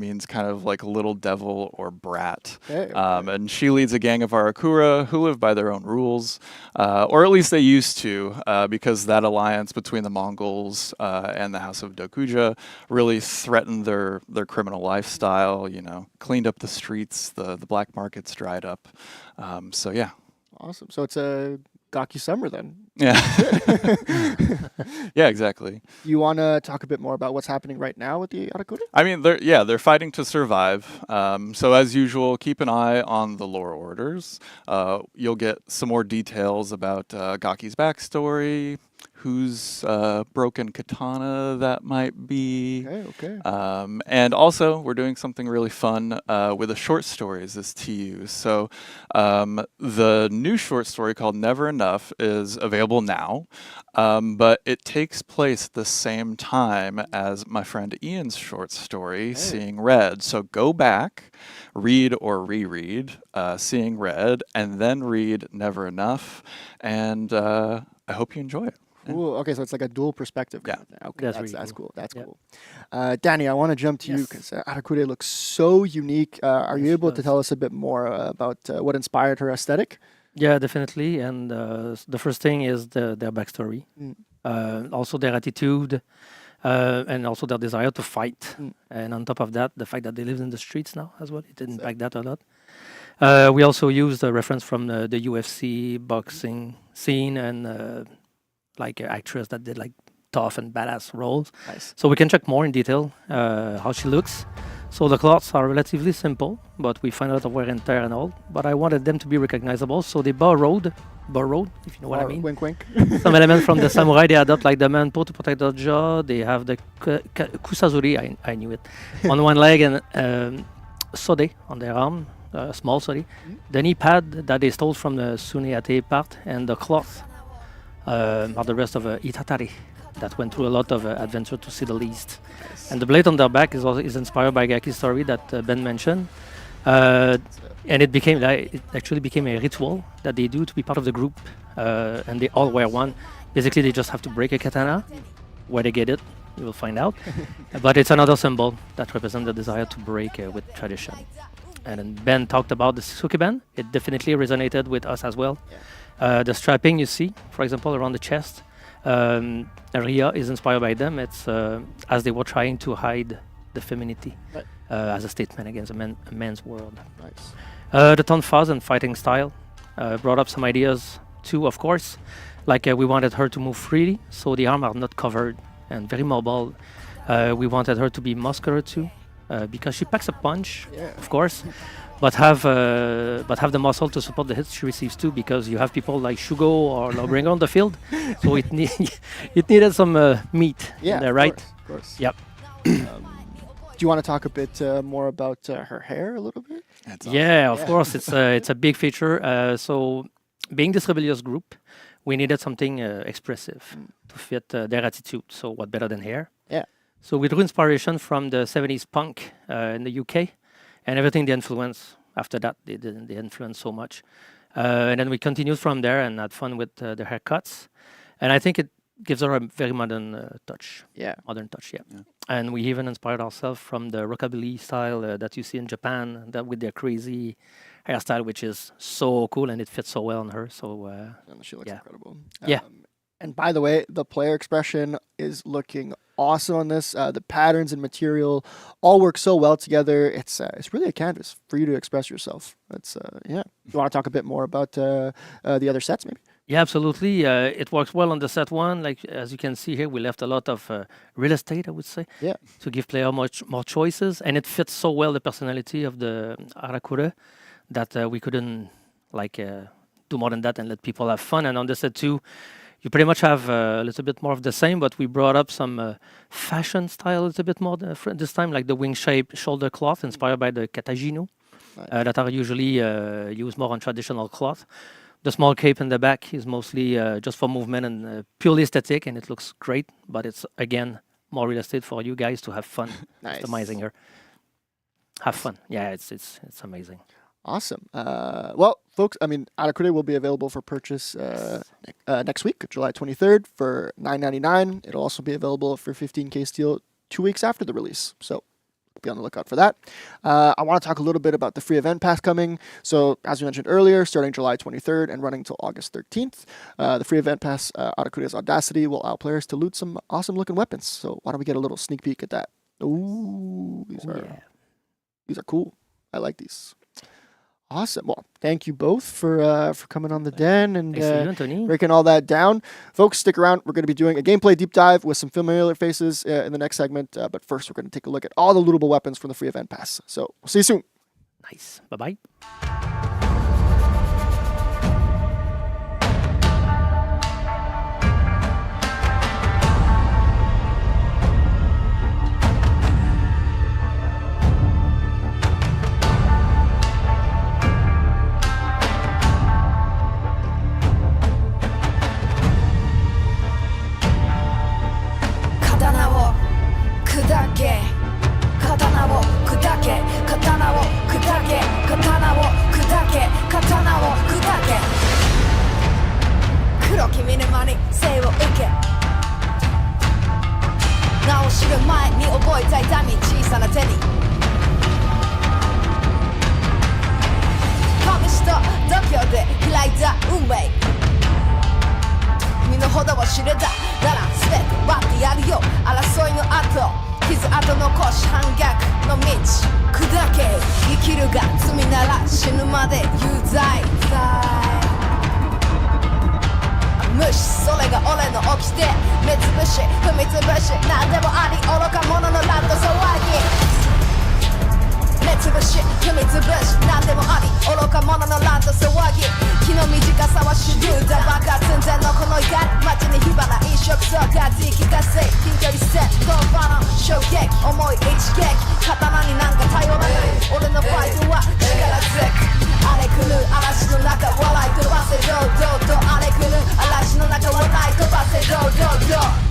means kind of like little devil or brat. Okay, And she leads a gang of Arakura who live by their own rules, or at least they used to, because that alliance between the Mongols and the House of Dokuja really threatened their criminal lifestyle. You know, cleaned up the streets, the black markets dried up. So yeah. awesome. So it's a Gaki summer then. Yeah. Yeah, exactly. You want to talk a bit more about what's happening right now with the Arakure? I mean, they're fighting to survive. So as usual, keep an eye on the lore orders. You'll get some more details about Gaki's backstory, whose broken katana that might be. Okay. And also, we're doing something really fun with the short stories this TU. So the new short story called Never Enough is available now, but it takes place at the same time as my friend Ian's short story, Seeing Red. So go back, read or reread Seeing Red, and then read Never Enough. And I hope you enjoy it. Cool. Okay, so it's like a dual perspective. Yeah. Kind of thing. Okay, That's that's, really that's cool. cool. That's Yeah. cool. Danny, I want to jump to you Yes. because Arakure looks so unique. Are you Yes, she able to does. tell us a bit more about what inspired her aesthetic? Yeah, definitely. And the first thing is their backstory, also their attitude, and also their desire to fight. And on top of that, the fact that they live in the streets now as well. It didn't impact that a lot. We also used a reference from the UFC boxing scene and like an actress that did like tough and badass roles. Nice. So we can check more in detail how she looks. So the cloths are relatively simple, but we find a lot of wear and tear and all. But I wanted them to be recognizable, so they borrowed, if you know what I mean, Wink, wink. some elements from the samurai. They adopt like the manpo to protect the jaw. They have the kusazuri, I knew it, on one leg and sode on their arm, small sode. The knee pad that they stole from the suneate part, and the cloth are the rest of itatari that went through a lot of adventure, to say the least. And the blade on their back is inspired by Gaki's story that Ben mentioned. And it actually became a ritual that they do to be part of the group. And they all wear one. Basically, they just have to break a katana. Where they get it, you will find out. But it's another symbol that represents the desire to break with tradition. And then Ben talked about the Sukiban. It definitely resonated with us as well. The strapping you see, for example, around the chest, Ria is inspired by them. It's as they were trying to hide the femininity as a statement against a man's world. Nice. The tonfas and fighting style brought up some ideas too, of course. Like we wanted her to move freely, so the arms are not covered and very mobile. We wanted her to be muscular too, because she packs a punch, of course. But have the muscle to support the hits she receives too, because you have people like Shugo or Lawbringer on the field, so it needed some meat in there, right? Of course. Yep. Do you want to talk a bit more about her hair a little bit? That's awesome. Yeah, of course, it's a big feature. So, being this rebellious group, we needed something expressive to fit their attitude. So, what better than hair? Yeah. So we drew inspiration from the 70s punk in the UK. And everything they influenced after that, they influenced so much. And then we continued from there and had fun with the haircuts. And I think it gives her a very modern touch. Yeah. Modern touch, yeah. And we even inspired ourselves from the rockabilly style that you see in Japan, that with their crazy hairstyle, which is so cool and it fits so well on her. So And she looks incredible. Yeah. And by the way, the player expression is looking awesome on this. The patterns and material all work so well together. It's really a canvas for you to express yourself. It's You want to talk a bit more about the other sets, maybe? Yeah, absolutely. It works well on the set one. Like as you can see here, we left a lot of real estate, I would say, to give player much more choices, and it fits so well the personality of the Arakure that we couldn't do more than that and let people have fun. And on the set too, you pretty much have a little bit more of the same, but we brought up some fashion style a little bit more this time, like the wing-shaped shoulder cloth inspired by the katajino that are usually used more on traditional cloth. The small cape in the back is mostly just for movement and purely aesthetic, and it looks great, but it's, again, more real estate for you guys to have fun customizing her. Have fun. Yeah, it's amazing. Awesome. Well, folks, I mean, Arakure will be available for purchase next week, July 23rd, for $9.99. It'll also be available for $15K steel 2 weeks after the release. So be on the lookout for that. I want to talk a little bit about the free event pass coming. So, as we mentioned earlier, starting July 23rd and running till August 13th, the free event pass, ARAKURE'S Audacity, will allow players to loot some awesome looking weapons. So, why don't we get a little sneak peek at that? Ooh, these are cool. I like these. Awesome. Well, thank you both for coming on the den and Thanks to you, Anthony. breaking all that down. Folks, stick around. We're going to be doing a gameplay deep dive with some familiar faces in the next segment. But first, we're going to take a look at all the lootable weapons from the free event pass. So, we'll see you soon. Nice. Bye-bye. 黒き見沼に生を受け名を知る前に覚えた痛み小さな手に神師と度胸で開いた運命身の程を知れたなら全て割ってやるよ争いの後傷跡残し反逆の道砕け生きるが罪なら死ぬまで有罪無視それが俺の掟目つぶし踏みつぶし何でもあり愚か者のラッド騒ぎ目つぶし踏みつぶし何でもあり愚か者のランド騒ぎ気の短さは手榴弾爆発寸前のこの怒り街に火花飲食そうか言い聞かせ近距離戦ドンバの衝撃重い一撃刀になんか頼らない俺のファイトは力強く荒れ狂う嵐の中笑い飛ばせ堂々と荒れ狂う嵐の中笑い飛ばせ堂々と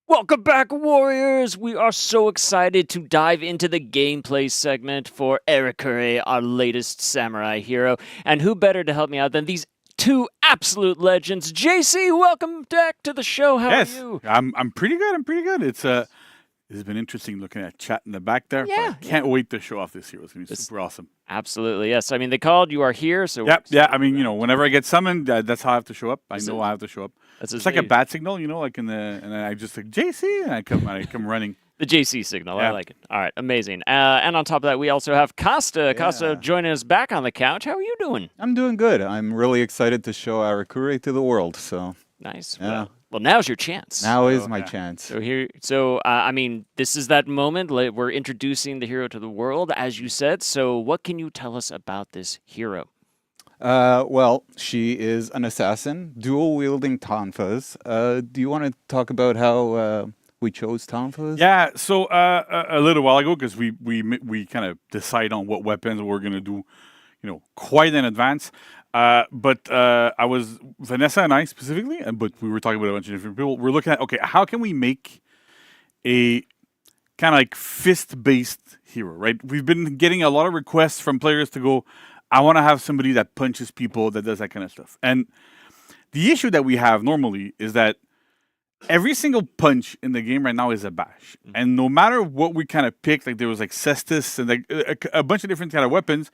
Welcome back, Warriors! We are so excited to dive into the gameplay segment for ARAKURE, our latest samurai hero. And who better to help me out than these two absolute legends? JC, welcome back to the show. How are you? I'm pretty good. I'm pretty good. It's been interesting looking at chat in the back there. Yeah. Can't wait to show off this hero. It's going to be super awesome. Absolutely, yes. I mean, they called, you are here, so... Yeah. I mean, whenever I get summoned, that's how I have to show up. I know I have to show up. It's like a bat signal, like and then I just like, JC, and I come running. The JC signal, I like it. All right, amazing. And on top of that, we also have Costa. Yeah. Costa joining us back on the couch. How are you doing? I'm doing good. I'm really excited to show ARAKURE to the world, so... Nice. Yeah. Well, now's your chance. Now is my chance. So I mean, this is that moment. We're introducing the hero to the world, as you said. So, what can you tell us about this hero? Well, she is an assassin, dual-wielding tonfas. Do you want to talk about how we chose tonfas? Yeah, so a little while ago, because we kind of decide on what weapons we're gonna do, quite in advance. But I was Vanessa and I specifically, but we were talking about a bunch of different people. We're looking at how can we make a kind of like fist-based hero, right? We've been getting a lot of requests from players to go, I want to have somebody that punches people, that does that kind of stuff. And the issue that we have normally is that every single punch in the game right now is a bash. And no matter what we kind of pick, like there was like cestus and like a bunch of different kind of weapons,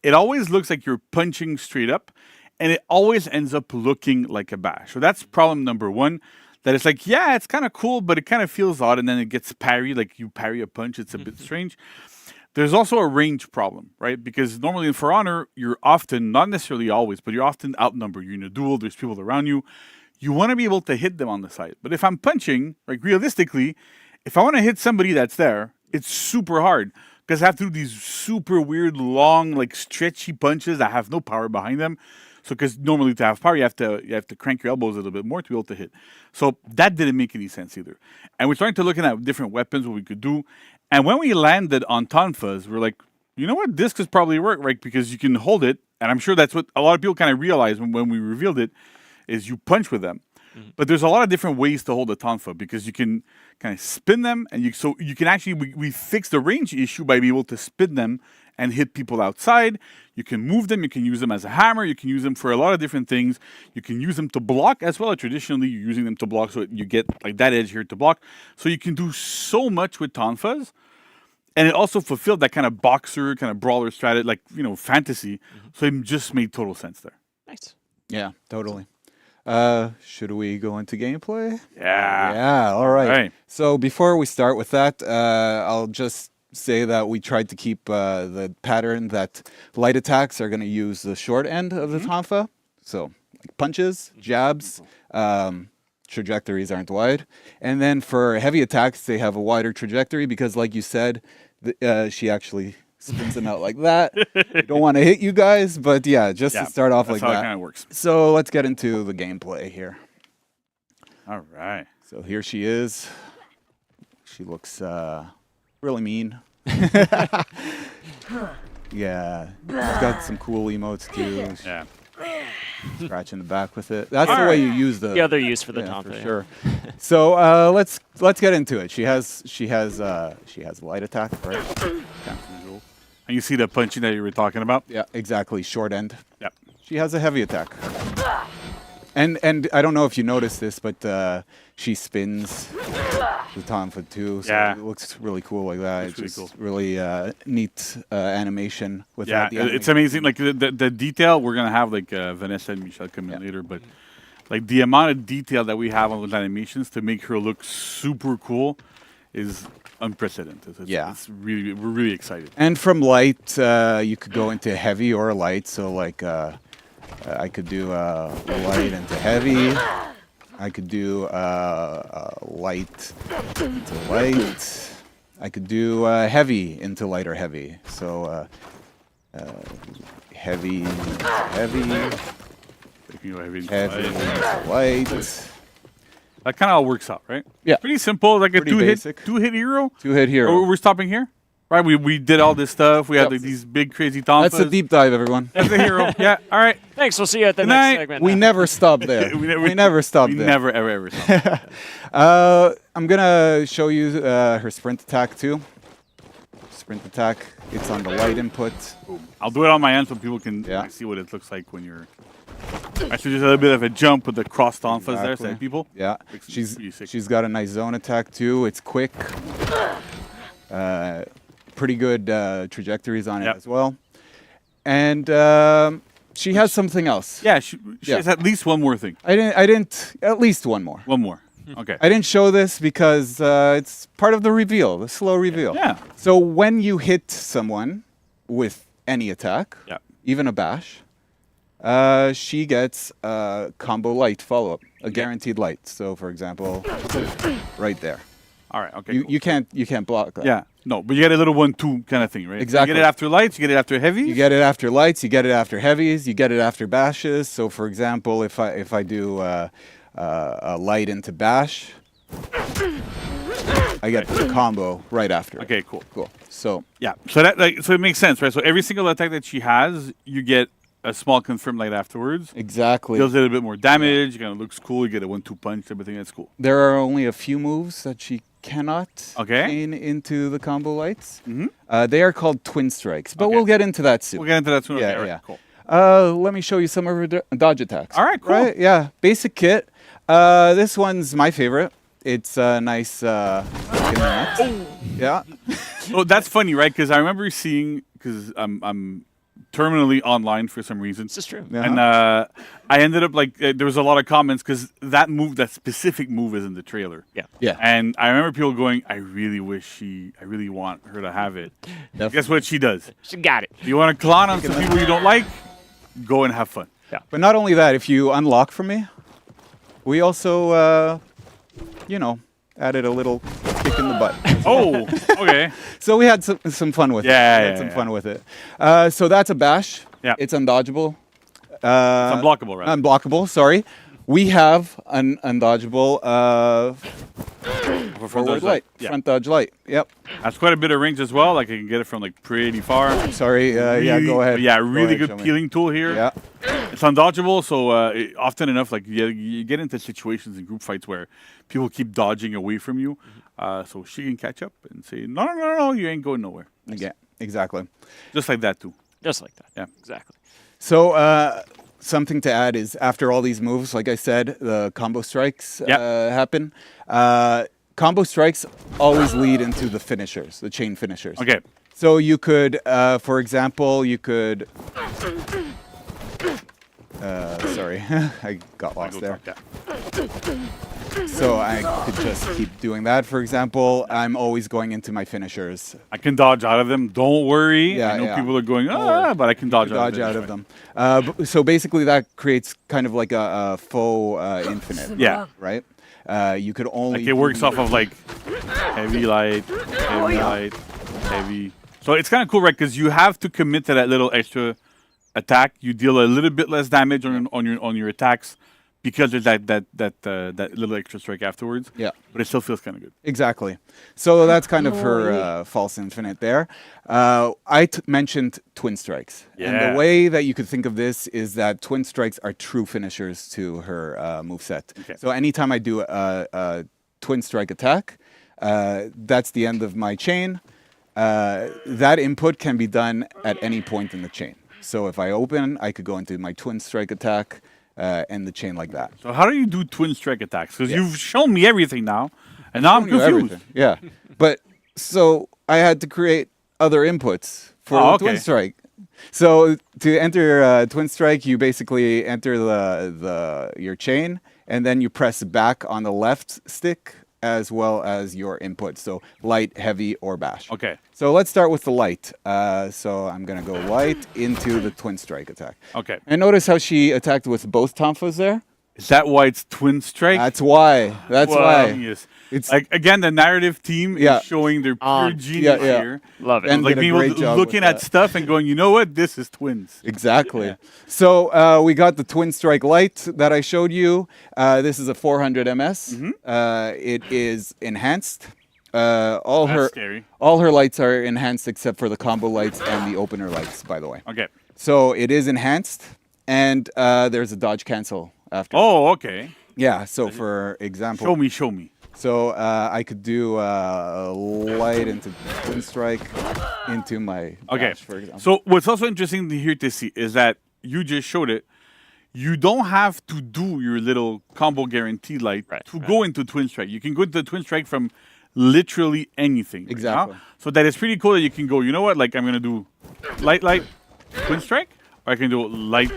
it always looks like you're punching straight up, and it always ends up looking like a bash. So that's problem number one, that it's like, yeah, it's kind of cool, but it kind of feels odd, and then it gets parried, like you parry a punch, it's a bit strange. There's also a range problem, right? Because normally in For Honor, you're often, not necessarily always, but you're often outnumbered. You're in a duel, there's people around you. You want to be able to hit them on the side. But if I'm punching, like realistically, if I want to hit somebody that's there, it's super hard because I have to do these super weird, long, like stretchy punches that have no power behind them. So because normally to have power, you have to crank your elbows a little bit more to be able to hit. So that didn't make any sense either. And we're starting to look at different weapons, what we could do. And when we landed on tonfas, we're like, you know what, this could probably work, right? Because you can hold it. And I'm sure that's what a lot of people kind of realized when we revealed it, is you punch with them. But there's a lot of different ways to hold a tonfa because you can kind of spin them, and you can actually, we fix the range issue by being able to spin them and hit people outside. You can move them, you can use them as a hammer, you can use them for a lot of different things. You can use them to block as well. Traditionally, you're using them to block, so you get like that edge here to block. So you can do so much with tonfas. And it also fulfilled that kind of boxer, kind of brawler strategy, like, fantasy. So it just made total sense there. Nice. Yeah, totally. Should we go into gameplay? Yeah. Yeah, all right. Right. So before we start with that, I'll just say that we tried to keep the pattern that light attacks are going to use the short end of the tonfa. So like punches, jabs, trajectories aren't wide. And then for heavy attacks, they have a wider trajectory because, like you said, she actually spins them out like that. I don't want to hit you guys, but yeah, just to start off like that's how that. it kind of works. So let's get into the gameplay here. All right. So here she is. She looks really mean. Yeah, she's got some cool emotes too. Yeah. Scratching the back with it. That's the way you use the other use for the yeah, tonfa. for sure. So let's get into it. She has light attack, right? And you see the punching that you were talking about? Yeah, exactly. Short end. Yep. She has a heavy attack. And I don't know if you noticed this, but she spins the tonfa too. So Yeah. it looks really cool like that. It's really just cool. really neat animation with Yeah, that. it's amazing. Like the detail, we're gonna have like Vanessa and Michelle come in later, but like the amount of detail that we have on those animations to make her look super cool is unprecedented. It's we're really excited. And from light, you could go into heavy or light. So like I could do light into heavy. I could do light into light. I could do heavy into light or heavy. So heavy into heavy. Heavy into light. That kind of all works out, right? Yeah. Pretty simple, like a Pretty two-hit hero. Two-hit hero. Oh, we're stopping here? Right, we did all this stuff. We had like these big crazy tonfas. That's a deep dive, everyone. That's a hero. Yeah, all right. Thanks. We'll see you at the Good next night. segment. We never stop there. we never stop We there. never, ever stop. I'm gonna show you her sprint attack too. Sprint attack. It's on the light input. I'll do it on my end so people can see what it looks like when you're... Actually, just a little bit of a jump with the cross tonfas there, so that people... Yeah, she's got a nice zone attack too. It's quick. Pretty good trajectories on it as well. And she has something else. Yeah, she has at least one more thing. I didn't. At least one more. One more. Okay. I didn't show this because it's part of the reveal, the slow reveal. Yeah. So when you hit someone with any attack, Yeah. even a bash, She gets a combo light follow-up, a guaranteed light. So, for example, right there. All right. Okay. You cool. you can't block that. Yeah. No, but you get a little 1-2 kind of thing, right? Exactly. You get it after lights. You get it after heavy. You get it after lights. You get it after heavies. You get it after bashes. So, for example, if I do a light into bash, I get the combo right after. Okay. Cool. Cool. So Yeah. So so it makes sense, right? So every single attack that she has, you get a small confirm light afterwards. exactly. Deals a little bit more damage. Kind of looks cool. You get a 1-2 punch. Everything that's cool. There are only a few moves that she cannot Okay. chain into the combo lights. Mhm. They are called twin strikes, but Okay. we'll get into that soon. We'll get into that soon. Yeah, Okay, all right, yeah. Cool. Let me show you some of her dodge attacks. All right, cool. Right? Yeah, basic kit. This one's my favorite. It's a nice. Yeah. Oh, that's funny, right? Because I remember seeing because I'm terminally online for some reason. This is true. Yeah. And I ended up like there was a lot of comments because that specific move is in the trailer. Yeah. Yeah. And I remember people going, I really want her to have it. Guess what she does? She got it. You want to clown on some people you don't like? Go and have fun. But not only that, if you unlock from me, we also, added a little kick in the butt. Oh, okay. So we had some fun with it. Yeah, We yeah, had some yeah. fun with it. So that's a bash. Yeah. It's undodgeable. It's unblockable, right? Unblockable, sorry. We have an undodgeable For front forward dodge light. Yeah. Front dodge light. Yep. That's quite a bit of range as well. Like I can get it from like pretty far. Sorry. Yeah, go ahead. Yeah, Go really ahead, good show me. peeling tool here. Yeah. It's undodgeable, so often enough, like you get into situations in group fights where people keep dodging away from you. So she can catch up and say, no, you ain't going nowhere. Yeah, exactly. Just like that too. Just like that. Yeah. Exactly. So something to add is after all these moves, like I said, the combo strikes happen. Combo strikes always lead into the finishers, the chain finishers. Okay. So you could, for example, you could. Sorry, I got lost there. So I could just keep doing that. For example, I'm always going into my finishers. I can dodge out of them. Don't worry. Yeah, I know yeah. people are going, but I can dodge out of them. So basically, that creates kind of like a faux infinite. Yeah. Right. You could only. Like it works off of like heavy light, heavy light, heavy. So it's kind of cool, right? Because you have to commit to that little extra attack. You deal a little bit less damage on your attacks because there's that little extra strike afterwards. Yeah. But it still feels kind of good. Exactly. So that's kind of her false infinite there. I mentioned twin strikes. And Yeah. the way that you could think of this is that twin strikes are true finishers to her moveset. Okay. So anytime I do a twin strike attack, that's the end of my chain. That input can be done at any point in the chain. So if I open, I could go into my twin strike attack, end the chain like that. So how do you do twin strike attacks? Because you've shown me everything now, and now I'm You know confused. everything. Yeah. But so I had to create other inputs for Oh, the twin okay. strike. So to enter twin strike, you basically enter your chain, and then you press back on the left stick as well as your input. So light, heavy, or bash. Okay. So let's start with the light. So I'm gonna go light into the twin strike attack. Okay. And notice how she attacked with both tonfas there. Is that why it's twin strike? That's why. That's Well, why. Yes. It's Like again, the narrative team Yeah. is showing their pure genius yeah. here. Love it. And Like did a people great job looking with at that. stuff and going, you know what? This is twins. Exactly. Yeah. So we got the twin strike light that I showed you. This is a 400 ms. It is enhanced. All That's her scary. all her lights are enhanced except for the combo lights and the opener lights, by the way. Okay. So it is enhanced, and there's a dodge cancel after. Oh, okay. Yeah. So for example, Show me. so I could do light into twin strike into my Okay. dash, for example. So what's also interesting to hear to see is that you just showed it. You don't have to do your little combo guarantee light to go into twin strike. You can go into twin strike from literally anything. right Exactly. now. So that is pretty cool that you can go, you know what? Like I'm gonna do light, twin strike, or I can do light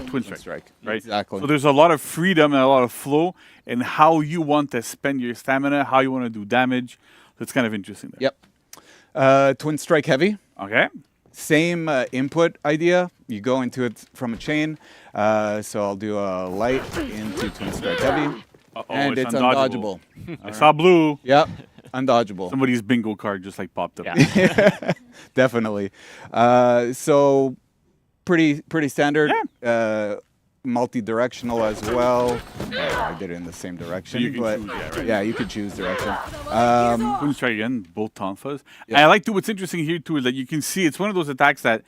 twin strike. Right? Exactly. So there's a lot of freedom and a lot of flow in how you want to spend your stamina, how you want to do damage. So it's kind of interesting there. Yep. Twin strike heavy. Okay. Same input idea. You go into it from a chain. So I'll do a light into twin strike heavy. And it's undodgeable. I saw blue. Yep, undodgeable. Somebody's bingo card just like popped up. Yeah. Definitely. So pretty standard. Multi-directional as well. I did it in the same direction. So you can but choose, right? Yeah, you could choose direction. Let's try again, both tonfas. Yeah. And I like to, what's interesting here too is that you can see it's one of those attacks that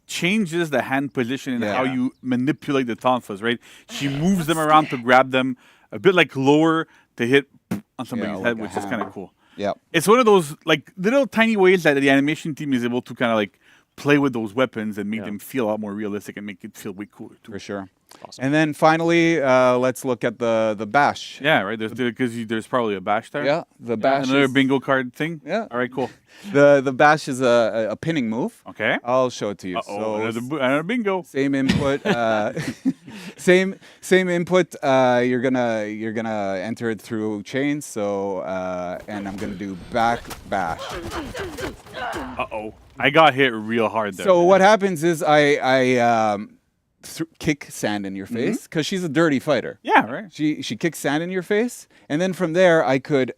changes the hand position and how you manipulate the tonfas, right? She moves them around to grab them, a bit like lower to hit on somebody's like head, a which is kind of cool. Yeah. It's one of those like little tiny ways that the animation team is able to kind of like play with those weapons and make them feel a lot more realistic and make it feel way cooler too. For sure. Awesome. And then finally, let's look at the bash. Yeah, right. There's probably a bash there. Yeah, the bash. Another is, bingo card thing. Yeah. All right, cool. The bash is a pinning move. Okay. I'll show it to you. Oh, another bingo. Same input. Same input. You're gonna enter it through chains. So and I'm gonna do back bash. I got hit real hard there. So what happens is I kick sand in your face because she's a dirty fighter. Yeah, right. She kicks sand in your face, and then from there I could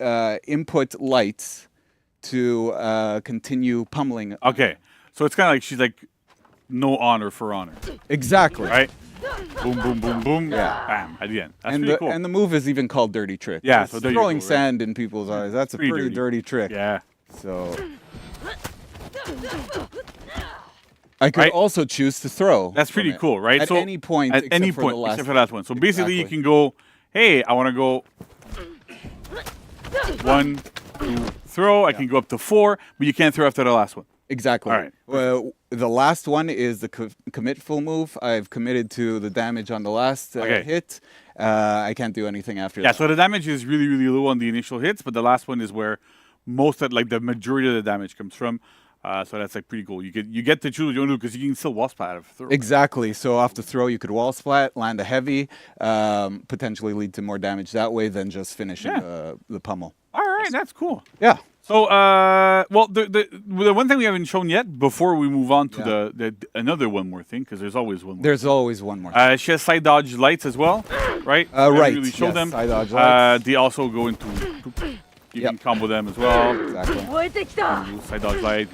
input lights to continue pummeling. Okay, so it's kind of like she's like, no honor for honor, Exactly. right? Boom, boom, boom, boom. Yeah. Bam. At the end. That's And pretty cool. and the move is even called dirty trick. Yeah, It's so there you throwing go, right? sand in people's eyes. That's a Pretty pretty dirty. dirty trick. Yeah. So I could Right. also choose to throw. That's from pretty it. cool, right? At So any point. At any except for point, the last except for that one. So basically, you Exactly. can go, hey, I want to go 1, 2, throw. I can go up to 4, but you can't throw after the last one. Exactly. All right. Well, the last one is the commit full move. I've committed to the damage on the last Okay. hit. I can't do anything after Yeah, that. so the damage is really, really low on the initial hits, but the last one is where most of, like, the majority of the damage comes from. So that's like pretty cool. You get to choose what you want to do because you can still wall splat out of throw. Exactly. So off the throw, you could wall splat, land a heavy, potentially lead to more damage that way than just finishing the pummel. All right, that's cool. Yeah. So, well, the one thing we haven't shown yet before we move on to the another one more thing, because there's always one more. There's always one more. She has side dodge lights as well, right? We haven't Right, Really show yes, them. side dodge lights. They also go into. You Yep. can combo them as well. Exactly. Side dodge light,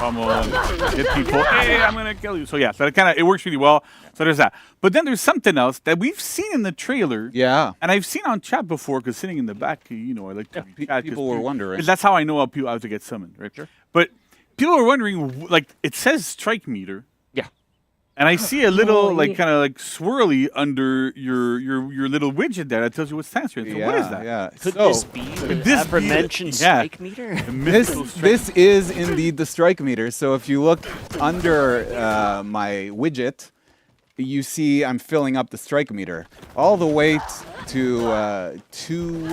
pummel, and hit people. Hey, I'm gonna kill you. So yeah, so it works really well. So there's that. But then there's something else that we've seen in the trailer. Yeah. And I've seen on chat before, because sitting in the back, I like to chat 'cause people were wondering. 'cause that's how I know how to get summoned, right? Sure. But people are wondering, like, it says strike meter. Yeah. And I see a little, kind of like swirly under your little widget there that tells you what stance you're in. So what is that? Yeah. Could So, this be the this be the- aforementioned yeah. strike meter? The mythical strike This is indeed the strike meter. So if you look under my widget, you see I'm filling up the strike meter all the way to 2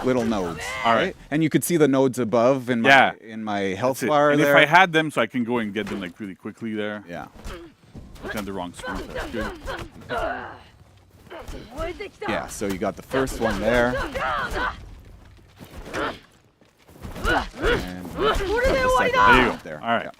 little nodes. All right. And you could see the nodes above in my health That's it. bar And there. if I had them, so I can go and get them like really quickly there. Yeah. Look on the wrong screen. That's good. Yeah. So you got the first one there. And the second There you one go. there. All right. Yeah.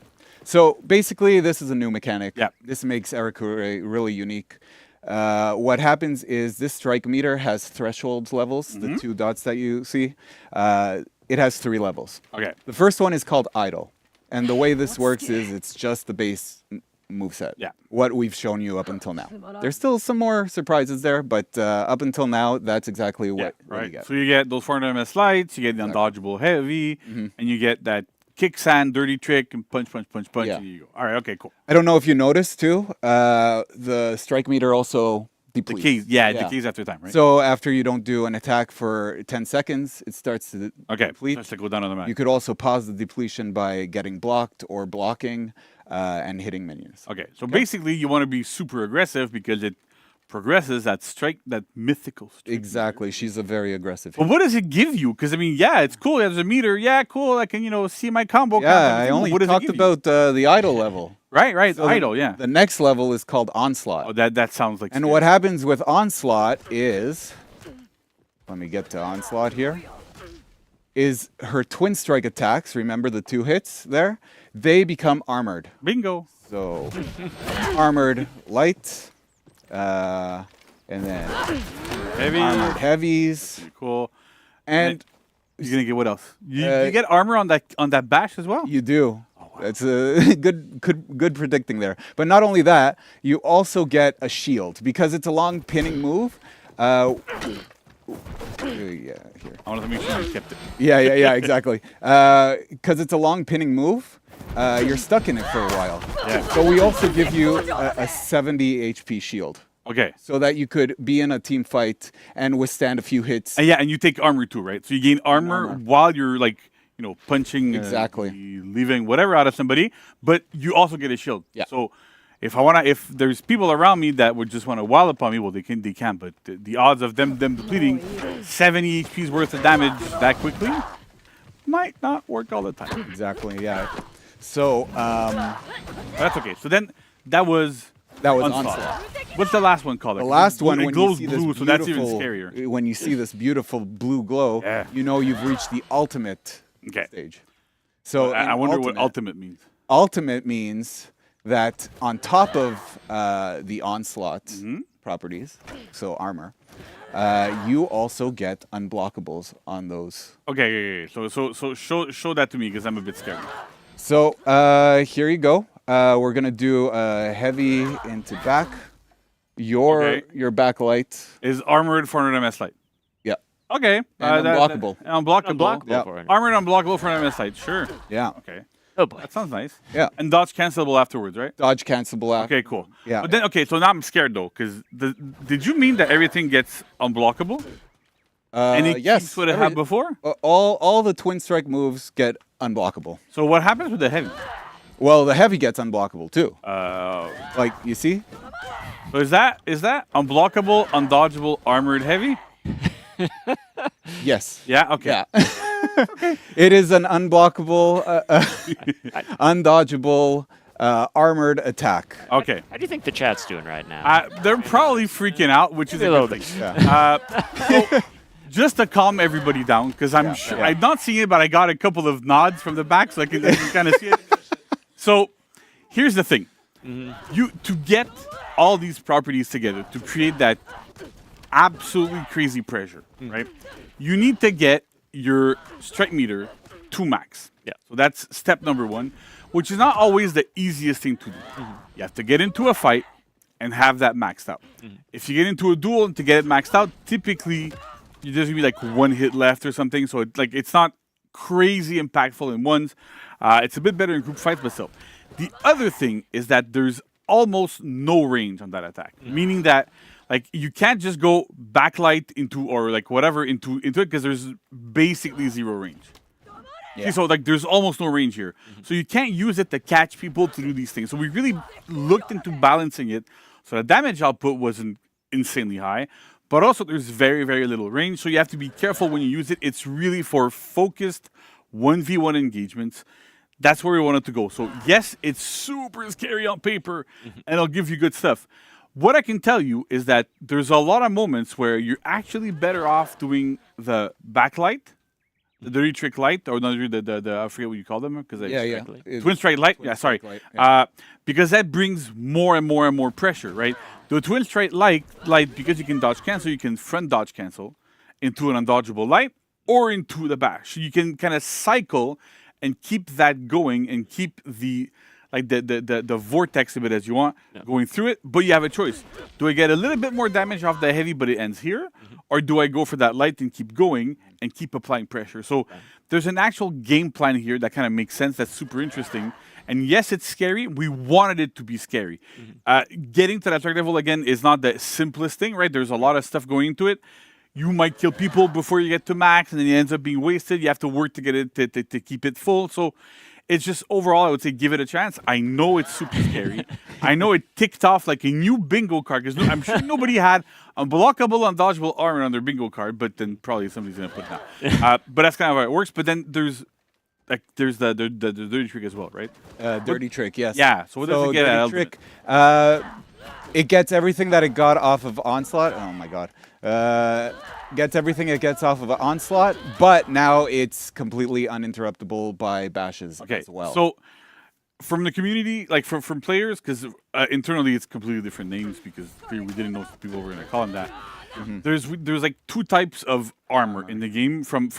So basically, this is a new mechanic. Yeah. This makes ARAKURE really unique. What happens is this strike meter has thresholds levels, the 2 dots that you see. It has 3 levels. Okay. The first one is called idle. And the way this works is it's just the base moveset. Yeah. What we've shown you up until now. There's still some more surprises there, but up until now, that's exactly what you right. get. So you get those 400 lights, you get the undodgeable heavy, and you get that kick sand, dirty trick, and punch, punch, punch, punch, Yeah. and you go. All right, okay, cool. I don't know if you noticed too, the strike meter also depletes. Decays after time, right? So after you don't do an attack for 10 seconds, it starts to okay, deplete. let's go down on the map. You could also pause the depletion by getting blocked or blocking and hitting minions. Okay, so basically you want to be super aggressive because it progresses that mythical strike. Exactly. She's a very aggressive But hit. what does it give you? Because I mean, yeah, it's cool. There's a meter. Yeah, cool. I can see my combo. count and Yeah, I everything, but only what does it talked give you? about the idle level. Right. So Idle, yeah. The next level is called onslaught. Oh, that sounds like. And scary. what happens with onslaught is, let me get to onslaught here. is her twin strike attacks. Remember the 2 hits there? They become armored. Bingo. So armored light, and then Heavy. armored heavies, Cool. and You're gonna get what else? You Uh, get armor on that bash as well. you do. That's a good predicting there. But not only that, you also get a shield because it's a long pinning move. Yeah, here. I want to make sure you kept it. Yeah, exactly. Because it's a long pinning move, you're stuck in it for a while. Yeah. So we also give you a 70 HP shield, Okay. so that you could be in a team fight and withstand a few hits. And yeah, and you take armor too, right? So you gain armor while you're like, punching, Exactly. leaving whatever out of somebody, but you also get a shield. Yeah. So if there's people around me that would just want to wall upon me, well, they can, but the odds of them depleting 70 HP's worth of damage that quickly might not work all the time. Exactly, yeah. So That's okay. So then that was Onslaught. What's the last one called? The last one, it when glows you see blue, this so that's even beautiful, scarier. when you see this beautiful blue glow, Yeah. you know you've reached the ultimate Okay. stage. So I in wonder what ultimate means. Ultimate means that on top of the onslaught properties, so armor, you also get unblockables on those. Okay. So show that to me because I'm a bit scared. So here you go. We're gonna do heavy into back. Your backlight. Is armored for an MS light. Yeah. Okay. And unblockable. Unblockable. Unblockable Yeah. for it. Armored unblockable for an MS light. Sure. Yeah. Okay. Oh boy. That sounds nice. Yeah. And dodge cancelable afterwards, right? Dodge cancelable. Okay, cool. Yeah. But then, so now I'm scared though, because did you mean that everything gets unblockable? And it yes. keeps what it had before? All the twin strike moves get unblockable. So what happens with the heavy? Well, the heavy gets unblockable too. Uh, Like you see? so is that unblockable, undodgeable, armored heavy? Yes. Yeah. Okay. Yeah. It is an unblockable, undodgeable, armored attack. Okay. How do you think the chat's doing right now? They're probably freaking out, which is Maybe a a good little thing. So, just to calm everybody down, because I'm sure I'm not seeing it, but I got a couple of nods from the back, so I can kind of see it. So, here's the thing: you to get all these properties together to create that absolutely crazy pressure, right? You need to get your strike meter to max. Yeah. So that's step number 1, which is not always the easiest thing to do. You have to get into a fight and have that maxed out. If you get into a duel and to get it maxed out, typically there's gonna be like 1 hit left or something. So it's not crazy impactful in ones. It's a bit better in group fights, but still. The other thing is that there's almost no range on that attack, meaning that like you can't just go backlight into or like whatever into it because there's basically 0 range. Yeah. So like there's almost no range here. So you can't use it to catch people to do these things. So we really looked into balancing it. So the damage output wasn't insanely high, but also there's very, very little range. So you have to be careful when you use it. It's really for focused 1v1 engagements. That's where we wanted to go. So yes, it's super scary on paper and it'll give you good stuff. What I can tell you is that there's a lot of moments where you're actually better off doing the backlight, the dirty trick light, or not the I forget what you call them because twin strike light. Yeah, sorry. Strike light, Because that brings more and more and more pressure, right? The twin strike light because you can dodge cancel, you can front dodge cancel into an undodgeable light or into the bash. You can kind of cycle and keep that going and keep the vortex a bit as you want going through it, but you have a choice. Do I get a little bit more damage off the heavy but it ends here? Or do I go for that light and keep going and keep applying pressure? So there's an actual game plan here that kind of makes sense. That's super interesting. And yes, it's scary. We wanted it to be scary. Getting to that strike level again is not the simplest thing, right? There's a lot of stuff going into it. You might kill people before you get to max and then it ends up being wasted. You have to work to get it to keep it full. So it's just overall, I would say give it a chance. I know it's super scary. I know it ticked off like a new bingo card because I'm sure nobody had unblockable, undodgeable armor on their bingo card, but then probably somebody's gonna put it now. But that's kind of how it works. But then there's the dirty trick as well, right? Dirty trick, yes. Yeah. So what does it get at dirty Ultimate? trick? It gets everything that it got off of Onslaught. Oh my god. gets everything it gets off of an onslaught, but now it's completely uninterruptible by bashes as well. So from the community, like from players, because internally it's completely different names because we didn't know people were going to call them that. There's like two types of armor in the game from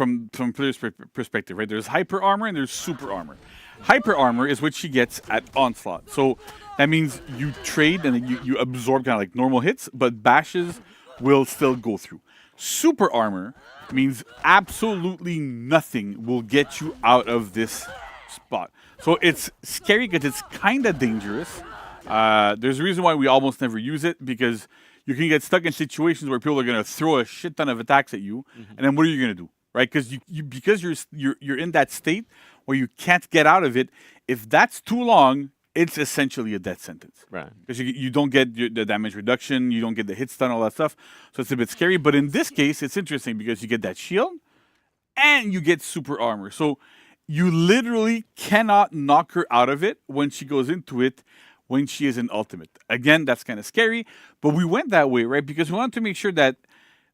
players' perspective, right? There's hyper armor and there's super armor. Hyper armor is what she gets at onslaught. So that means you trade and you absorb kind of like normal hits, but bashes will still go through. Super armor means absolutely nothing will get you out of this spot. So it's scary because it's kind of dangerous. There's a reason why we almost never use it, because you can get stuck in situations where people are going to throw a shit ton of attacks at you, and then what are you going to do, right? Because you're in that state where you can't get out of it. If that's too long, it's essentially a death sentence, Right. Because you don't get the damage reduction, you don't get the hit stun, all that stuff. So it's a bit scary. But in this case, it's interesting because you get that shield and you get super armor. So you literally cannot knock her out of it when she goes into it, when she is in ultimate. Again, that's kind of scary, but we went that way, right? Because we wanted to make sure that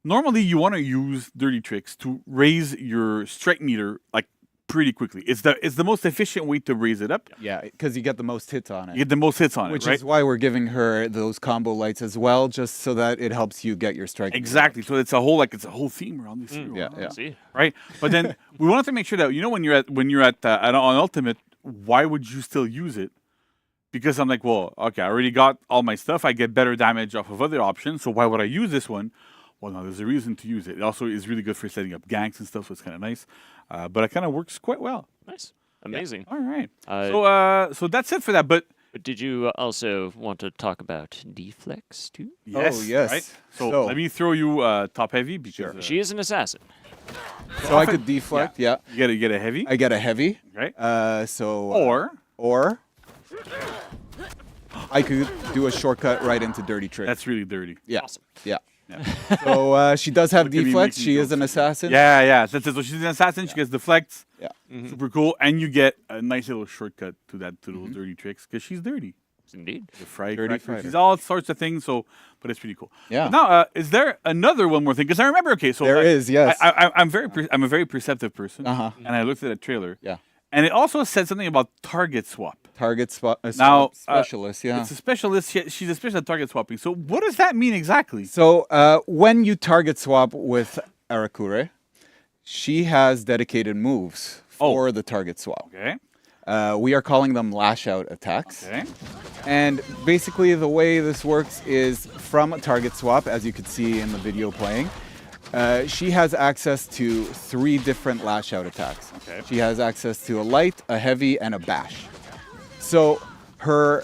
normally you want to use dirty tricks to raise your strike meter like pretty quickly. It's the most efficient way to raise it up. Yeah, because you get the most hits on it. You get the most hits on Which it, right? is why we're giving her those combo lights as well, just so that it helps you get your strike. Exactly. So it's a whole theme around this hero. Yeah. See? Right. But then we wanted to make sure that when you're at on ultimate, why would you still use it? Because I'm like, well, okay, I already got all my stuff. I get better damage off of other options. So why would I use this one? Well, no, there's a reason to use it. It also is really good for setting up ganks and stuff, so it's kind of nice. But it kind of works quite well. Nice. Amazing. All right. Uh, So that's it for that. But But did you also want to talk about deflex too? yes, yes. Right? So let me throw you top heavy because She is an assassin. So I could deflect. Yeah. you get a heavy, I get a heavy. right? Or I could do a shortcut right into dirty trick. That's really dirty. Yeah. Awesome. Yeah. So she does have Look at me deflex. making She is jokes. an assassin. Yeah. That's it. So she's an assassin. She gets deflects. Yeah. Super cool, and you get a nice little shortcut to those dirty tricks because she's dirty. Indeed. The fry Dirty cracker. fighter. She's all sorts of things. So, but it's pretty cool. Yeah. But now, is there another one more thing? Because I remember. Okay, so There is, yes. I'm a very perceptive person, Uh-huh. and I looked at a trailer. Yeah. And it also said something about target swap. Target spot. Now, Specialist. Yeah. It's a specialist. She's a specialist at target swapping. So, what does that mean exactly? So when you target swap with Arakure, she has dedicated moves for the target swap. Okay. We are calling them lash out attacks. Okay. And basically the way this works is from a target swap, as you could see in the video playing, she has access to 3 different lash out attacks. Okay. She has access to a light, a heavy, and a bash. So her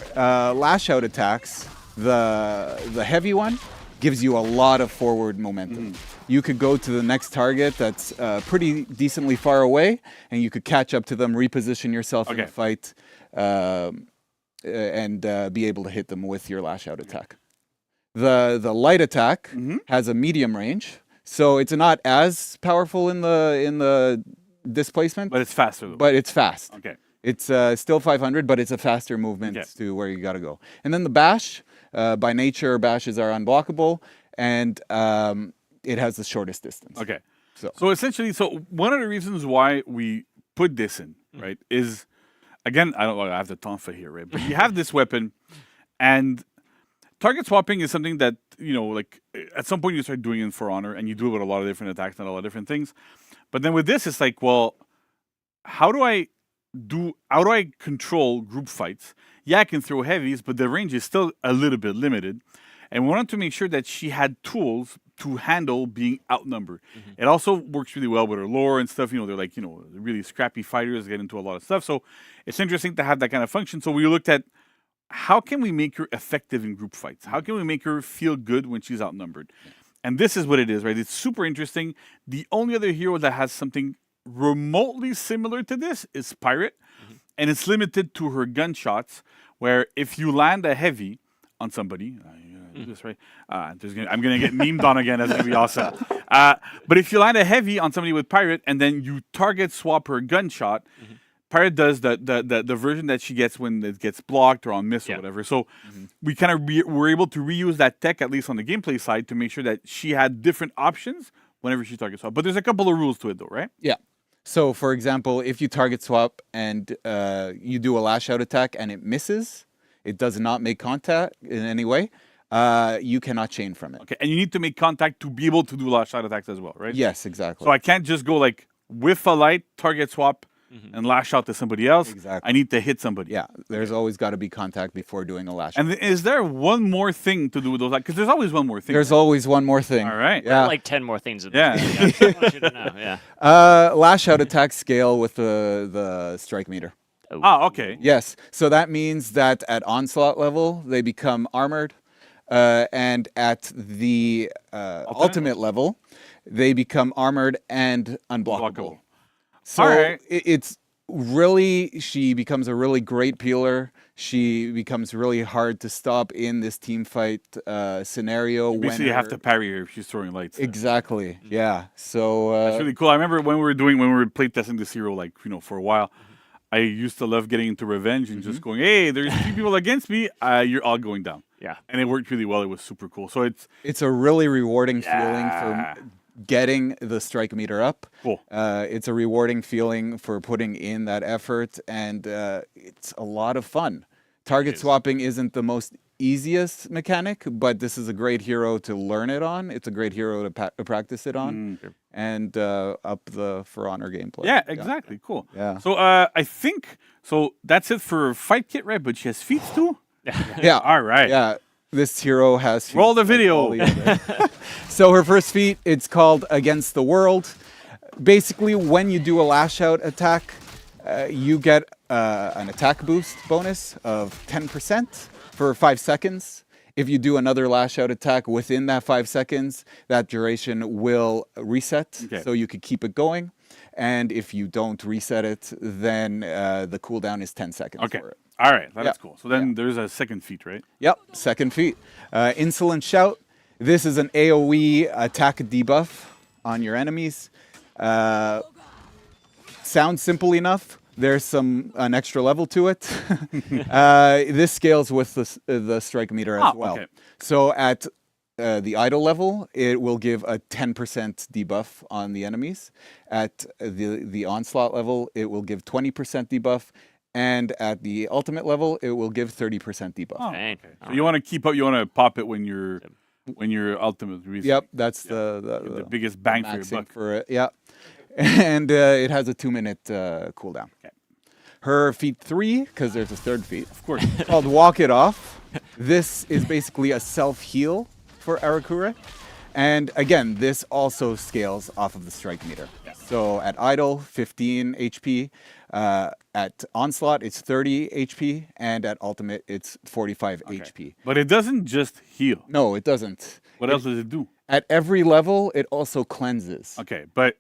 lash out attacks, the heavy one gives you a lot of forward momentum. You could go to the next target that's pretty decently far away, and you could catch up to them, reposition yourself in the fight, and be able to hit them with your lash out attack. The light attack has a medium range, so it's not as powerful in the displacement, But it's faster, though. but it's fast. Okay. It's still 500, but it's a faster movement to where you got to go. And then the bash, by nature, bashes are unblockable, and it has the shortest distance. Okay. So Essentially, one of the reasons why we put this in, right, is, again, I have the tonfa here, right? But you have this weapon, and target swapping is something that, like, at some point you start doing in For Honor, and you do it with a lot of different attacks and a lot of different things. But then with this, it's like, well, how do I control group fights? Yeah, I can throw heavies, but the range is still a little bit limited. And we wanted to make sure that she had tools to handle being outnumbered. It also works really well with her lore and stuff. They're like, really scrappy fighters, get into a lot of stuff. So it's interesting to have that kind of function. So we looked at how can we make her effective in group fights? How can we make her feel good when she's outnumbered? And this is what it is, right? It's super interesting. The only other hero that has something remotely similar to this is Pirate. And it's limited to her gunshots, where if you land a heavy on somebody, do this right. I'm gonna get memed on again. That's gonna be awesome. But if you land a heavy on somebody with Pirate and then you target swap her gunshot, Pirate does the version that she gets when it gets blocked or on miss or whatever. So we kind of were able to reuse that tech, at least on the gameplay side, to make sure that she had different options whenever she target swap. But there's a couple of rules to it, though, right? Yeah. So, for example, if you target swap and you do a lash out attack and it misses, it does not make contact in any way, you cannot chain from it. Okay, and you need to make contact to be able to do lash out attacks as well, right? Yes, exactly. So I can't just go like with a light, target swap, and lash out to somebody else. Exactly. I need to hit somebody. Yeah, there's always got to be contact before doing a lash out. And is there one more thing to do with those? Because there's always one more thing. There's always one more thing. All right. Yeah. Like 10 more things. Yeah. I just want you to know. Yeah. Lash out attacks scale with the strike meter. Ah, okay. Yes. So that means that at onslaught level, they become armored. And at the ultimate level, they become armored and unblockable. So All right. it's really, she becomes a really great peeler. She becomes really hard to stop in this team fight scenario. Basically, you have to parry her if she's throwing lights. Exactly. Yeah. So That's really cool. I remember when we were playtesting this hero, like, for a while, I used to love getting into revenge and just going, hey, there's 3 people against me. You're all going down. Yeah. And it worked really well. It was super cool. So it's a really rewarding feeling for getting the strike meter up. Cool. It's a rewarding feeling for putting in that effort, and it's a lot of fun. Target swapping isn't the most easiest mechanic, but this is a great hero to learn it on. It's a great hero to practice it on, and up the For Honor gameplay. Yeah, exactly. Cool. Yeah. So I think, that's it for Fight Kit, right? But she has feats too? Yeah. All right. Yeah. This hero has... Roll the feats like video. all the others. So her first feat, it's called Against the World. Basically, when you do a lash out attack, you get an attack boost bonus of 10% for 5 seconds. If you do another lash out attack within that 5 seconds, that duration will reset, so you could keep it going. And if you don't reset it, then the cooldown is 10 seconds for it. All right, that's cool. So then there's a second feat, right? Yep, second feat. Insolent Shout. This is an AoE attack debuff on your enemies. Sounds simple enough. There's an extra level to it. This scales with the strike meter as well. Okay. So at the idle level, it will give a 10% debuff on the enemies. At the onslaught level, it will give 20% debuff. And at the ultimate level, it will give 30% debuff. Oh, okay. So you want to keep up, you want to pop it when you're ultimate. Yep, that's the biggest bang for your maxing buck. for it. Yeah, and it has a 2-minute cooldown. Okay. Her feat 3, because there's a third feat, Of course. called Walk It Off. This is basically a self-heal for Arakure. And again, this also scales off of the strike meter. So at idle, 15 HP. At onslaught, it's 30 HP. And at ultimate, it's 45 HP. But it doesn't just heal. No, it doesn't. What else does it do? At every level, it also cleanses. Okay, but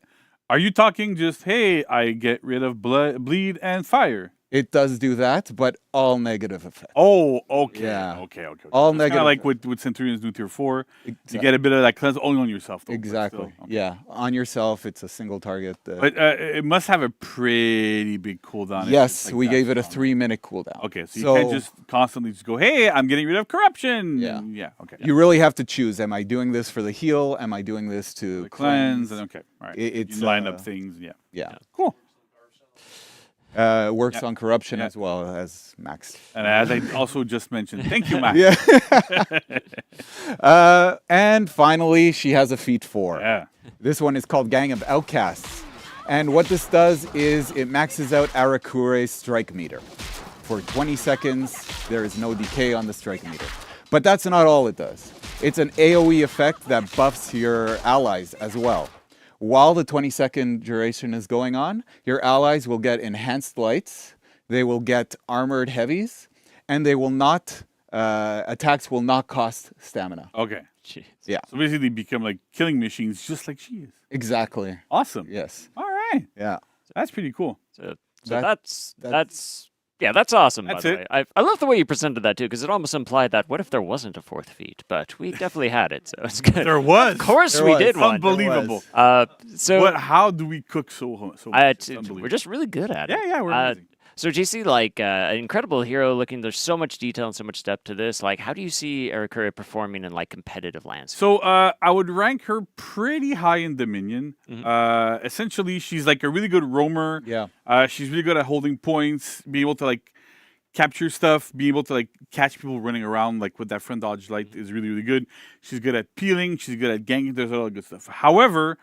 are you talking just, hey, I get rid of bleed and fire? It does do that, but all negative effects. Oh, okay. Yeah. Okay. All It's negative. like what Centurions do tier 4. You Exactly. get a bit of that cleanse only on yourself, though. but Exactly. still, okay. Yeah. On yourself, it's a single target. But it must have a pretty big cooldown. if yes, it's like we that gave it a strong. 3-minute cooldown. Okay, so you can't just constantly just go, hey, I'm getting rid of corruption. Yeah. Yeah, okay. You really have to choose. Am I doing this for the heal? Am I doing this to The cleanse, and okay. All right. It's, you line up things, yeah. Yeah. Cool. Works on corruption as well as Max. And as I also just mentioned, thank you, Max. And finally, she has a feat 4. Yeah. This one is called Gang of Outcasts. And what this does is it maxes out Arakure's strike meter. For 20 seconds, there is no decay on the strike meter. But that's not all it does. It's an AoE effect that buffs your allies as well. While the 20-second duration is going on, your allies will get enhanced lights, they will get armored heavies, and they will not, attacks will not cost stamina. Okay. Jeez. Yeah, So basically, they become like killing machines just like she is. exactly. Awesome. Yes. All right. Yeah. That's pretty cool. So That's- that's awesome. That's by the way, I love the way you presented that too, because it almost implied that what if there wasn't a fourth feat? But we definitely had it, so it's good. There was. Of course, There we was. did one. Unbelievable. So How do we cook so much? It's we're unbelievable. just really good at Yeah, it. yeah, we're amazing. So JC, like an incredible hero looking, there's so much detail and so much depth to this. Like, how do you see ARAKURE performing in like competitive landscape? So I would rank her pretty high in Dominion. Essentially, she's like a really good roamer. Yeah. She's really good at holding points, be able to like capture stuff, be able to like catch people running around like with that front dodge light is really, really good. She's good at peeling. She's good at ganking. There's a lot of good stuff. However,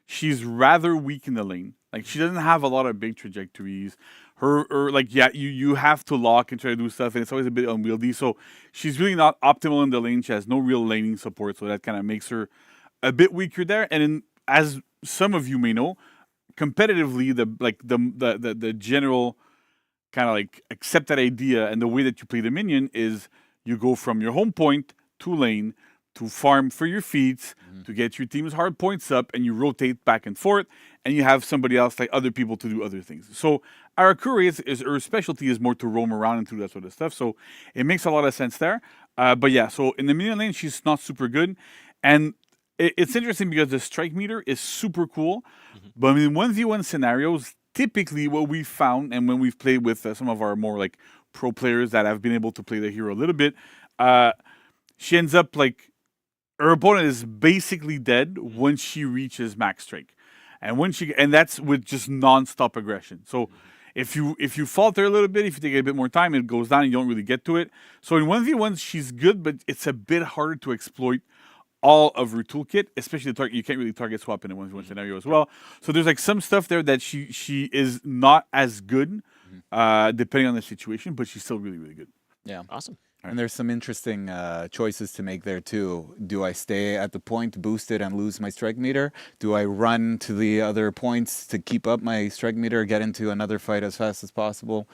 she's rather weak in the lane. Like she doesn't have a lot of big trajectories. Her like you have to lock and try to do stuff, and it's always a bit unwieldy. So she's really not optimal in the lane. She has no real laning support, so that kind of makes her a bit weaker there. And as some of you may know, competitively, the general kind of like accepted idea and the way that you play the minion is you go from your home point to lane to farm for your feats, to get your team's hard points up, and you rotate back and forth, and you have somebody else, like other people, to do other things. So ARAKURE is her specialty is more to roam around and do that sort of stuff. So it makes a lot of sense there. But yeah, so in the minion lane, she's not super good. And it's interesting because the strike meter is super cool. But in 1v1 scenarios, typically what we've found, and when we've played with some of our more like pro players that have been able to play the hero a little bit, she ends up like, her opponent is basically dead when she reaches max strike, and that's with just non-stop aggression. So if you falter a little bit, if you take a bit more time, it goes down. And you don't really get to it. So in 1v1, she's good, but it's a bit harder to exploit all of her toolkit, especially the target. You can't really target swap in a 1v1 scenario as well. So there's like some stuff there that she is not as good, depending on the situation, but she's still really, really good. Yeah. Awesome. And there's some interesting choices to make there too. Do I stay at the point, boost it, and lose my strike meter? Do I run to the other points to keep up my strike meter, get into another fight as fast as possible?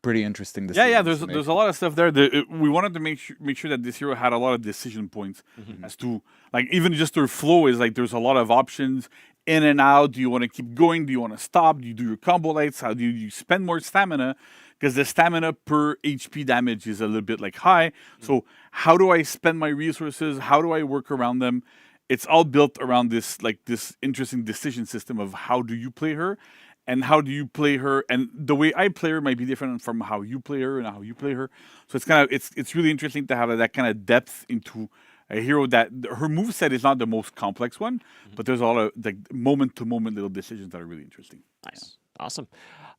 Pretty interesting. Yeah. There's a lot of stuff there. We wanted to make sure that this hero had a lot of decision points as to like even just her flow is like there's a lot of options in and out. Do you want to keep going? Do you want to stop? Do you do your combo lights? How do you spend more stamina? Because the stamina per HP damage is a little bit like high. So how do I spend my resources? How do I work around them? It's all built around this interesting decision system of how do you play her, and how do you play her, and the way I play her might be different from how you play her and how you play her. So it's kind of it's really interesting to have that kind of depth into a hero that her moveset is not the most complex one, but there's a lot of like moment to moment little decisions that are really interesting. Nice. Awesome.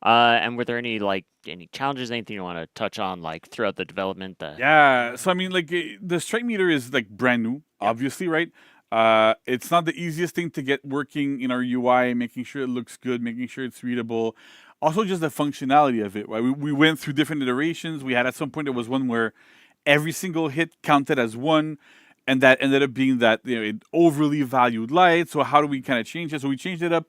And were there any challenges, anything you want to touch on like throughout the development? Yeah. So I mean, like the strike meter is like brand new, obviously, right? It's not the easiest thing to get working in our UI, making sure it looks good, making sure it's readable. Also, just the functionality of it. Right? We went through different iterations. We had at some point there was one where every single hit counted as one, and that ended up being that it overly valued light. So how do we kind of change it? So we changed it up.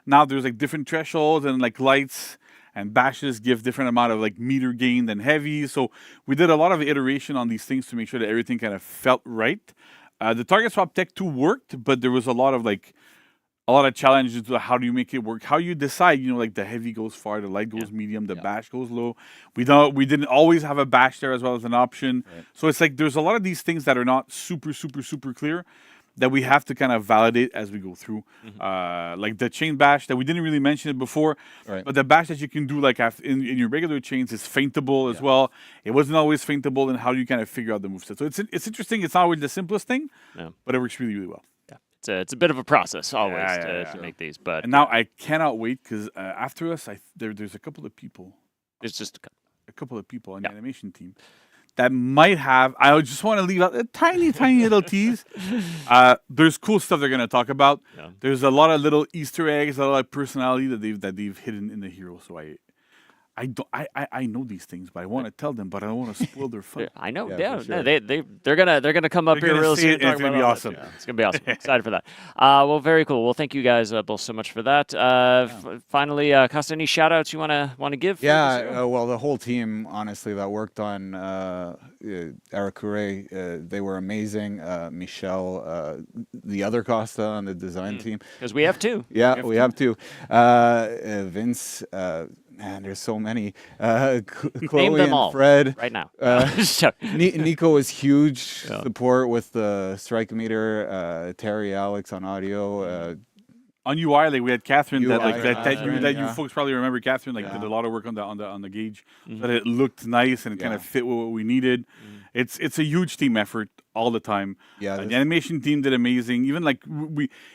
Now there's like different thresholds and like lights and bashes give different amount of like meter gain than heavy. So we did a lot of iteration on these things to make sure that everything kind of felt right. The target swap tech 2 worked, but there was a lot of challenges to how do you make it work, how you decide, like the heavy goes far, the light goes medium, the bash goes low. We didn't always have a bash there as well as an option. Right. So it's like there's a lot of these things that are not super, super, super clear that we have to kind of validate as we go through. Like the chain bash that we didn't really mention it before, but the bash that you can do like in your regular chains is feintable as well. It wasn't always feintable, and how do you kind of figure out the moveset? So it's interesting. It's not always the simplest thing, but it works really, really well. Yeah, it's a bit of a process always to make these. But and now I cannot wait because after us, there's a couple of people. It's just a couple of people on the animation team that might have. I just want to leave out a tiny, tiny little tease. There's cool stuff they're going to talk about. Yeah. There's a lot of little Easter eggs, a lot of personality that they've hidden in the hero. So I know these things, but I want to tell them, but I don't want to spoil their fun. I know. Yeah, sure. They're gonna come up here real soon. It's gonna be awesome. It's gonna be awesome. Excited for that. Well, very cool. Well, thank you guys both so much for that. Finally, Costa, any shout outs you want to give? Yeah. Well, the whole team, honestly, that worked on ARAKURE, they were amazing. Michelle, the other Costa on the design team. Because we have two. Yeah, we have two. Vince. Man, there's so many. Chloe and all Fred. Right now. Nico was huge support with the strike meter. Terry, Alex on audio. on UI, like we had Catherine that UI, that you yeah. folks probably remember. Catherine did a lot of work on the gauge, so that it looked nice and it kind of fit what we needed. It's a huge team effort all the time. Yeah, The animation team did amazing. Even like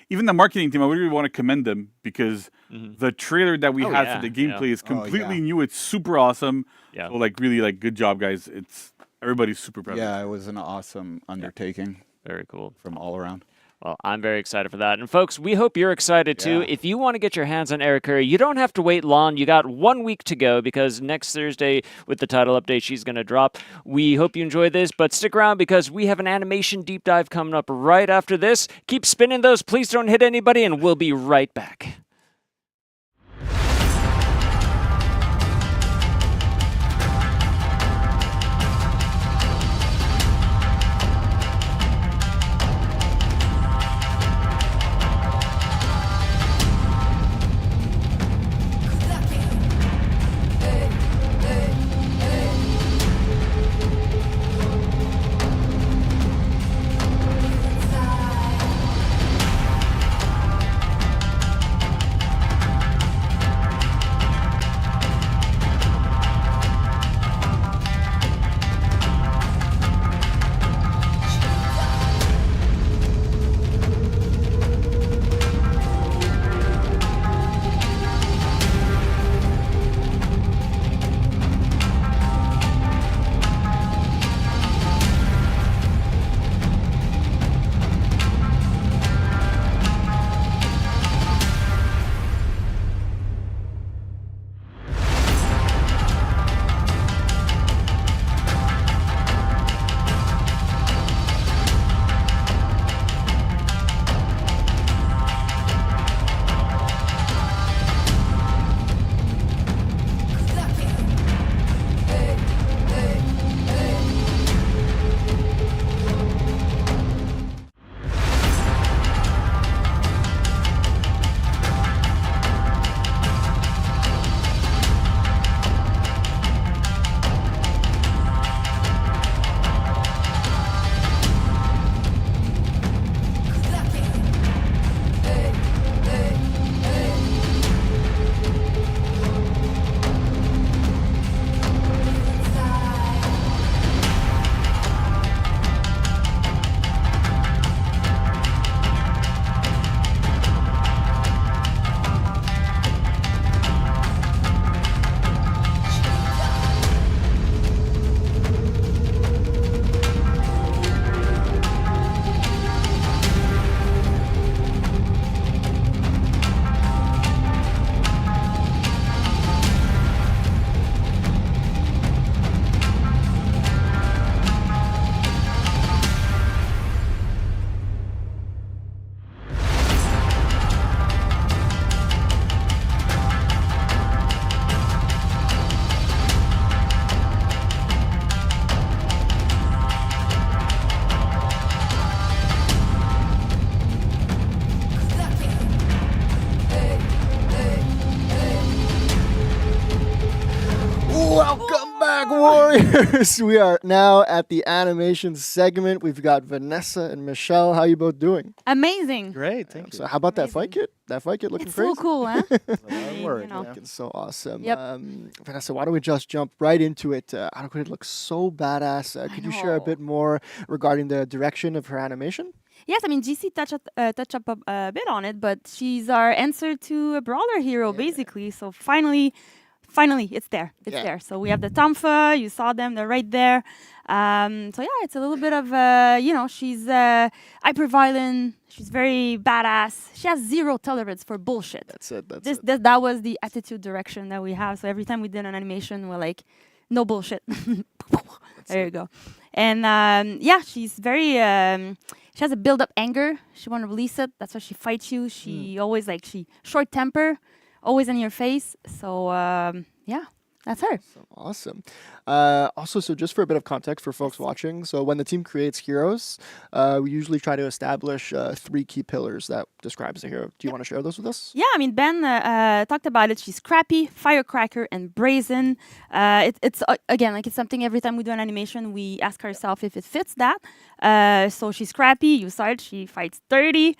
even the marketing team, I really want to commend them because the trailer that we had for the gameplay is completely new. It's super awesome. Yeah. So like really like good job, guys. It's everybody's super proud. Yeah, it was an awesome undertaking Very cool. from all around. Well, I'm very excited for that. And folks, we hope you're excited too. Yeah. If you want to get your hands on ARAKURE, you don't have to wait long. You got 1 week to go because next Thursday with the title update, she's going to drop. We hope you enjoy this, but stick around because we have an animation deep dive coming up right after this. Keep spinning those. Please don't hit anybody, and we'll be right back. Welcome back, Warriors. We are now at the animation segment. We've got Vanessa and Michelle. How you both doing? Amazing. Great, thank you. So how about that fight kit? That fight kit looking It's crazy? so cool, huh? Word, you know. looking so awesome. Yep. Vanessa, why don't we just jump right into it? ARAKURE looks so badass. Could you share a know. bit more regarding the direction of her animation? Yes, I mean, GC touch up a bit on it, but she's our answer to a brawler hero, basically. So finally, it's there. It's Yeah. there. So we have the Tomfa. You saw them. They're right there. So yeah, it's a little bit of, she's hyper-violent. She's very badass. She has zero tolerance for bullshit. That's it. That was the attitude direction that we have. So every time we did an animation, we're like, no bullshit. There you go. And she's very, she has a build-up anger. She want to release it. That's why she fights you. She always she short temper, always in your face. So that's her. So awesome. Also, so just for a bit of context for folks watching, so when the team creates heroes, we usually try to establish 3 key pillars that describes the hero. Do you want to share those with us? Yeah, I mean, Ben talked about it. She's scrappy, firecracker, and brazen. It's again, it's something every time we do an animation, we ask ourselves if it fits that. So she's scrappy. You saw it. She fights dirty.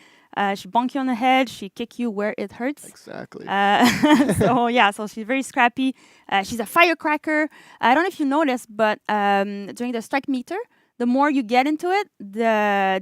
She bonk you on the head. She kick you where it hurts. Exactly. So yeah, so she's very scrappy. She's a firecracker. I don't know if you noticed, but during the strike meter, the more you get into it, the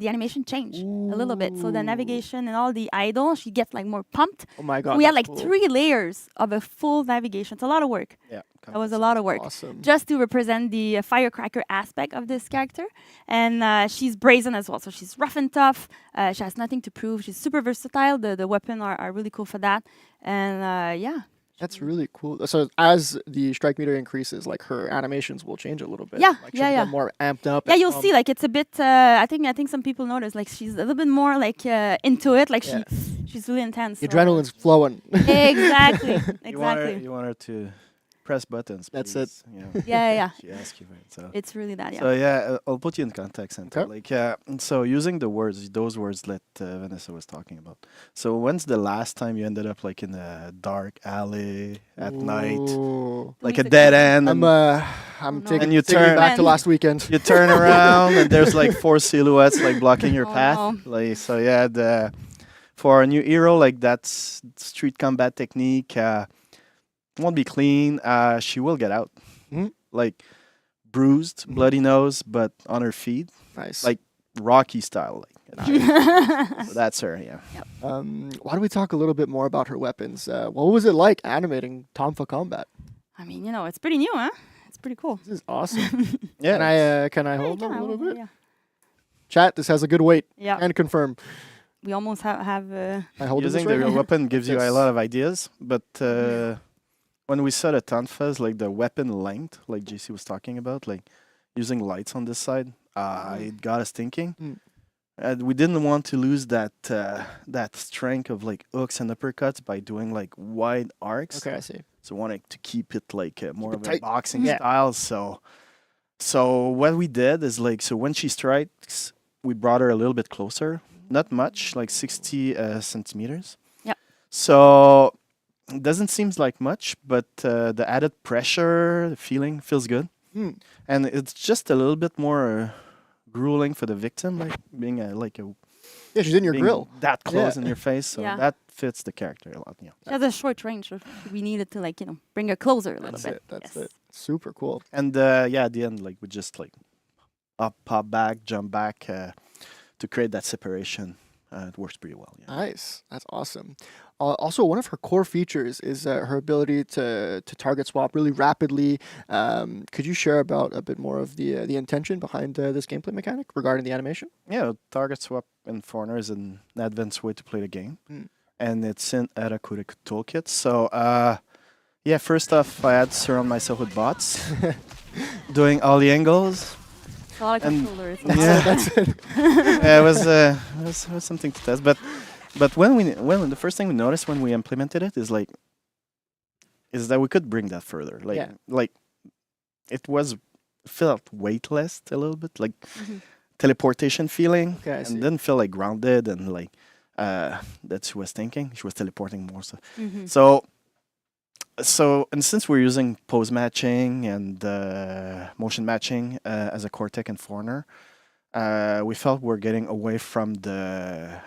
animation change a little bit. So the navigation and all the idle, she gets like more pumped. Oh my god. We had that's like cool. 3 layers of a full navigation. It's a lot of work. Yeah. That was a lot of work. Awesome. Just to represent the firecracker aspect of this character. And she's brazen as well. So she's rough and tough. She has nothing to prove. She's super versatile. The weapons are really cool for that. And yeah. That's really cool. So as the strike meter increases, like her animations will change a little bit. Yeah, like she'll yeah, get yeah. more amped up. Yeah, and you'll pumped. see. Like it's a bit. I think some people notice. Like she's a little bit more like into it. Like Yeah. she's really intense. The so- adrenaline's flowing. Exactly. You want Exactly. her to press buttons. That's please. Yeah. Yeah, yeah. She asks you, right? So. It's really that. Yeah. So yeah, I'll put you in context. And Okay. like, so using those words that Vanessa was talking about. So when's the last time you ended up like in a dark alley at night, Ooh. like Who's a the dead question? end? I'm no. taking And you taking turn- back to Man. last weekend. You turn around and there's like 4 silhouettes like blocking your Oh, path. no. Like so, yeah. For a new hero, like that's street combat technique. Won't be clean. She will get out, Mhm. like bruised, bloody nose, but on her feet, Nice. like Rocky style. Like so that's her. Yeah. Why don't we talk a little bit more about her weapons? What was it like animating Tonfa combat? I mean, it's pretty new, huh? It's pretty cool. This is awesome. Yeah. Can I Yeah, hold you them a can, little bit? Yeah. Chat, this has a good weight. Yeah. And confirm. We almost have. I hold Using this the right? weapon gives you a Yes. lot of ideas, but when we saw the Tonfas, like the weapon length, like JC was talking about, like using lights on this side, it got us thinking. We didn't want to lose that that strength of like hooks and uppercuts by doing like wide arcs. Okay, I see. So wanted to keep it like more it of a tight. boxing Yeah. style. So what we did is like so when she strikes, we brought her a little bit closer, not much, like 60 centimeters. Yep. So it doesn't seem like much, but the added pressure, the feeling feels good, and it's just a little bit more grueling for the victim, like being Yeah, she's in your being grill. that close Yeah. in your face. So Yeah. that fits the character a lot. Yeah. She has a short range. So we needed to bring her closer a little That's bit. it. That's Yes. it. Super cool. And yeah, at the end, like we just like up, pop back, jump back to create that separation. It works pretty well. Yeah. Nice. That's awesome. Also, one of her core features is her ability to target swap really rapidly. Could you share about a bit more of the intention behind this gameplay mechanic regarding the animation? Mm. Target swap in ForHonor is an advanced way to play the game, and it's in ARAKURE'S toolkit. So yeah, first off, I had to surround myself with bots, doing all the angles. A lot of And- controllers. Yeah. That's it. Yeah, it was something to test. But when the first thing we noticed when we implemented it is that we could bring that further. Yeah. Like it felt weightless a little bit, like Mhm. teleportation feeling, Okay, I see. and didn't feel like grounded and like that's she was thinking. She was teleporting more. Mhm. So and since we're using pose matching and motion matching as a core tech in ForHonor, we felt we're getting away from the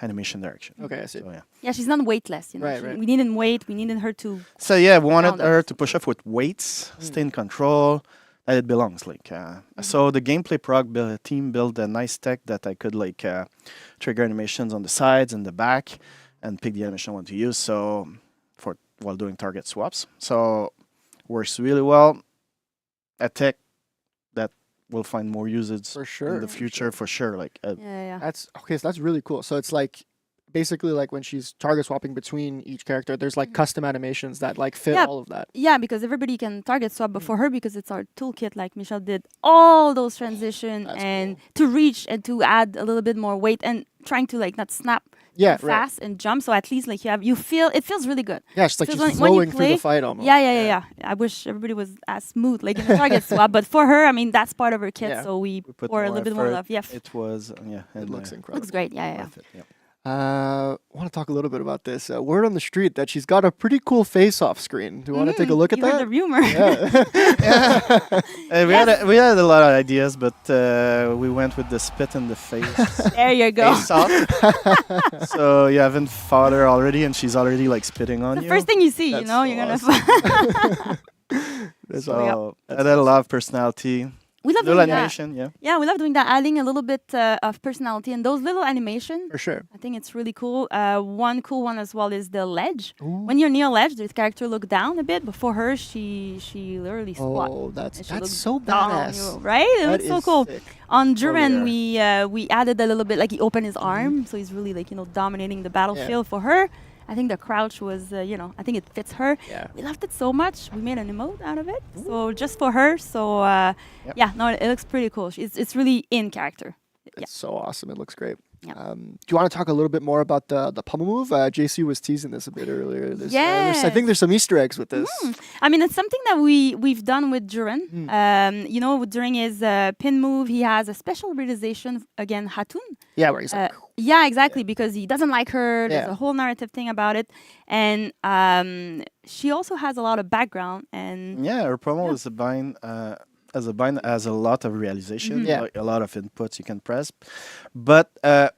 animation direction. Okay, I see. So yeah. Yeah, she's not weightless. Right, She- right. We needn't weight. We needed her to. So yeah, we wanted Ground her us. to push off with weights, stay in control, that it belongs. So the gameplay team built a nice tech that I could trigger animations on the sides and the back, and pick the animation I want to use. So while doing target swaps, so works really well. A tech that will find more usage For sure. in the future for sure. Yeah. That's okay. So that's really cool. So it's basically when she's target swapping between each character, there's custom animations that fit Yeah. all of that. Yeah, because everybody can target swap, but for her, because it's our toolkit, like Michelle did all those transition That's and to reach and to add a little bit more weight and trying to not snap Yeah, too right. fast and jump. So at least you feel it feels really good. Yeah, it's like So she's when you flowing through play- the fight almost. Yeah. I wish everybody was as smooth in the target swap, but for her, I mean that's part of her kit, Yeah. so we We put pour a little bit more effort. love. Yeah, It was It looks incredible. looks great. Yeah. worth it, yeah. I want to talk a little bit about this. Word on the street that she's got a pretty cool face off screen. Do you want to take a look at You heard that? the rumor. Yeah. We had a lot of ideas, but we went with the spit in the face. There you go. Face off. So you haven't fought her already, and she's already like spitting on The you. first thing you see, That's you're gonna. That's So and then a lot of personality. We love Little doing that. animation, yeah. Yeah, we love doing that. Adding a little bit of personality and those little animations. For sure. I think it's really cool. One cool one as well is the ledge. When you're near a ledge, the character look down a bit. Before her, she literally squat. Oh, and that's she looks so down on badass. you, right? It That looks so is cool. sick. On Duran, yeah. we added a little bit, like he opened his arm, so he's really dominating the battlefield. For her, I think the crouch was, I think it fits her. Yeah. We loved it so much. We made an emote out of it, so just for her. So it looks pretty cool. It's really in character. It's so awesome. It looks great. Yeah. Do you want to talk a little bit more about the pummel move? JC was teasing this a bit earlier. I Yes. think there's some Easter eggs with this. I mean, it's something that we've done with Duran. During his pin move, he has a special realization again, Hatun. Yeah, where he's like, Yeah, exactly, because he doesn't like her. There's Yeah. a whole narrative thing about it, and she also has a lot of background. And Yeah, her promo is a bind has a lot of realization, Yeah. like a lot of inputs you can press. But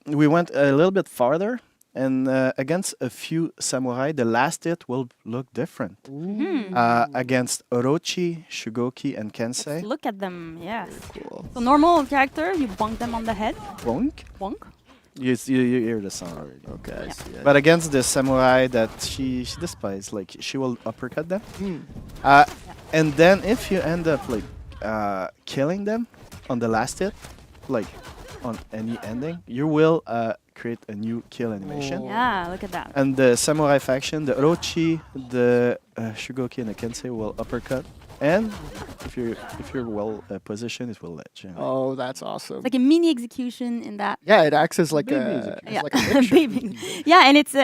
we went a little bit farther, and against a few samurai, the last hit will look different. Against Orochi, Shugoki, and Kensei. let's look at them. Yes. cool. So normal character, you bonk them on the head. Bonk. Bonk. You hear the sound already. Okay, I see it. But against the samurai that she despises, like she will uppercut them. And then if you end up like killing them on the last hit, like on any ending, you will create a new kill animation. Yeah, look at that. And the samurai faction, the Orochi, the Shugoki, and the Kensei will uppercut. And if you're well positioned, it will let you. Oh, that's awesome. Like a mini execution in that. Yeah, it acts as like Baby a, execution. as like a picture. Baby. Yeah, and it's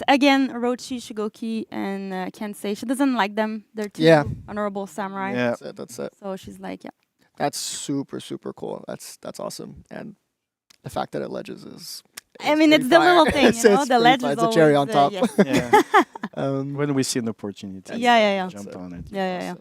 again Orochi, Shugoki, and Kensei. She doesn't like them. They're two Yeah. honorable samurai. Yeah. That's it. That's it. So she's like, yeah. That's super, super cool. That's awesome. And the fact that it ledges is. I mean, it's pretty the fire. little thing, It's the pretty ledge fire. is It's a cherry on always, top. yes. Yeah. When we see an opportunity, Yeah. jump on it. Yeah.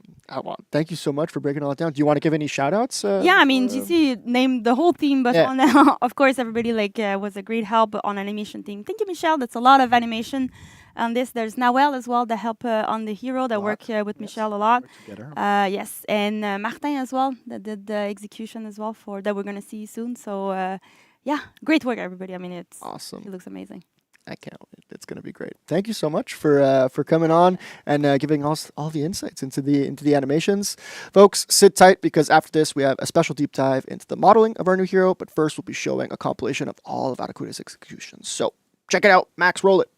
Thank you so much for breaking all that down. Do you want to give any shout outs? Yeah, I mean, GC named the whole team, but Yeah. of course, everybody was a great help on animation team. Thank you, Michelle. That's a lot of animation on this. There's Nawel as well that help on the hero that work with Michelle a lot. Together. Yes, and Martin as well that did the execution as well for that we're gonna see soon. So great work, everybody. I mean, it Awesome. looks amazing. I can't wait. It's going to be great. Thank you so much for coming on and giving us all the insights into the animations. Folks, sit tight because after this we have a special deep dive into the modeling of our new hero. But first we'll be showing a compilation of all of ARAKURE'S executions. So check it out. Max, roll it.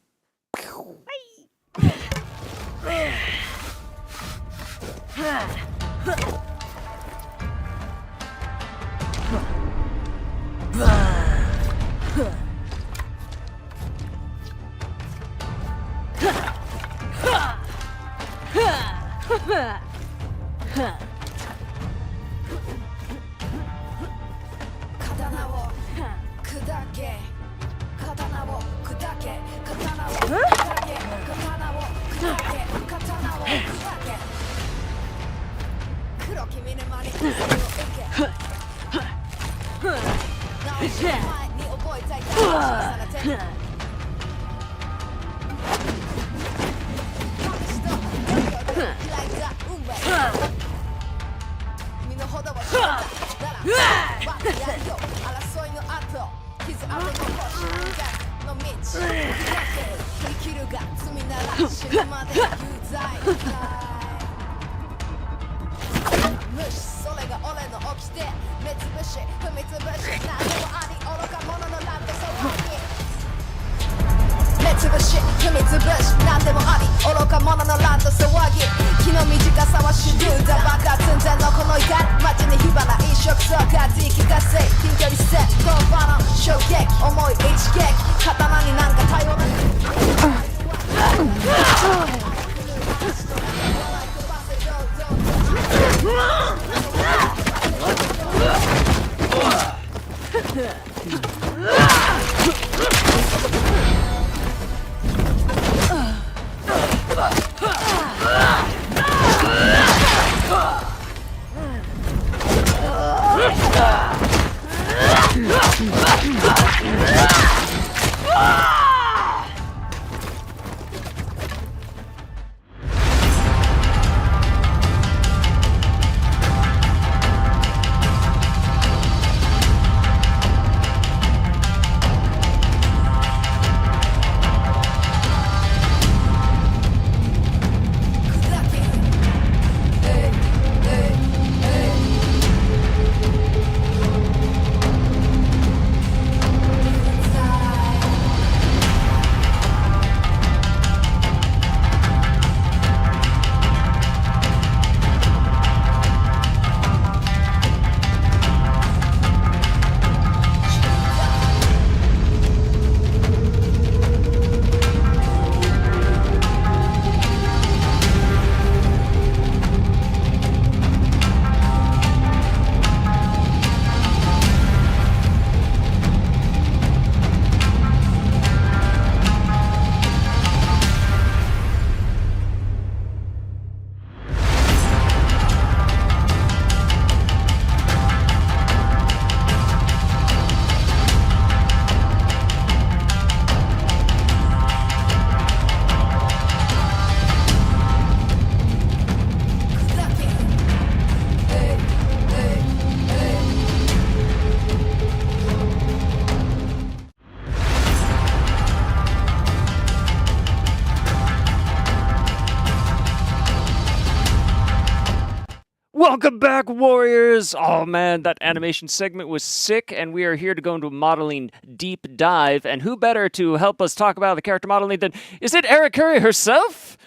Welcome back, Warriors! Oh man, that animation segment was sick, and we are here to go into a modeling deep dive. And who better to help us talk about the character modeling than, is it ARAKURE herself?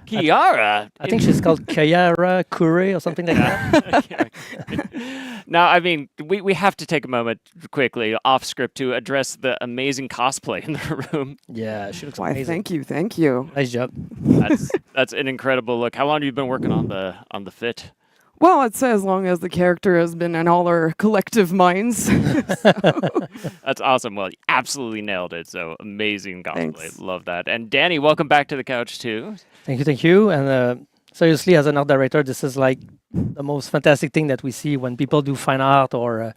Kiara. I think she's called ARAKURE or something like that. Now, I mean, we have to take a moment quickly off script to address the amazing cosplay in the room. Yeah, she looks Why, amazing. thank you. Nice job. That's an incredible look. How long have you been working on the fit? Well, I'd say as long as the character has been in all our collective minds. That's awesome. Well, you absolutely nailed it. So amazing cosplay. Thanks. Love that. And Danny, welcome back to the couch too. Thank you. And seriously, as an art director, this is like the most fantastic thing that we see when people do fine art or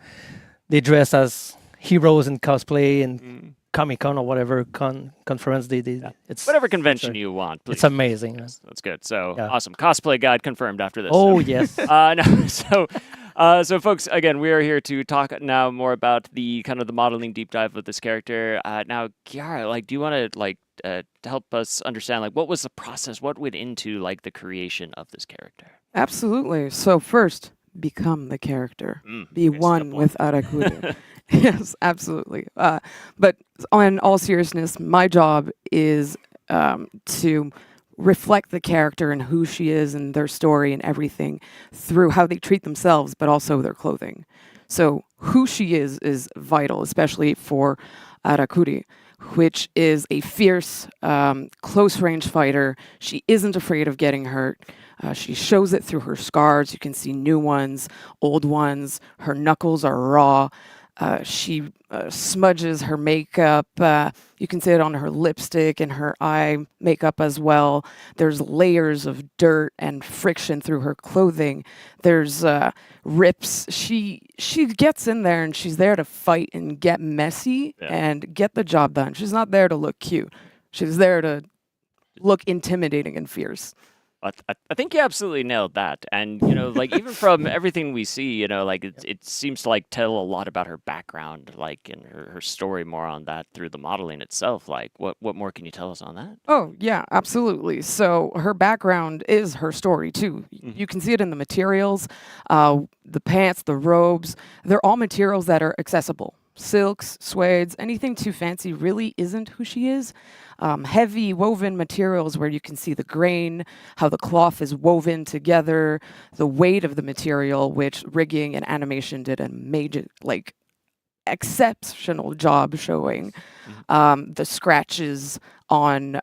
they dress as heroes in cosplay and Comic-Con or whatever conference they did. It's Whatever convention you want, please. It's amazing. That's good. So Yeah. awesome. Cosplay guide confirmed after this. Oh, yes. No, so folks, again, we are here to talk now more about the kind of the modeling deep dive of this character. Now, Kiara, like, do you want to help us understand, like, what was the process? What went into like the creation of this character? Absolutely. So first, become the character. Be Okay, one step with Arakure. Yes, absolutely. But on all seriousness, my job is to reflect the character and who she is and their story and everything through how they treat themselves, but also their clothing. So who she is vital, especially for Arakure, which is a fierce, close-range fighter. She isn't afraid of getting hurt. She shows it through her scars. You can see new ones, old ones. Her knuckles are raw. She smudges her makeup. You can see it on her lipstick and her eye makeup as well. There's layers of dirt and friction through her clothing. There's rips. She gets in there and she's there to fight and get messy and get the job done. She's not there to look cute. She's there to look intimidating and fierce. I think you absolutely nailed that. And, you know, like, even from everything we see, you know, like, it seems to, like, tell a lot about her background, like, and her story more on that through the modeling itself. Like, what more can you tell us on that? Oh, yeah, absolutely. So her background is her story, too. You can see it in the materials, the pants, the robes. They're all materials that are accessible. Silks, suedes, anything too fancy really isn't who she is. Heavy woven materials where you can see the grain, how the cloth is woven together, the weight of the material, which rigging and animation did a major, like, exceptional job showing. The scratches on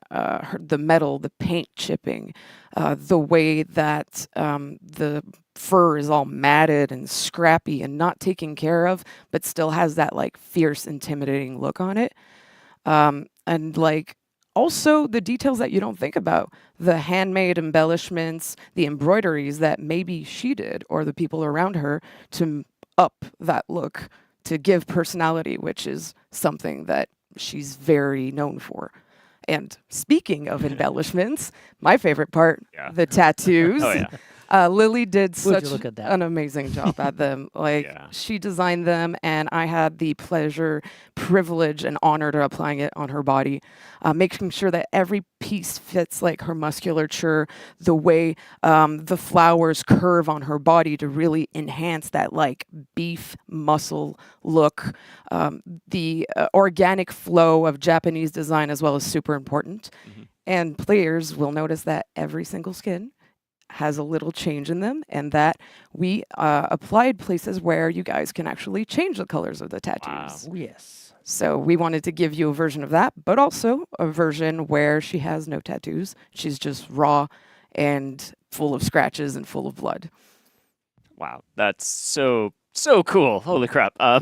the metal, the paint chipping, the way that the fur is all matted and scrappy and not taken care of, but still has that like fierce, intimidating look on it. And like also the details that you don't think about, the handmade embellishments, the embroideries that maybe she did or the people around her to up that look, to give personality, which is something that she's very known for. And speaking of embellishments, my favorite part, the tattoos. Oh, yeah. Lily did Would you such look at that? an amazing job at them. Like, she designed them, and I had the pleasure, privilege, and honor to applying it on her body, making sure that every piece fits like her musculature, the way the flowers curve on her body to really enhance that like beef muscle look. The organic flow of Japanese design as well is super important. And players will notice that every single skin has a little change in them, and that we applied places where you guys can actually change the colors of the tattoos. Oh, yes. So we wanted to give you a version of that, but also a version where she has no tattoos. She's just raw and full of scratches and full of blood. Wow, that's so cool. Holy crap. I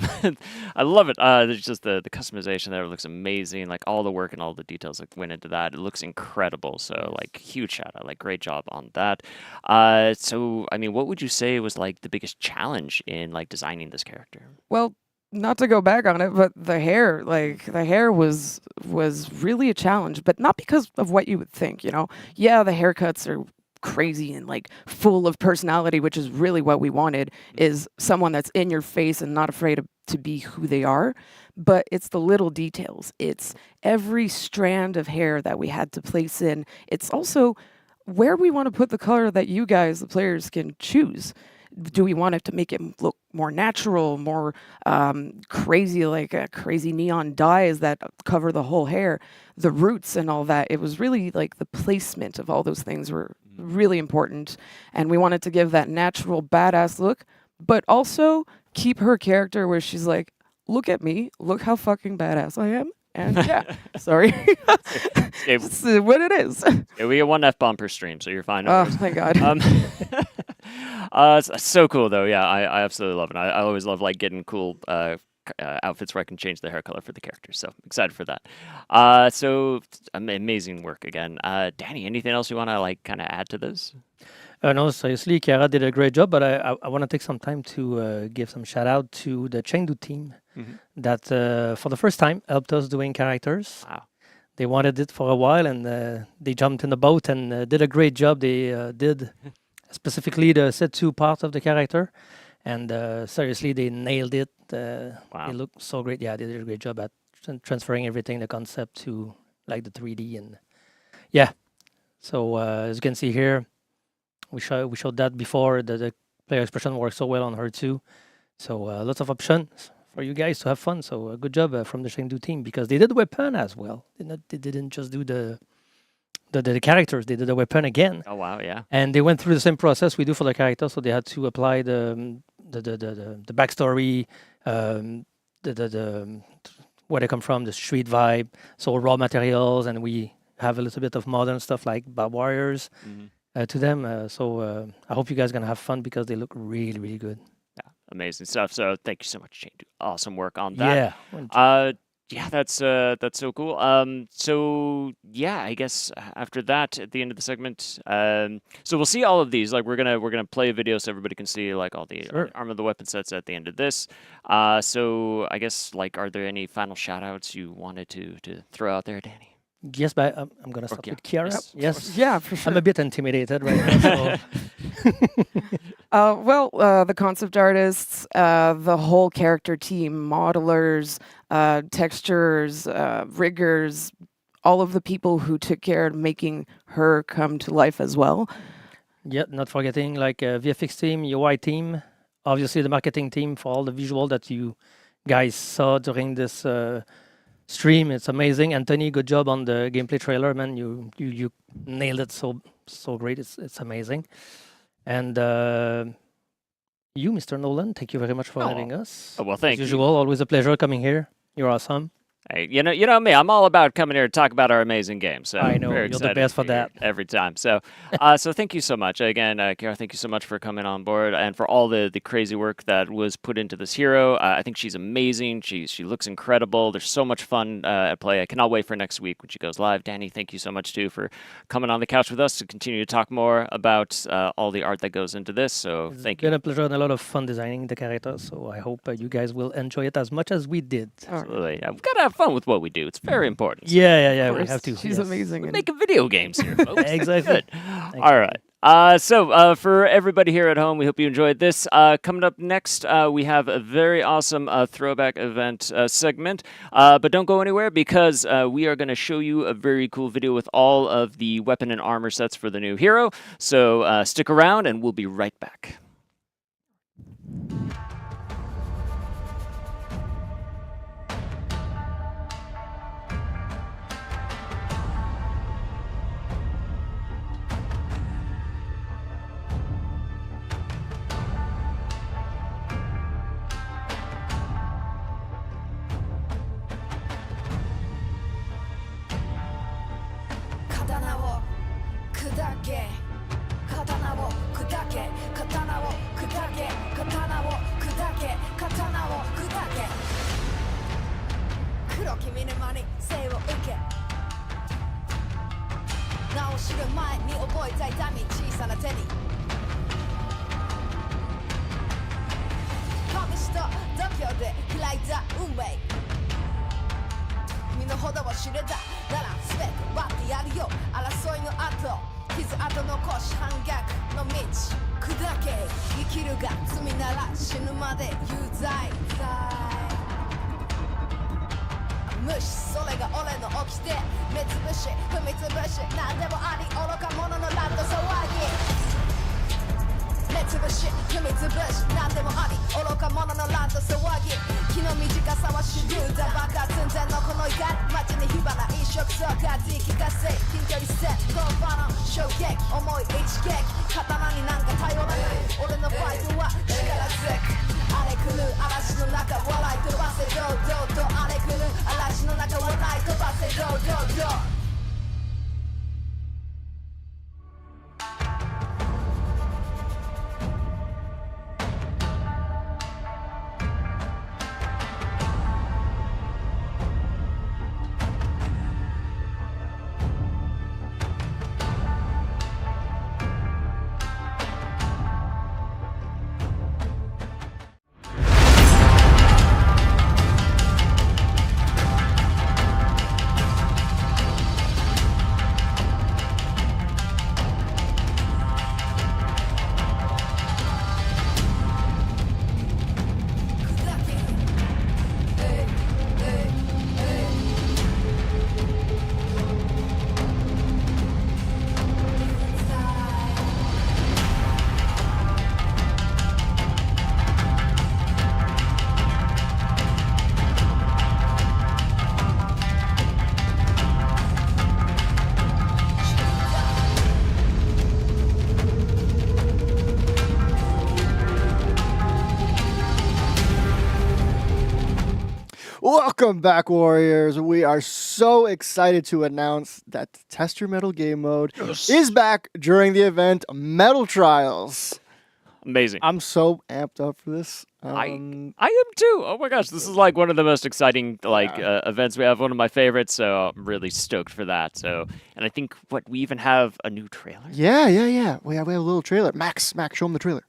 love it. There's just the customization there looks amazing. Like, all the work and all the details that went into that. It looks incredible. So, like, huge shout out. Like, great job on that. So, I mean, what would you say was, like, the biggest challenge in, like, designing this character? Well, not to go back on it, but the hair was really a challenge, but not because of what you would think, you know? Yeah, the haircuts are crazy and like full of personality, which is really what we wanted, is someone that's in your face and not afraid to be who they are. But it's the little details. It's every strand of hair that we had to place in. It's also where we want to put the color that you guys, the players, can choose. do we want it to make it look more natural, more crazy, like crazy neon dyes that cover the whole hair, the roots and all that. It was really like the placement of all those things were really important. And we wanted to give that natural badass look, but also keep her character where she's like, look at me, look how fucking badass I am. And yeah, sorry. It's what it is. Yeah, we get one F-bomb per stream, so you're fine. No Oh, worries. thank God. It's so cool though. Yeah, I absolutely love it. I always love like getting cool outfits where I can change the hair color for the characters. So excited for that. So amazing work again. Danny, anything else you want to like kind of add to this? No, seriously, Chiara did a great job, but I want to take some time to give some shout out to the Chengdu team that for the first time helped us doing characters. Wow. They wanted it for a while, and they jumped in the boat and did a great job. They did specifically the set 2 part of the character, and seriously, they nailed it. Wow. They look so great. Yeah, they did a great job at transferring everything, the concept to like the 3D, and yeah. So as you can see here, we showed that before. The player expression works so well on her too. So lots of options for you guys to have fun. So good job from the Chengdu team, because they did weapon as well. They didn't just do the characters. They did the weapon again. Oh wow, yeah. And they went through the same process we do for the characters. So they had to apply the backstory, the where they come from, the street vibe. So raw materials, and we have a little bit of modern stuff like barbed wires. To them. So I hope you guys are going to have fun, because they look really, really good. Yeah, amazing stuff. So thank you so much, Shane. Awesome work on that. Yeah. Yeah, that's so cool. So yeah, I guess after that, at the end of the segment, so we'll see all of these. Like we're gonna play a video so everybody can see like all the arm of the weapon sets at the end of this. So I guess like, are there any final shout outs you wanted to throw out there, Danny? Yes, but I'm going to start with Chiara. Yes. Yeah, for sure. I'm a bit intimidated right now. Well, the concept artists, the whole character team, modelers, textures, riggers, all of the people who took care of making her come to life as well. Yeah, not forgetting like VFX team, UI team, obviously the marketing team for all the visual that you guys saw during this stream. It's amazing. Anthony, good job on the gameplay trailer, man. You nailed it so great. It's amazing. And you, Mr. Nolan, thank you very much for having us. Oh, well, thank you. As usual, always a pleasure coming here. You're awesome. Hey, you know me. I'm all about coming here to talk about our amazing game. So I know, very you're the excited best for to be here that. every time. So, so thank you so much again, Chiara. Thank you so much for coming on board and for all the crazy work that was put into this hero. I think she's amazing. She looks incredible. There's so much fun at play. I cannot wait for next week when she goes live. Danny, thank you so much too for coming on the couch with us to continue to talk more about all the art that goes into this. So thank you. It's been a pleasure and a lot of fun designing the characters. So I hope you guys will enjoy it as much as we did. Absolutely. We've got to have fun with what we do. It's very important. Yeah. We have to. She's amazing. We're making video games here, folks. Exactly. Good. All right. So for everybody here at home, we hope you enjoyed this. Coming up next, we have a very awesome throwback event segment. But don't go anywhere, because we are going to show you a very cool video with all of the weapon and armor sets for the new hero. So stick around, and we'll be right back. し踏みつぶし何でもあり愚か者の乱と騒ぎ気の短さは手榴弾爆発寸前のこの怒り街に火花一触相関聞かせ近距離戦コンバの衝撃重い一撃刀になんか頼らない俺のファイトは力強く荒れ狂う嵐の中笑い飛ばせ堂々と荒れ狂う嵐の中笑い飛ばせ堂々とWelcome back, Warriors. We are so excited to announce that Test Your Metal game mode is back during the event Metal Trials. Amazing. I'm so amped up for this. I am too. Oh my gosh, this is like one of the most exciting events we have. One of my favorites, so I'm really stoked for that. So, and I think we even have a new trailer. Yeah. We have a little trailer. Max, show them the trailer.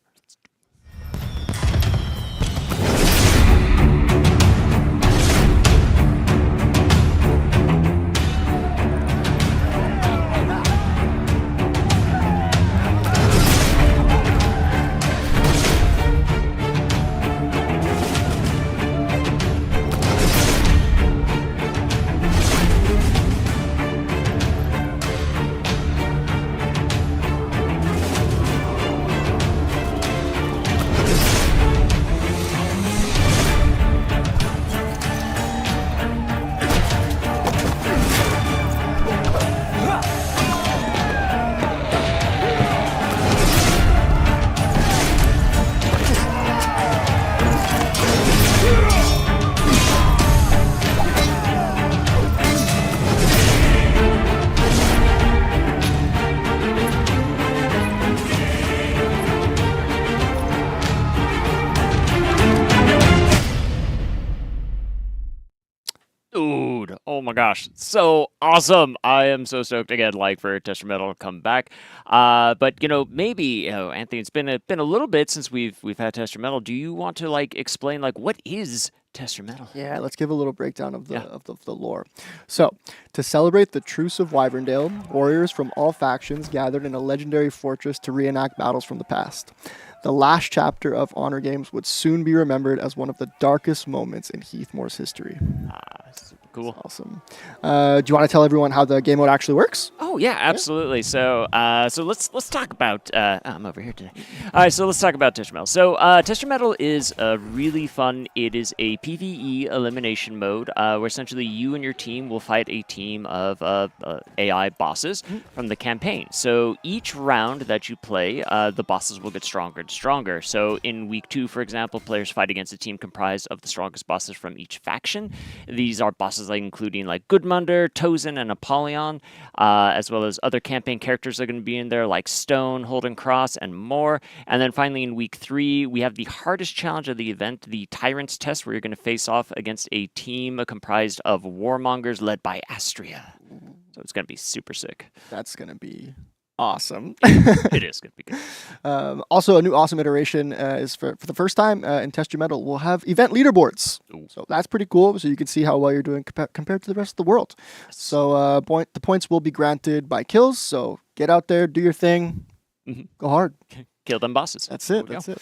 Dude, oh my gosh, so awesome. I am so stoked again, for Test Your Metal to come back. But maybe, Anthony, it's been a little bit since we've had Test Your Metal. Do you want to explain what is Test Your Metal? Yeah, let's give a little breakdown of the lore. So, to celebrate the Truce of Wyverndale, warriors from all factions gathered in a legendary fortress to reenact battles from the past. The last chapter of Honor Games would soon be remembered as one of the darkest moments in Heathmoor's history. Cool. That's awesome. Do you want to tell everyone how the game mode actually works? Oh yeah, absolutely. So let's talk about. I'm over here today. All right, so let's talk about Test Your Metal. So Test Your Metal is really fun. It is a PvE elimination mode where essentially you and your team will fight a team of AI bosses from the campaign. So each round that you play, the bosses will get stronger and stronger. So in week 2, for example, players fight against a team comprised of the strongest bosses from each faction. These are bosses including Gudmundur, Tozen, and Apollyon, as well as other campaign characters that are going to be in there like Stone, Holden Cross, and more. And then finally in week 3, we have the hardest challenge of the event, the Tyrant's Test, where you're going to face off against a team comprised of warmongers led by Astria. So it's going to be super sick. That's going to be awesome. It is going to be good. Also, a new awesome iteration is for the first time in Test Your Metal, we'll have event leaderboards. Ooh. So that's pretty cool. So you can see how well you're doing compared to the rest of the world. So the points will be granted by kills. So get out there, do your thing, go hard. Kill them bosses. That's it. That's it.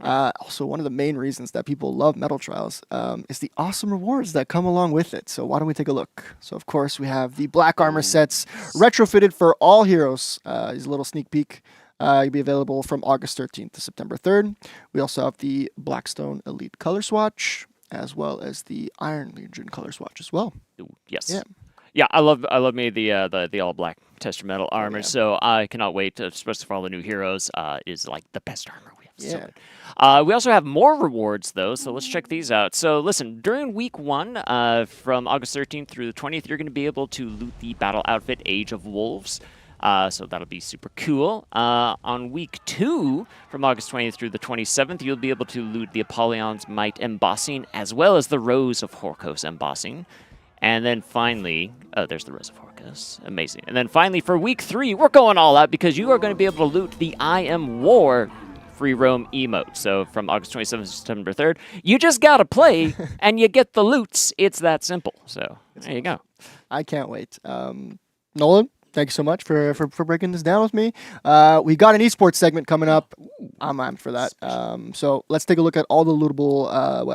Also, one of the main reasons that people love Metal Trials is the awesome rewards that come along with it. So why don't we take a look? So, of course, we have the black armor sets retrofitted for all heroes. Here's a little sneak peek. It'll be available from August 13th to September 3rd. We also have the Blackstone Elite Color Swatch, as well as the Iron Legion Color Swatch as well. Ooh, yes. Yeah. Yeah, I love me the all black tester metal armor. yeah. So I cannot wait, especially for all the new heroes. Is like the best armor we have. So Yeah. good. We also have more rewards though, so let's check these out. So listen, during week 1, from August 13th through the 20th, you're going to be able to loot the battle outfit Age of Wolves. So that'll be super cool. On week 2, from August 20th through the 27th, you'll be able to loot the Apollyon's Might embossing, as well as the Rose of Horkos embossing. And then finally, there's the Rose of Horkos. Amazing. And then finally, for week 3, we're going all out because you are going to be able to loot the I Am War free roam emote. So from August 27th to September 3rd, you just got to play and you get the loots. It's that simple. So there you go. I can't wait. Nolan, thank you so much for breaking this down with me. We got an esports segment coming up. I'm amped for that. So let's take a look at all the lootable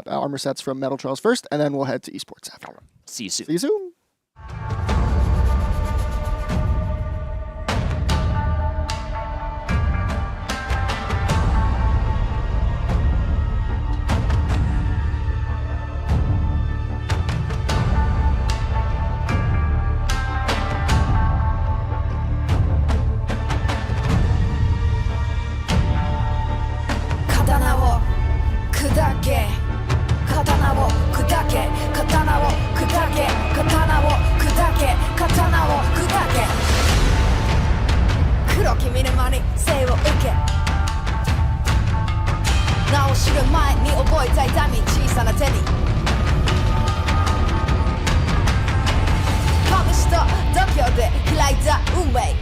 armor sets from Metal Trials first, and then we'll head to esports after. See you soon. See you soon. 黒き見る間に生を受け名を知る前に覚えた痛み小さな手に拳と度胸で開いた運命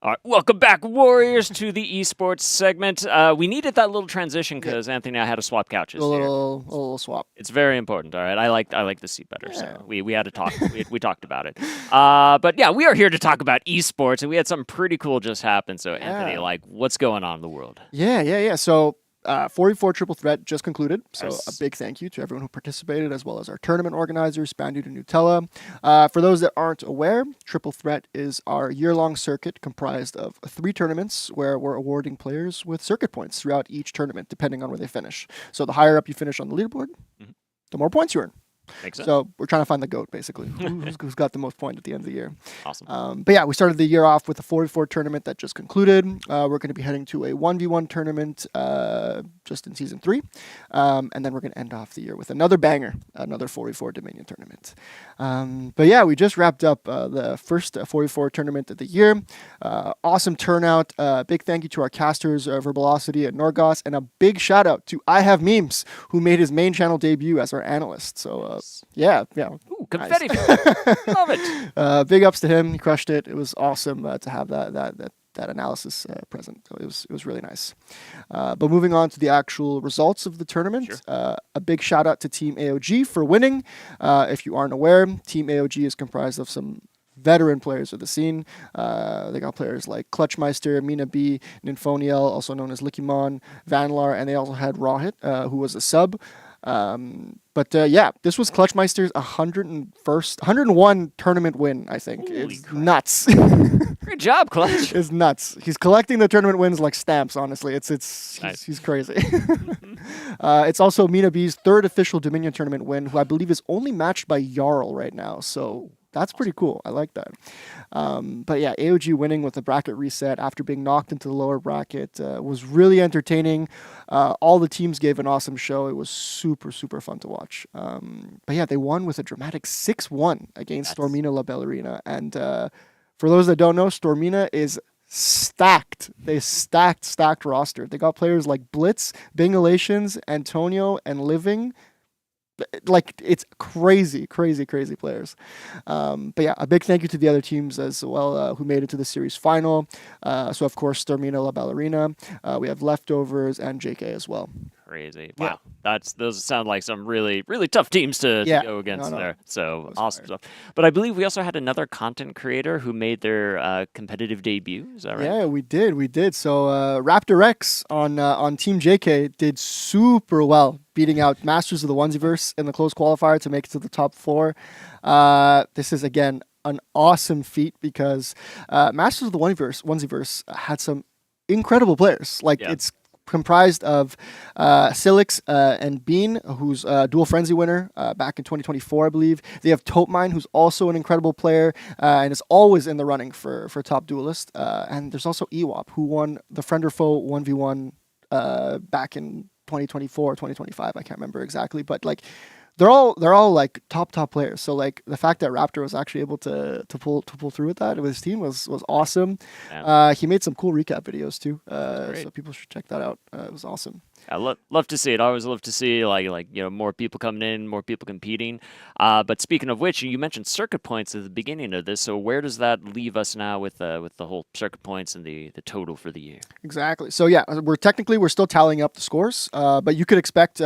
All right, welcome back, Warriors, to the esports segment. We needed that little transition because Anthony and I had to swap couches. A little swap. It's very important. All right, I like the seat better, so we had to talk. we talked about it. But yeah, we are here to talk about esports, and we had something pretty cool just happen. So Anthony, like, what's going on in the world? Yeah. So 44 Triple Threat just concluded, so Yes. a big thank you to everyone who participated, as well as our tournament organizers, Spandude and Nutella. For those that aren't aware, Triple Threat is our year-long circuit comprised of 3 tournaments where we're awarding players with circuit points throughout each tournament, depending on where they finish. So the higher up you finish on the leaderboard, the more points you earn. Makes sense. So we're trying to find the GOAT, basically, who's got the most points at the end of the year. Awesome. But yeah, we started the year off with a 44 tournament that just concluded. We're going to be heading to a 1v1 tournament just in Season 3. And then we're going to end off the year with another banger, another 44 Dominion tournament. But yeah, we just wrapped up the first 44 tournament of the year. Awesome turnout. Big thank you to our casters, Verbalocity and Norgos. And a big shout out to I Have Memes, who made his main channel debut as our analyst. So yeah. Ooh, confetti. Nice. Love it. Big ups to him. He crushed it. It was awesome to have that analysis present. So it was really nice. But moving on to the actual results of the tournament, a big shout out to Team AOG for winning. If you aren't aware, Team AOG is comprised of some veteran players of the scene. They got players like Clutchmeister, Mina B, Nymphoniel, also known as Likimon, Vanlar, and they also had Rawhit, who was a sub. But yeah, this was Clutchmeister's 101 tournament win, I think. Holy It's crap. nuts. Great job, Clutch. It's nuts. He's collecting the tournament wins like stamps, honestly. Nice. He's crazy. It's also Mina B's 3rd official Dominion tournament win, who I believe is only matched by Jarl right now. So that's pretty cool. I like that. But yeah, AOG winning with the bracket reset after being knocked into the lower bracket was really entertaining. All the teams gave an awesome show. It was super, super fun to watch. But yeah, they won with a dramatic 6-1 against Stormina La Ballerina. And for those that don't know, Stormina is stacked. They stacked roster. They got players like Blitz, Bingalations, Antonio, and Living. like it's crazy players. But yeah, a big thank you to the other teams as well who made it to the series final. So of course, Stormina La Ballerina. We have Leftovers and JK as well. Crazy. Wow. Those sound like some really, really tough teams to go against there. So awesome stuff. But I believe we also had another content creator who made their competitive debut. Is that right? Yeah, we did. So Raptor X on Team JK did super well, beating out Masters of the Onesiverse in the close qualifier to make it to the top 4. This is, again, an awesome feat because Masters of the Onesiverse had some incredible players. Like, it's comprised of Silix and Bean, who's a Dual Frenzy winner back in 2024, I believe. They have Topemine, who's also an incredible player and is always in the running for top duelist. And there's also EWOP, who won the Friend or Foe 1v1 back in 2024, 2025. I can't remember exactly, but like they're all like top players. So like the fact that Raptor was actually able to pull through with that with his team was awesome. He made some cool recap videos too, so people should check that out. It was awesome. I love to see it. I always love to see like more people coming in, more people competing. But speaking of which, you mentioned circuit points at the beginning of this. So where does that leave us now with the whole circuit points and the total for the year? Exactly. So yeah, we're still tallying up the scores, but you could expect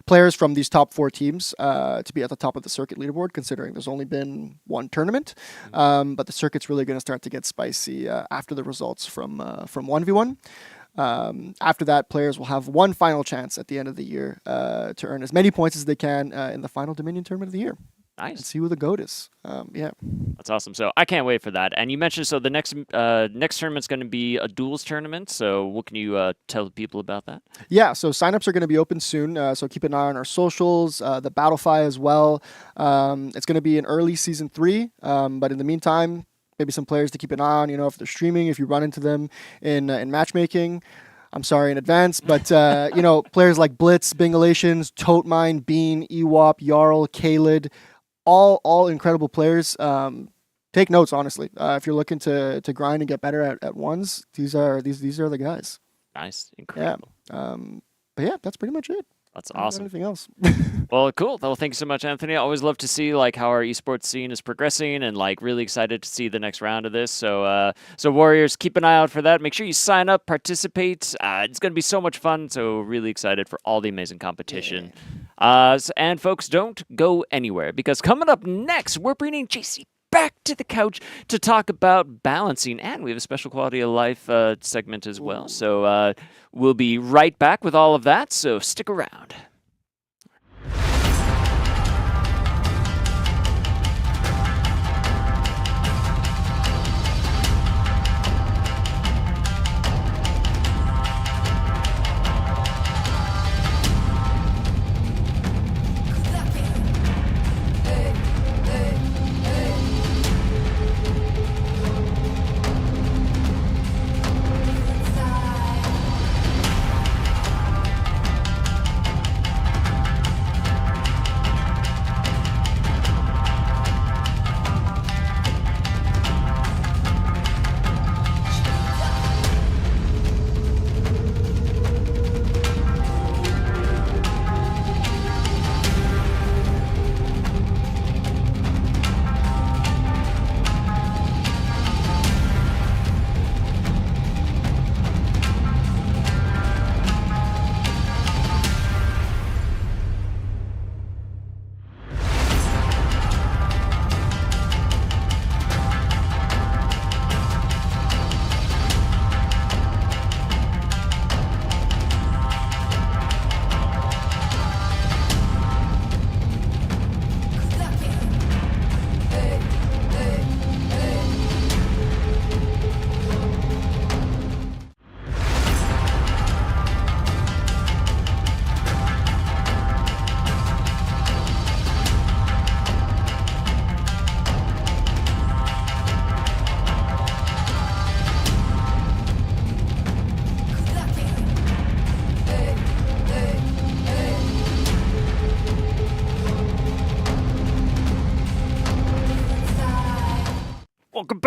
players from these top 4 teams to be at the top of the circuit leaderboard, considering there's only been one tournament. But the circuit's really going to start to get spicy after the results from 1v1. After that, players will have one final chance at the end of the year to earn as many points as they can in the final Dominion tournament of the year. Nice. And see who the GOAT is. That's awesome. So I can't wait for that. And you mentioned so the next tournament's going to be a duels tournament. So what can you tell people about that? Yeah. So signups are going to be open soon. So keep an eye on our socials, the Battlefy as well. It's going to be in early season 3. But in the meantime, maybe some players to keep an eye on, if they're streaming, if you run into them in matchmaking. I'm sorry in advance, but, players like Blitz, Bingalations, Totemine, Bean, EWOP, Jarl, Kalid, all incredible players. Take notes, honestly. If you're looking to grind and get better at ones, these are the guys. Nice. Incredible. Yeah. But yeah, that's pretty much it. That's awesome. Anything else? Well, cool. Well, thank you so much, Anthony. I always love to see how our esports scene is progressing, and really excited to see the next round of this. So, Warriors, keep an eye out for that. Make sure you sign up, participate. It's going to be so much fun. So, really excited for all the amazing competition. And folks, don't go anywhere because coming up next, we're bringing JC back to the couch to talk about balancing, and we have a special quality of life segment as well. So we'll be right back with all of that, so stick around.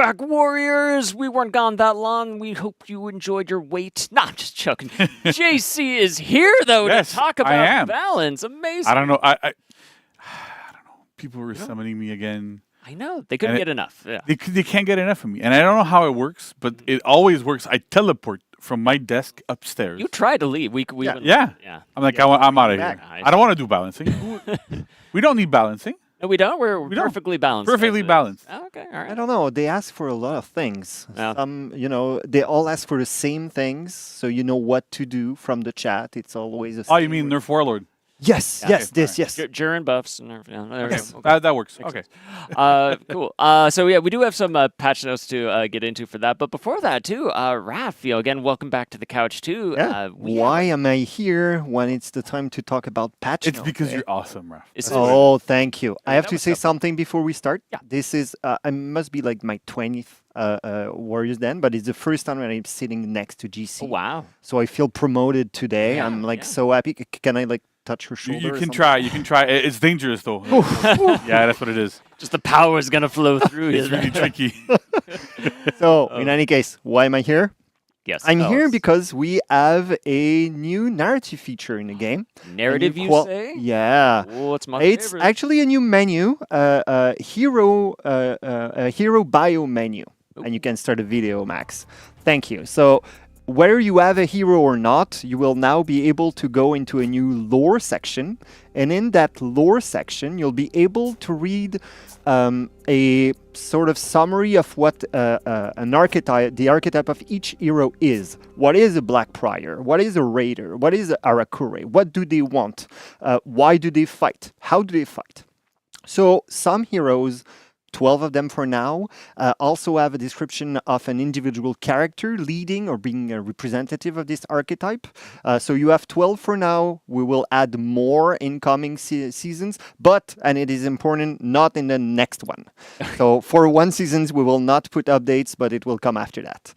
Throwback Warriors. We weren't gone that long. We hope you enjoyed your wait. Nah, I'm just joking. JC is here though Yes, to talk I about am. balance. Amazing. I don't know. I don't know. People were summoning me again. I know they couldn't get enough. Yeah. They can't get enough of me, and I don't know how it works, but it always works. I teleport from my desk upstairs. You tried to leave. We yeah. wouldn't- yeah. yeah. I'm like, I'm out of here. Nice. I don't want to do balancing. We don't need balancing. No, we don't. We're We don't. perfectly balanced. Perfectly as it is. balanced. Oh, okay, all right. I don't know. They ask for a lot of things. Yeah. They all ask for the same things, so you know what to do from the chat. It's always a. Oh, you mean Nerf Warlord? Yes, yes, this, yes. Jiren buffs and everything. Yeah, there we Yes. go. Okay. That works. Okay. Cool. So yeah, we do have some patch notes to get into for that. But before that too, Raph, again, welcome back to the couch too. Yeah. Why am I here when it's the time to talk about patch It's notes, because eh? you're awesome, Raph. It's- Oh, thank you. I have that to was say something. something before we start. Yeah. This is, I must be like my 20th Warriors Den, but it's the first time that I'm sitting next to GC. Oh, wow. So I feel promoted today. Yeah, I'm like yeah. so happy. Can I like touch her shoulder? You or can something? try. You can try. It's dangerous though. Yeah, that's what it is. Just the power is gonna flow through you. It's really tricky. So in any case, why am I here? Yes. I'm oh, here it's because we have a new narrative feature in the game. narrative. A new You say? Yeah. Oh, it's my It's favorite. actually a new menu, a hero bio menu, and you can start a video, Max. Thank you. So whether you have a hero or not, you will now be able to go into a new lore section, and in that lore section, you'll be able to read a sort of summary of what an archetype, the archetype of each hero is. What is a Black Prior? What is a Raider? What is a Arakure? What do they want? Why do they fight? How do they fight? So some heroes, 12 of them for now, also have a description of an individual character leading or being a representative of this archetype. So you have 12 for now. We will add more in coming seasons, but, and it is important, not in the next one. So for one seasons, we will not put updates, but it will come after that.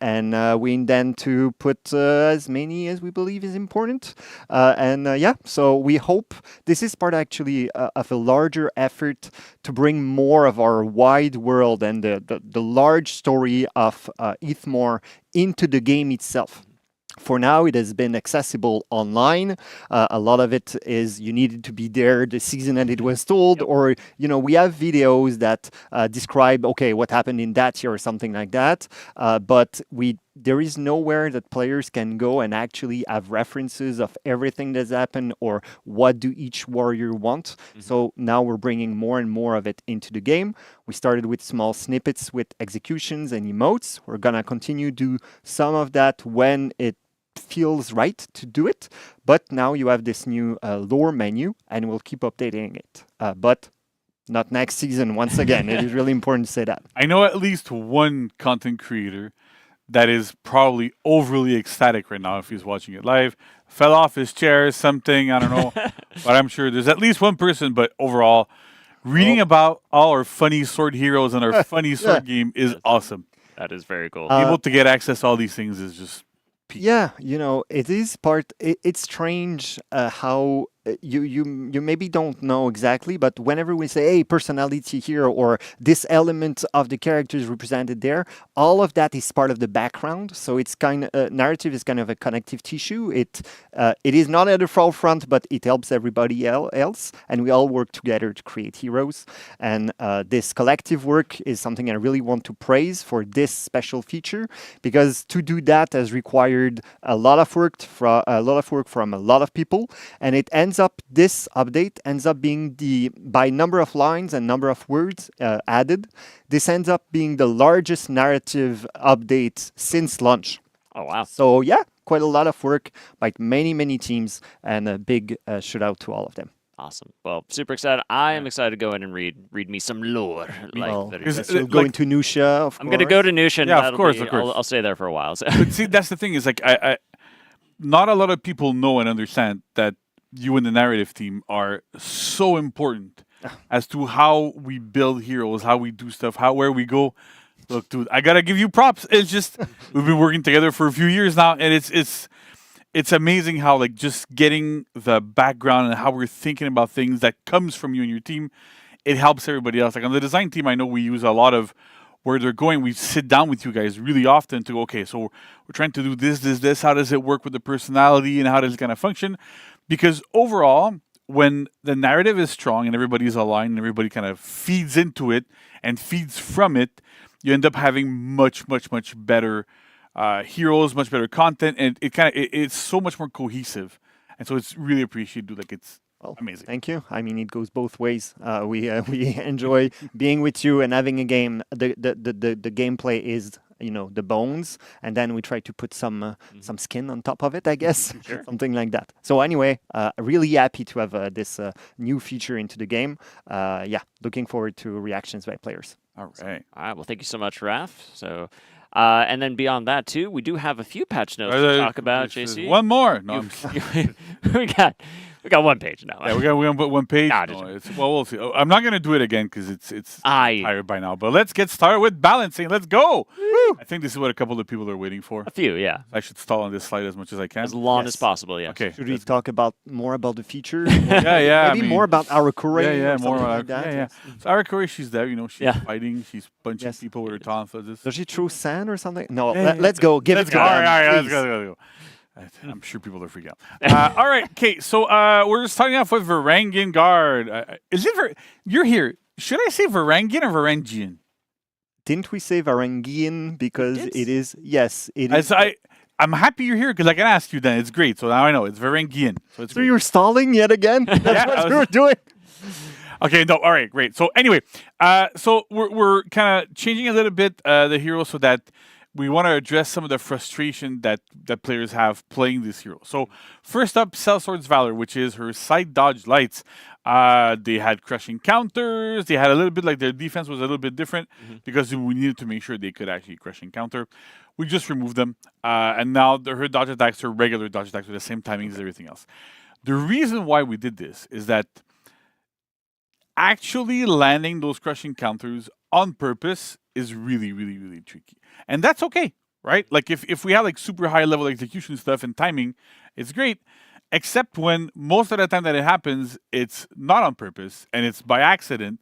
And we intend to put as many as we believe is important. Yeah, so we hope this is part actually of a larger effort to bring more of our wide world and the large story of Ithmore into the game itself. For now, it has been accessible online. A lot of it is you needed to be there the season that it was told, or we have videos that describe what happened in that year or something like that. But there is nowhere that players can go and actually have references of everything that's happened or what do each warrior want. So now we're bringing more and more of it into the game. We started with small snippets with executions and emotes. We're gonna continue to do some of that when it feels right to do it. But now you have this new lore menu and we'll keep updating it. But not next season, once again. It is really important to say that. I know at least one content creator that is probably overly ecstatic right now if he's watching it live. Fell off his chair, something, I don't know. But I'm sure there's at least one person, but overall, reading about all our funny sword heroes and our funny sword game is awesome. That is very cool. Able to get access to all these things is just peak. Yeah, it is part. It's strange how you maybe don't know exactly, but whenever we say, hey, personality here or this element of the character is represented there, all of that is part of the background. So it's narrative is kind of a connective tissue. It is not at the forefront, but it helps everybody else, and we all work together to create heroes. And this collective work is something I really want to praise for this special feature, because to do that has required a lot of work from a lot of people, and this update ends up being by number of lines and number of words added, this ends up being the largest narrative update since launch. Oh, wow. So yeah, quite a lot of work by many teams, and a big shout out to all of them. Awesome. Well, super excited. I am excited to go in and read me some lore. You'll go into Nusha, of course. I'm going to go to Nusha. And Yeah, of course. I'll stay there for a while. So. But see, that's the thing is I not a lot of people know and understand that you and the narrative team are so important as to how we build heroes, how we do stuff, where we go. Look, dude, I gotta give you props. It's just we've been working together for a few years now, and it's amazing how like just getting the background and how we're thinking about things that comes from you and your team, it helps everybody else. Like on the design team, I know we use a lot of where they're going, we sit down with you guys really often to, okay, so we're trying to do this. How does it work with the personality and how does it kind of function? Because overall, when the narrative is strong and everybody's aligned and everybody kind of feeds into it and feeds from it, you end up having much better heroes, much better content, and it's so much more cohesive. And so it's really appreciated. Like it's amazing. Thank you. I mean, it goes both ways. We enjoy being with you and having a game. The gameplay is, you know, the bones, and then we try to put some skin on top of it, I guess, something like that. So anyway, really happy to have this new feature into the game. Yeah, looking forward to reactions by players. All right. All right. Well, thank you so much, Raph. So, and then beyond that too, we do have a few patch notes to talk about. JC, one more. No, we got one page now. Yeah, we're gonna put one page. Nah, No, we'll see. I'm not gonna do it again because it's tired by now. But let's get started with balancing. Let's go. Woo! I think this is what a couple of people are waiting for. A few, yeah. I should stall on this slide as much as I can. As long as possible, yeah. Okay. Should we talk more about the feature? yeah. Maybe more about Arakure. Yeah, more like that. Yeah. So Arakure, she's there. You know, she's fighting. She's punching people with her tonfas. Does she throw sand or something? No. Let's go. Let's go. All right. Let's go. I'm sure people are freaking out. All right, okay. So we're starting off with Varangian Guard. Is it you're here? Should I say Varangian or Varangian? Didn't we say Varangian because it is? Yes, it is. I'm happy you're here because I can ask you then. It's great. So now I know it's Varangian. So you're stalling yet again? That's what you were doing. Okay, no, all right, great. So anyway, so we're kind of changing a little bit the hero so that we want to address some of the frustration that players have playing this hero. So first up, Sellsword's Valor, which is her side dodge lights. They had crushing counters. They had a little bit like their defense was a little bit different because we needed to make sure they could actually crush and counter. We just removed them, and now her dodge attacks are regular dodge attacks with the same timing as everything else. The reason why we did this is that actually landing those crushing counters on purpose is really tricky. And that's okay, right? Like if we have like super high level execution stuff and timing, it's great. Except when most of the time that it happens, it's not on purpose and it's by accident.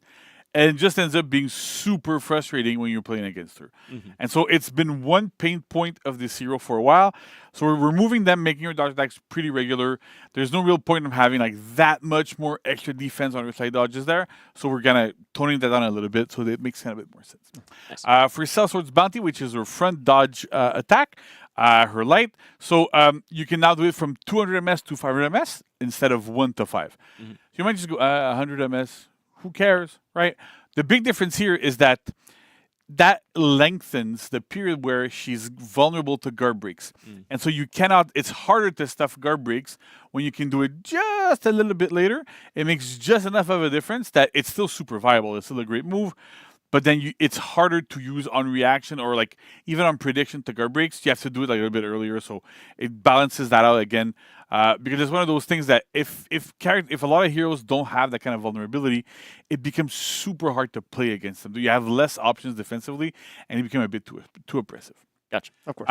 And it just ends up being super frustrating when you're playing against her. And so it's been one pain point of this hero for a while. So we're removing them, making her dodge attacks pretty regular. There's no real point of having like that much more extra defense on her side dodges there. So we're kind of toning that down a little bit so that it makes kind of a bit more sense. Nice. For Sellsword's Bounty, which is her front dodge attack, her light. So you can now do it from 200 ms to 500 ms instead of 1 to 5. So you might just go 100 ms. Who cares, right? The big difference here is that lengthens the period where she's vulnerable to guard breaks. And so you cannot, it's harder to stuff guard breaks when you can do it just a little bit later. It makes just enough of a difference that it's still super viable. It's still a great move. But then it's harder to use on reaction or like even on prediction to guard breaks. You have to do it like a little bit earlier. So it balances that out again. Because it's one of those things that if a lot of heroes don't have that kind of vulnerability, it becomes super hard to play against them. You have less options defensively, and you become a bit too oppressive. Gotcha. Of course.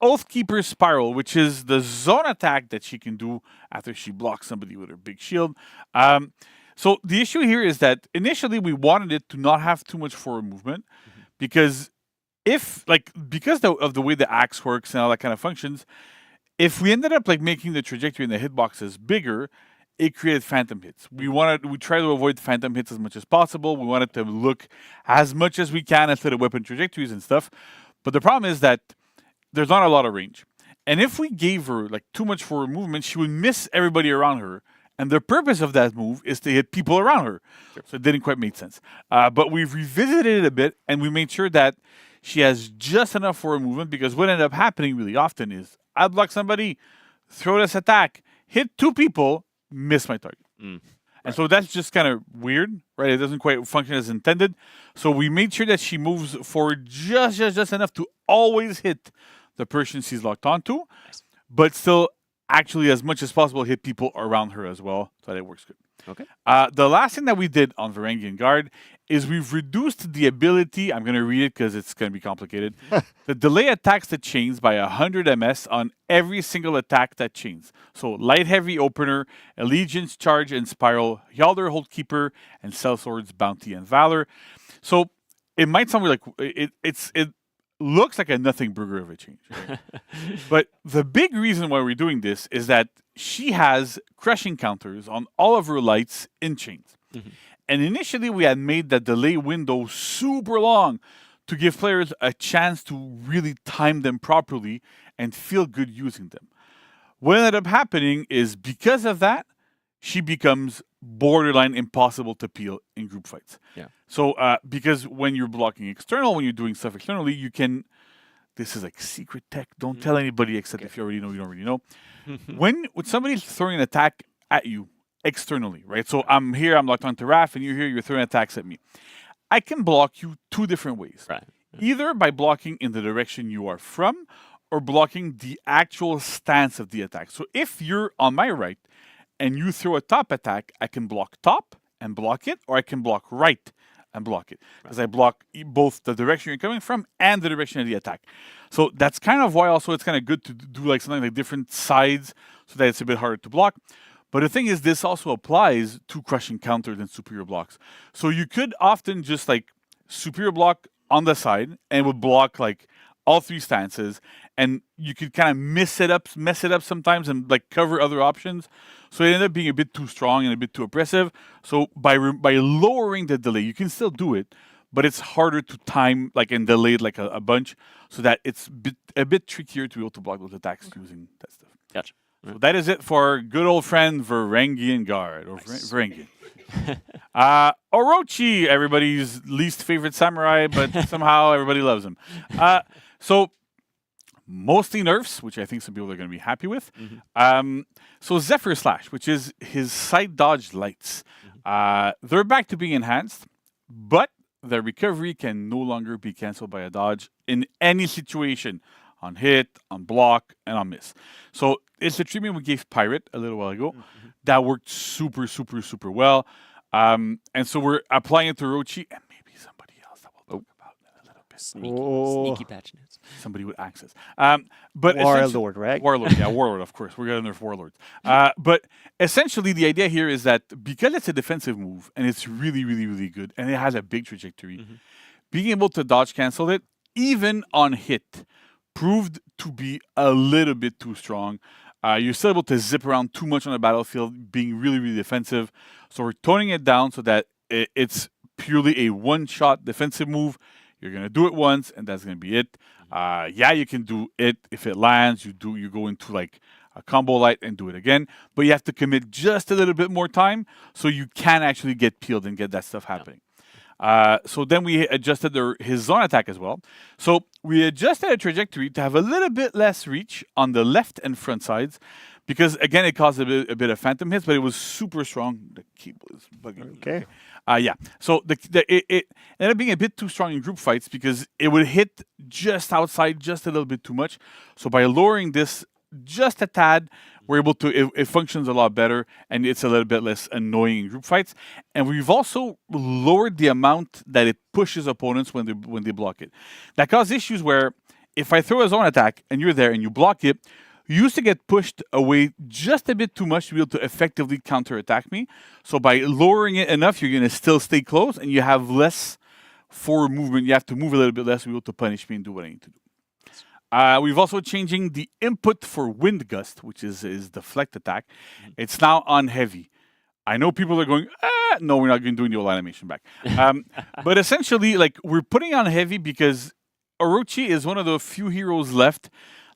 Oathkeeper's Spiral, which is the zone attack that she can do after she blocks somebody with her big shield. So the issue here is that initially we wanted it to not have too much forward movement because of the way the axe works and all that kind of functions, if we ended up like making the trajectory and the hitboxes bigger, it created phantom hits. We try to avoid phantom hits as much as possible. We wanted to look as much as we can at the weapon trajectories and stuff. But the problem is that there's not a lot of range. And if we gave her like too much forward movement, she would miss everybody around her. And the purpose of that move is to hit people around her. So it didn't quite make sense. But we've revisited it a bit, and we made sure that she has just enough forward movement because what ended up happening really often is I block somebody, throw this attack, hit 2 people, miss my target. And so that's just kind of weird, right? It doesn't quite function as intended. So we made sure that she moves forward just enough to always hit the person she's locked onto, but still actually as much as possible hit people around her as well, so that it works good. Okay. The last thing that we did on Varangian Guard is we've reduced the ability, I'm going to read it because it's going to be complicated, to delay attacks that chains by 100 ms on every single attack that chains. So Light Heavy Opener, Allegiance, Charge, and Spiral, Yalder, Holdkeeper, and Sellsword's Bounty and Valor. So it might sound like it looks like a nothing burger of a change. Right? But the big reason why we're doing this is that she has crushing counters on all of her lights in chains. And initially we had made the delay window super long to give players a chance to really time them properly and feel good using them. What ended up happening is because of that, she becomes borderline impossible to peel in group fights. Yeah. So because when you're blocking external, when you're doing stuff externally, you can, this is like secret tech, don't tell anybody except if you already know, you don't already know. when somebody's throwing an attack at you externally, right? So I'm here, I'm locked onto Raph, and you're here, you're throwing attacks at me. I can block you two different ways. Right. Either by blocking in the direction you are from or blocking the actual stance of the attack. So if you're on my right and you throw a top attack, I can block top and block it, or I can block right and block it. Because I block both the direction you're coming from and the direction of the attack. So that's kind of why also it's kind of good to do like something like different sides so that it's a bit harder to block. But the thing is, this also applies to crushing counters and superior blocks. So you could often just like superior block on the side and would block like all three stances, and you could kind of mess it up sometimes and like cover other options. So it ended up being a bit too strong and a bit too oppressive. So by lowering the delay, you can still do it, but it's harder to time like and delay it like a bunch, so that it's a bit trickier to be able to block those attacks using that stuff. Gotcha. So that is it for good old friend Varangian Guard, or Varangian. Orochi, everybody's least favorite samurai, but somehow everybody loves him. So mostly nerfs, which I think some people are going to be happy with. So Zephyr Slash, which is his side dodge lights, they're back to being enhanced, but their recovery can no longer be cancelled by a dodge in any situation. On hit, on block, and on miss. So it's the treatment we gave Pirate a little while ago. That worked super, super, super well. And so we're applying it to Orochi, and maybe somebody else that we'll talk about in a little bit. Sneaky patch notes. Somebody with access. But Warlord, right? Warlord, yeah, Warlord, of course. We're going to nerf Warlords. But essentially, the idea here is that because it's a defensive move, and it's really, really, really good, and it has a big trajectory, being able to dodge cancel it, even on hit, proved to be a little bit too strong. You're still able to zip around too much on the battlefield, being really, really defensive. So we're toning it down so that it's purely a one-shot defensive move. You're going to do it once, and that's going to be it. Yeah, you can do it. If it lands, you go into like a combo light and do it again. But you have to commit just a little bit more time so you can actually get peeled and get that stuff happening. So then we adjusted his zone attack as well. So we adjusted the trajectory to have a little bit less reach on the left and front sides, because again it caused a bit of phantom hits, but it was super strong. The cable is bugging. Okay. Yeah. So it ended up being a bit too strong in group fights because it would hit just outside, just a little bit too much. So by lowering this just a tad, we're able to, it functions a lot better, and it's a little bit less annoying in group fights. And we've also lowered the amount that it pushes opponents when they block it. That causes issues where if I throw a zone attack and you're there and you block it, you used to get pushed away just a bit too much to be able to effectively counterattack me. So by lowering it enough, you're going to still stay close, and you have less forward movement. You have to move a little bit less to be able to punish me and do what I need to do. We've also changing the input for Wind Gust, which is deflect attack. It's now on heavy. I know people are going, no, we're not going to do the old animation back. But essentially, like, we're putting on heavy because Orochi is one of the few heroes left.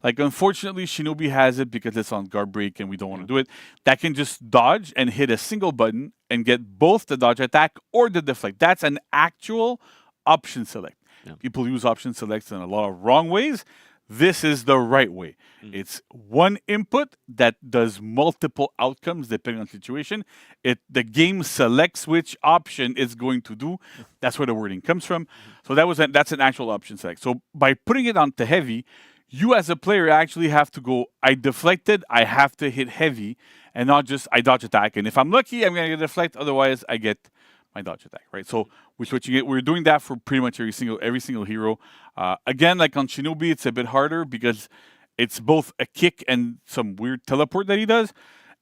Like, unfortunately, Shinobi has it because it's on guard break and we don't want to do it. That can just dodge and hit a single button and get both the dodge attack or the deflect. That's an actual option select. Yeah. People use option selects in a lot of wrong ways. This is the right way. It's one input that does multiple outcomes depending on the situation. The game selects which option it's going to do. That's where the wording comes from. So that's an actual option select. So by putting it onto heavy, you as a player actually have to go, I deflected, I have to hit heavy, and not just I dodge attack. And if I'm lucky, I'm going to get deflect. Otherwise, I get my dodge attack, right? So we're switching it. We're doing that for pretty much every single hero. Again, like on Shinobi, it's a bit harder because it's both a kick and some weird teleport that he does.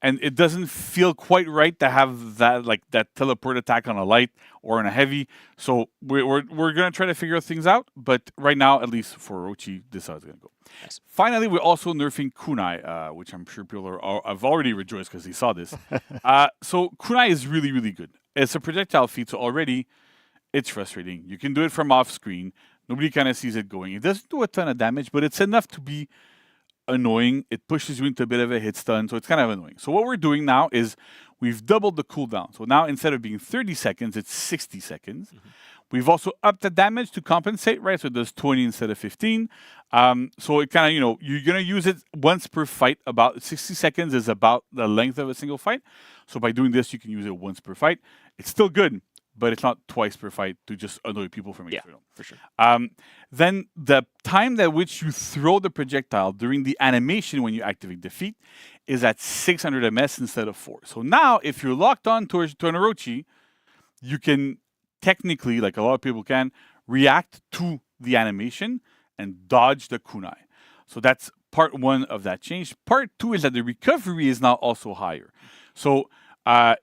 and it doesn't feel quite right to have that teleport attack on a light or on a heavy. So we're gonna try to figure things out. But right now, at least for Orochi, this is how it's gonna go. Nice. Finally, we're also nerfing kunai, which I'm sure people have already rejoiced because they saw this. So kunai is really, really good. It's a projectile feat, so already it's frustrating. You can do it from off screen. Nobody kind of sees it going. It doesn't do a ton of damage, but it's enough to be annoying. It pushes you into a bit of a hit stun, so it's kind of annoying. So what we're doing now is we've doubled the cooldown. So now instead of being 30 seconds, it's 60 seconds. We've also upped the damage to compensate, right? So it does 20 instead of 15. So it kind of, you're going to use it once per fight. About 60 seconds is about the length of a single fight. So by doing this, you can use it once per fight. It's still good, but it's not twice per fight to just annoy people from external. For sure. Then the time at which you throw the projectile during the animation when you activate the feat is at 600 ms instead of 4. So now, if you're locked on to an Orochi, you can technically, like a lot of people can, react to the animation and dodge the kunai. So that's part one of that change. Part two is that the recovery is now also higher. So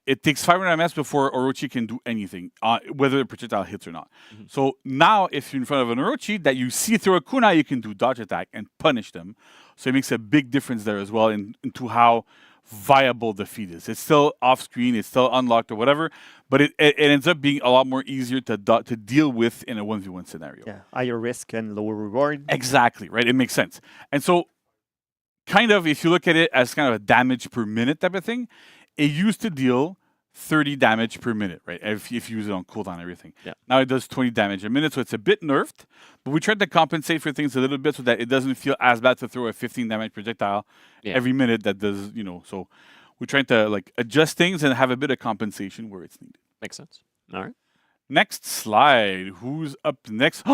it takes 500 ms before Orochi can do anything, whether the projectile hits or not. So now, if you're in front of an Orochi that you see through a kunai, you can do dodge attack and punish them. So it makes a big difference there as well into how viable the feat is. It's still off screen, it's still unlocked or whatever, but it ends up being a lot more easier to deal with in a 1v1 scenario. Yeah, higher risk and lower reward. Exactly, right? It makes sense. And so, kind of, if you look at it as kind of a damage per minute type of thing, it used to deal 30 damage per minute, right? If you use it on cooldown and everything. Yeah. Now it does 20 damage a minute, so it's a bit nerfed, but we tried to compensate for things a little bit so that it doesn't feel as bad to throw a 15 damage projectile every minute that does, so we're trying to adjust things and have a bit of compensation where it's needed. Makes sense. All right. Next slide. Who's up next?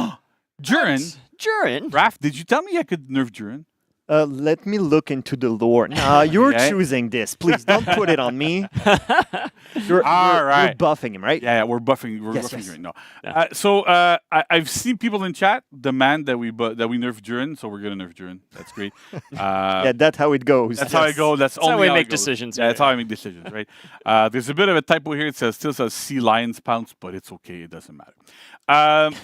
Jurin. Jurin? Raph, did you tell me I could nerf Jurin? Let me look into the lore. You're choosing this. Please don't put it on me. You're buffing him, right? Yeah, we're buffing. We're buffing Jurin. No. So I've seen people in chat demand that we nerf Jurin, so we're gonna nerf Jurin. That's great. Yeah, that's how it goes. That's how it goes. That's how we make goes. decisions. Yeah, that's how I make decisions, right? There's a bit of a typo here. It still says sea lions pounce, but it's okay. It doesn't matter.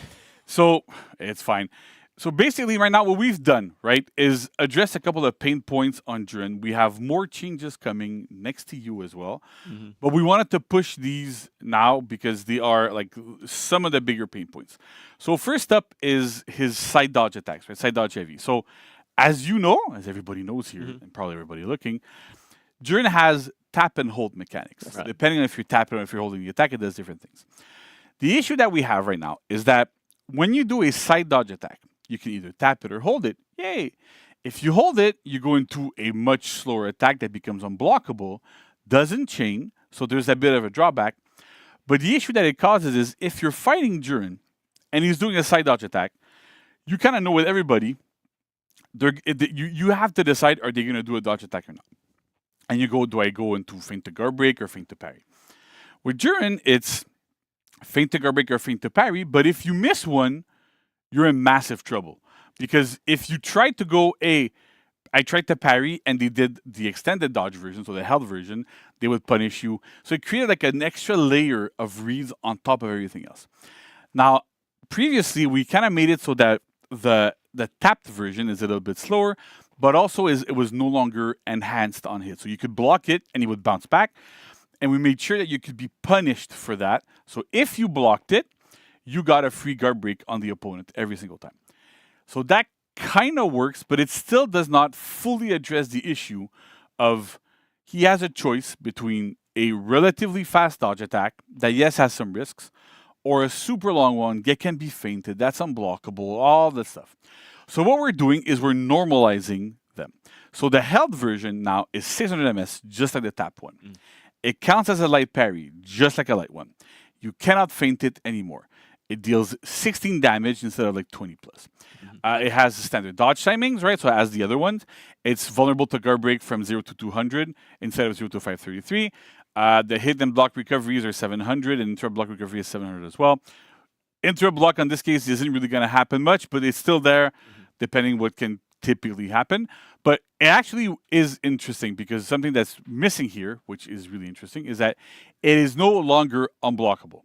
So it's fine. So basically, right now, what we've done, right, is address a couple of pain points on Jurin. We have more changes coming next to you as well. But we wanted to push these now because they are some of the bigger pain points. So first up is his side dodge attacks, right? Side dodge heavy. So as you know, as everybody knows here, and probably everybody looking, Jurin has tap and hold mechanics. Right. Depending on if you're tapping or if you're holding the attack, it does different things. The issue that we have right now is that when you do a side dodge attack, you can either tap it or hold it. Yay! If you hold it, you go into a much slower attack that becomes unblockable, doesn't chain, so there's a bit of a drawback. But the issue that it causes is if you're fighting Jurin and he's doing a side dodge attack, you kind of know with everybody, you have to decide, are they going to do a dodge attack or not? And you go, do I go into feint to guard break or feint to parry? With Jurin, it's feint to guard break or feint to parry, but if you miss one, you're in massive trouble. Because if you try to go, I tried to parry and they did the extended dodge version, so the held version, they would punish you. So it created an extra layer of reads on top of everything else. Now, previously, we kind of made it so that the tapped version is a little bit slower, but also it was no longer enhanced on hit. So you could block it and it would bounce back. And we made sure that you could be punished for that. So if you blocked it, you got a free guard break on the opponent every single time. So that kind of works, but it still does not fully address the issue of he has a choice between a relatively fast dodge attack that, yes, has some risks, or a super long one that can be feinted, that's unblockable, all this stuff. So what we're doing is we're normalizing them. So the held version now is 600 ms, just like the tap one. It counts as a light parry, just like a light one. You cannot feint it anymore. It deals 16 damage instead of 20 plus. It has standard dodge timings, right? So as the other ones, it's vulnerable to guard break from 0 to 200 instead of 0 to 533. The hit and block recoveries are 700, and interrupt block recovery is 700 as well. Interrupt block on this case isn't really going to happen much, but it's still there, depending what can typically happen. But it actually is interesting because something that's missing here, which is really interesting, is that it is no longer unblockable.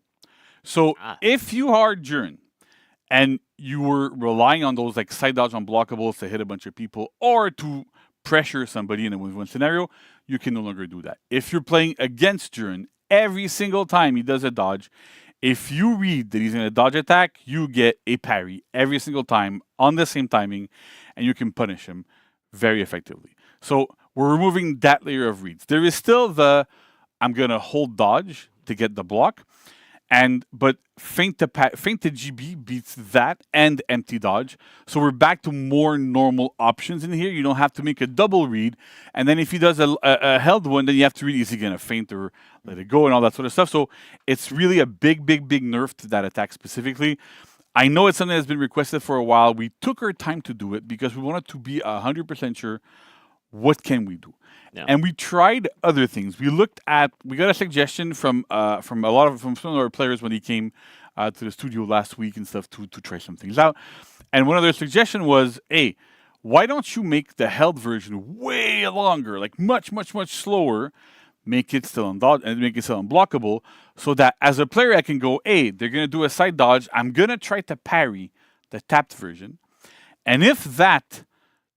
So if you are Jern and you were relying on those like side dodge unblockables to hit a bunch of people or to pressure somebody in a win-win scenario, you can no longer do that. If you're playing against Jern, every single time he does a dodge, if you read that he's going to dodge attack, you get a parry every single time on the same timing, and you can punish him very effectively. So we're removing that layer of reads. There is still the I'm going to hold dodge to get the block, but feint to GB beats that and empty dodge. So we're back to more normal options in here. You don't have to make a double read. And then if he does a held one, then you have to read, is he going to feint or let it go and all that sort of stuff. So it's really a big nerf to that attack specifically. I know it's something that's been requested for a while. We took our time to do it because we wanted to be 100% sure what can we do. Yeah. And we tried other things. We got a suggestion from some of our players when he came to the studio last week and stuff to try some things out. And one of their suggestions was, hey, why don't you make the held version way longer, like much slower, make it still unblockable, so that as a player I can go, hey, they're gonna do a side dodge, I'm gonna try to parry the tapped version, and if that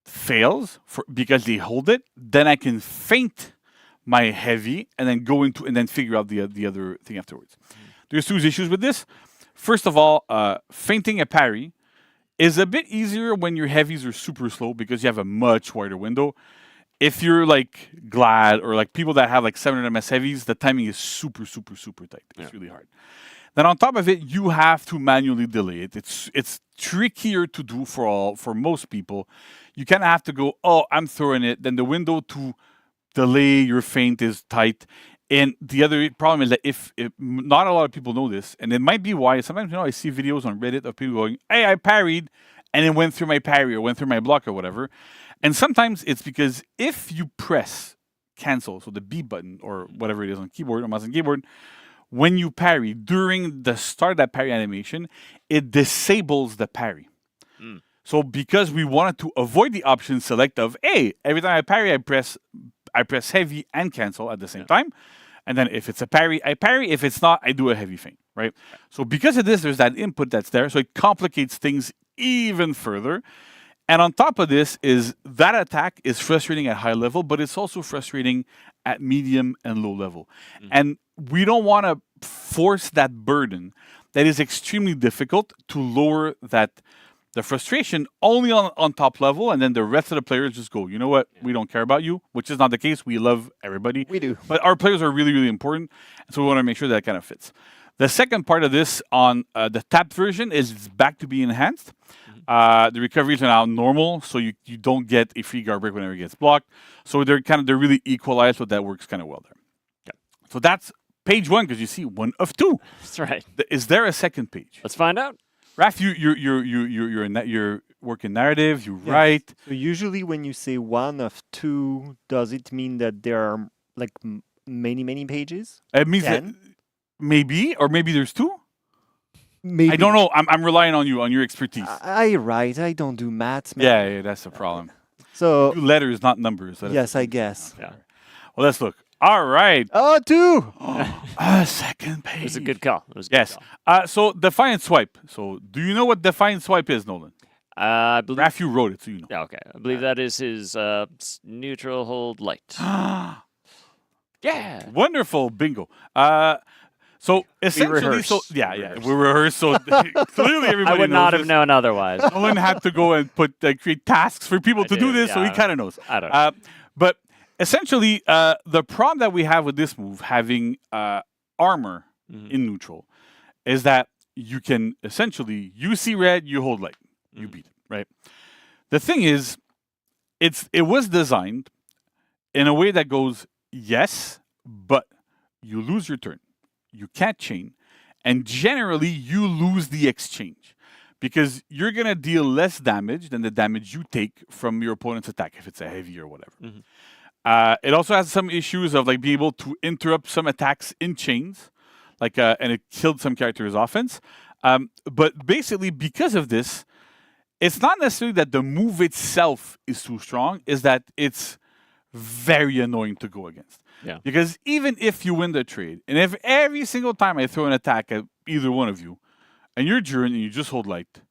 fails because they hold it, then I can feint my heavy and then go into and then figure out the other thing afterwards. There's two issues with this. First of all, feinting a parry is a bit easier when your heavies are super slow because you have a much wider window. If you're like Glad or like people that have like 700 MS heavies, the timing is super tight. It's really hard. Then on top of it, you have to manually delay it. It's trickier to do for most people. You kind of have to go, oh, I'm throwing it. Then the window to delay your feint is tight. And the other problem is that if not a lot of people know this, and it might be why sometimes I see videos on Reddit of people going, hey, I parried, and it went through my parry or went through my block or whatever. And sometimes it's because if you press cancel, so the B button or whatever it is on keyboard or mouse and keyboard, when you parry, during the start of that parry animation, it disables the parry. So because we wanted to avoid the option select of, hey, every time I parry, I press heavy and cancel at the same time. And then if it's a parry, I parry. If it's not, I do a heavy feint, right? So because of this, there's that input that's there. So it complicates things even further. And on top of this is that attack is frustrating at high level, but it's also frustrating at medium and low level. And we don't want to force that burden that is extremely difficult to lower the frustration only on top level, and then the rest of the players just go, you know what, we don't care about you, which is not the case. We love everybody. We do. But our players are really important, so we want to make sure that kind of fits. The second part of this on the tapped version is it's back to be enhanced. The recoveries are now normal, so you don't get a free guard break whenever it gets blocked. So they're really equalized, so that works kind of well there. Yeah. So that's page one, because you see one of two. That's right. Is there a second page? Let's find out. Raph, you're working narrative. You write. So usually, when you say one of two, does it mean that there are like many pages? It means that maybe there's two. Maybe. I don't know. I'm relying on you, on your expertise. I write. I don't do maths. Yeah, that's the problem. So do letters, not numbers. Yes, I guess. Yeah. Well, let's look. All right. Oh, two. Second page. It was a good call. Yes. So Defiant Swipe. So do you know what Defiant Swipe is, Nolan? I believe. Raph, you wrote it, so you know. Yeah. Okay. I believe that is his neutral hold light. Yeah. Wonderful. Bingo. So essentially, we rehearsed. So clearly, everybody. I would knows not have this. known otherwise. Nolan had to go and create tasks for people to do this, so he kind of knows. I don't know. But essentially, the problem that we have with this move, having armor in neutral, is that you can essentially, you see red, you hold light, you beat it, right? The thing is, it was designed in a way that goes, yes, but you lose your turn. You can't chain, and generally you lose the exchange because you're going to deal less damage than the damage you take from your opponent's attack if it's a heavy or whatever. It also has some issues of like being able to interrupt some attacks in chains, like and it killed some characters' offense. But basically, because of this, it's not necessarily that the move itself is too strong, is that it's very annoying to go against. Yeah. Because even if you win the trade, and if every single time I throw an attack at either one of you, and you're Durin and you just hold light,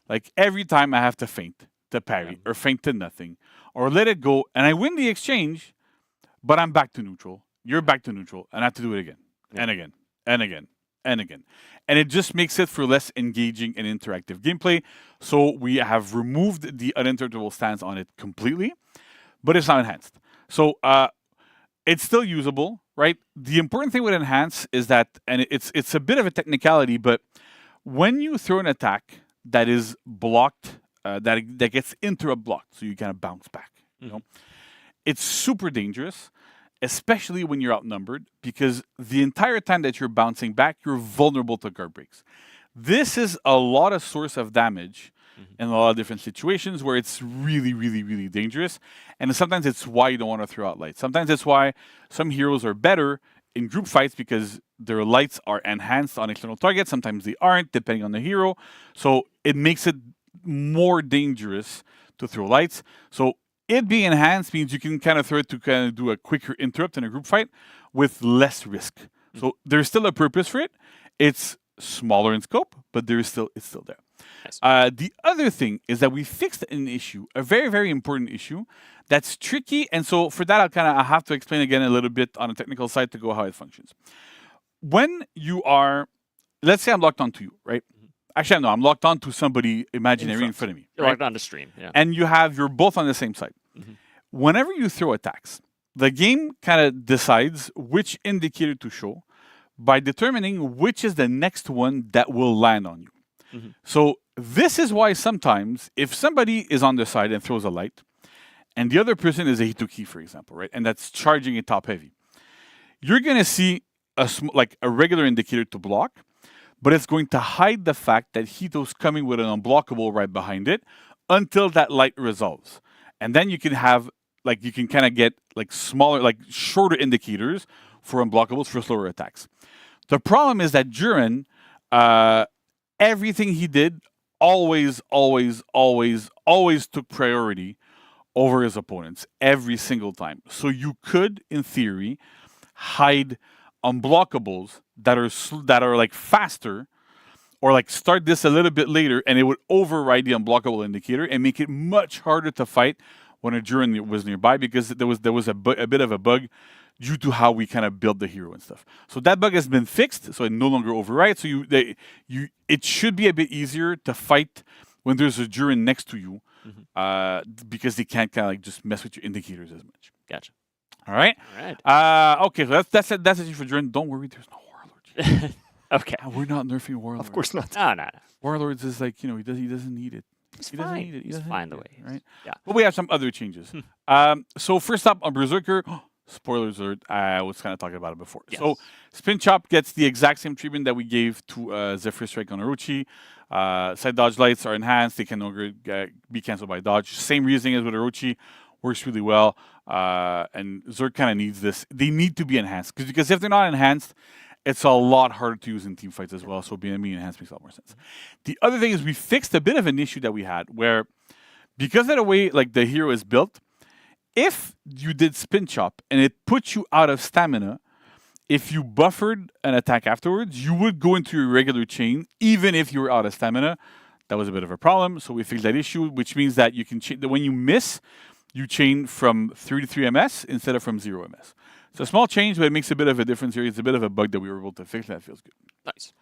like every time I have to feint to parry, or feint to nothing, or let it go, and I win the exchange, but I'm back to neutral. You're back to neutral, and I have to do it again, and again, and again, and again. And it just makes it for less engaging and interactive gameplay. So we have removed the uninterruptible stance on it completely, but it's not enhanced. So it's still usable, right? The important thing with enhance is that, and it's a bit of a technicality, but when you throw an attack that is blocked, that gets interrupt blocked, so you kind of bounce back, you know, it's super dangerous, especially when you're outnumbered, because the entire time that you're bouncing back, you're vulnerable to guard breaks. This is a lot of source of damage in a lot of different situations where it's really, really, really dangerous. And sometimes it's why you don't want to throw out lights. Sometimes it's why some heroes are better in group fights because their lights are enhanced on external targets. Sometimes they aren't, depending on the hero. So it makes it more dangerous to throw lights. So it being enhanced means you can kind of throw it to kind of do a quicker interrupt in a group fight with less risk. So there's still a purpose for it. It's smaller in scope, but it's still there. Nice. The other thing is that we fixed an issue, a very, very important issue that's tricky. And so for that, I have to explain again a little bit on a technical side to go how it functions. When you are, let's say I'm locked onto you, right? Actually, no, I'm locked onto somebody imaginary in front of me. You're right? locked on the stream. Yeah. And you're both on the same side. Whenever you throw attacks, the game kind of decides which indicator to show by determining which is the next one that will land on you. So this is why sometimes if somebody is on the side and throws a light, and the other person is a Hitoki, for example, right, and that's charging a top heavy, you're going to see a regular indicator to block, but it's going to hide the fact that Hito's coming with an unblockable right behind it until that light resolves. And then you can have, you can kind of get smaller, shorter indicators for unblockables for slower attacks. The problem is that Durin, everything he did always took priority over his opponents every single time. So you could, in theory, hide unblockables that are faster, or start this a little bit later, and it would override the unblockable indicator and make it much harder to fight when a Durin was nearby, because there was a bit of a bug due to how we kind of build the hero and stuff. So that bug has been fixed, so it no longer overrides. So it should be a bit easier to fight when there's a Durin next to you, because they can't kind of just mess with your indicators as much. Gotcha. All right. All right. Okay. So that's it for Durin. Don't worry, there's no warlords. Okay. We're not nerfing warlords. Of course not. No. Warlords is he doesn't need it. It's He doesn't fine. need it. He It's doesn't fine need the it, way. right? Yeah. But we have some other changes. So first up on Berserker, spoilers alert, I was kind of talking about it before. Yes. So Spin Chop gets the exact same treatment that we gave to Zephyr Strike on Orochi. Side dodge lights are enhanced. They can no longer be cancelled by dodge. Same reasoning as with Orochi. Works really well. And Zerg kind of needs this. They need to be enhanced. Because if they're not enhanced, it's a lot harder to use in team fights as well. So being enhanced makes a lot more sense. The other thing is we fixed a bit of an issue that we had where, because of the way the hero is built, if you did Spin Chop and it put you out of stamina, if you buffered an attack afterwards, you would go into your regular chain, even if you were out of stamina. That was a bit of a problem. So we fixed that issue, which means that you can when you miss, you chain from 3 to 3 MS instead of from 0 MS. It's a small change, but it makes a bit of a difference here. It's a bit of a bug that we were able to fix. That feels good. Nice.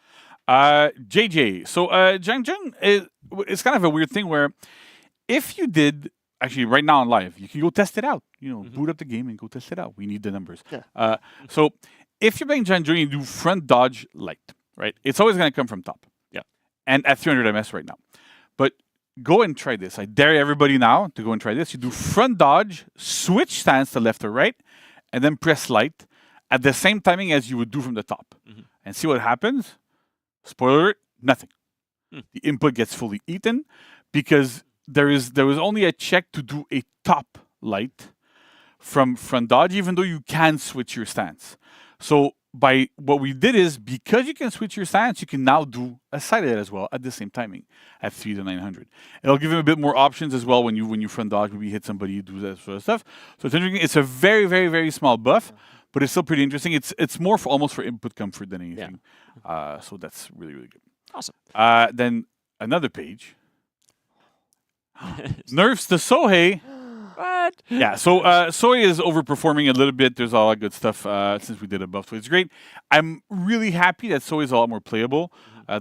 JJ. So Jangjun it's kind of a weird thing where if you did, actually right now on live, you can go test it out. Boot up the game and go test it out. We need the numbers. Yeah. So if you're playing Jangjun, you do front dodge light, right? It's always going to come from top. Yeah. And at 300 MS right now. But go and try this. I dare everybody now to go and try this. You do front dodge, switch stance to left or right, and then press light at the same timing as you would do from the top. And see what happens. Spoiler alert, nothing. The input gets fully eaten because there was only a check to do a top light from front dodge, even though you can switch your stance. So by what we did is, because you can switch your stance, you can now do a side hit as well at the same timing at 3 to 900. It'll give him a bit more options as well when you front dodge, maybe hit somebody, you do that sort of stuff. So it's interesting. It's a very, very, very small buff, but it's still pretty interesting. It's more for almost for input comfort than anything. So that's really, really good. Awesome. Then another page. Nerfs to Sohei. What? Yeah, so Sohei is overperforming a little bit. There's a lot of good stuff since we did a buff, so it's great. I'm really happy that Sohei is a lot more playable.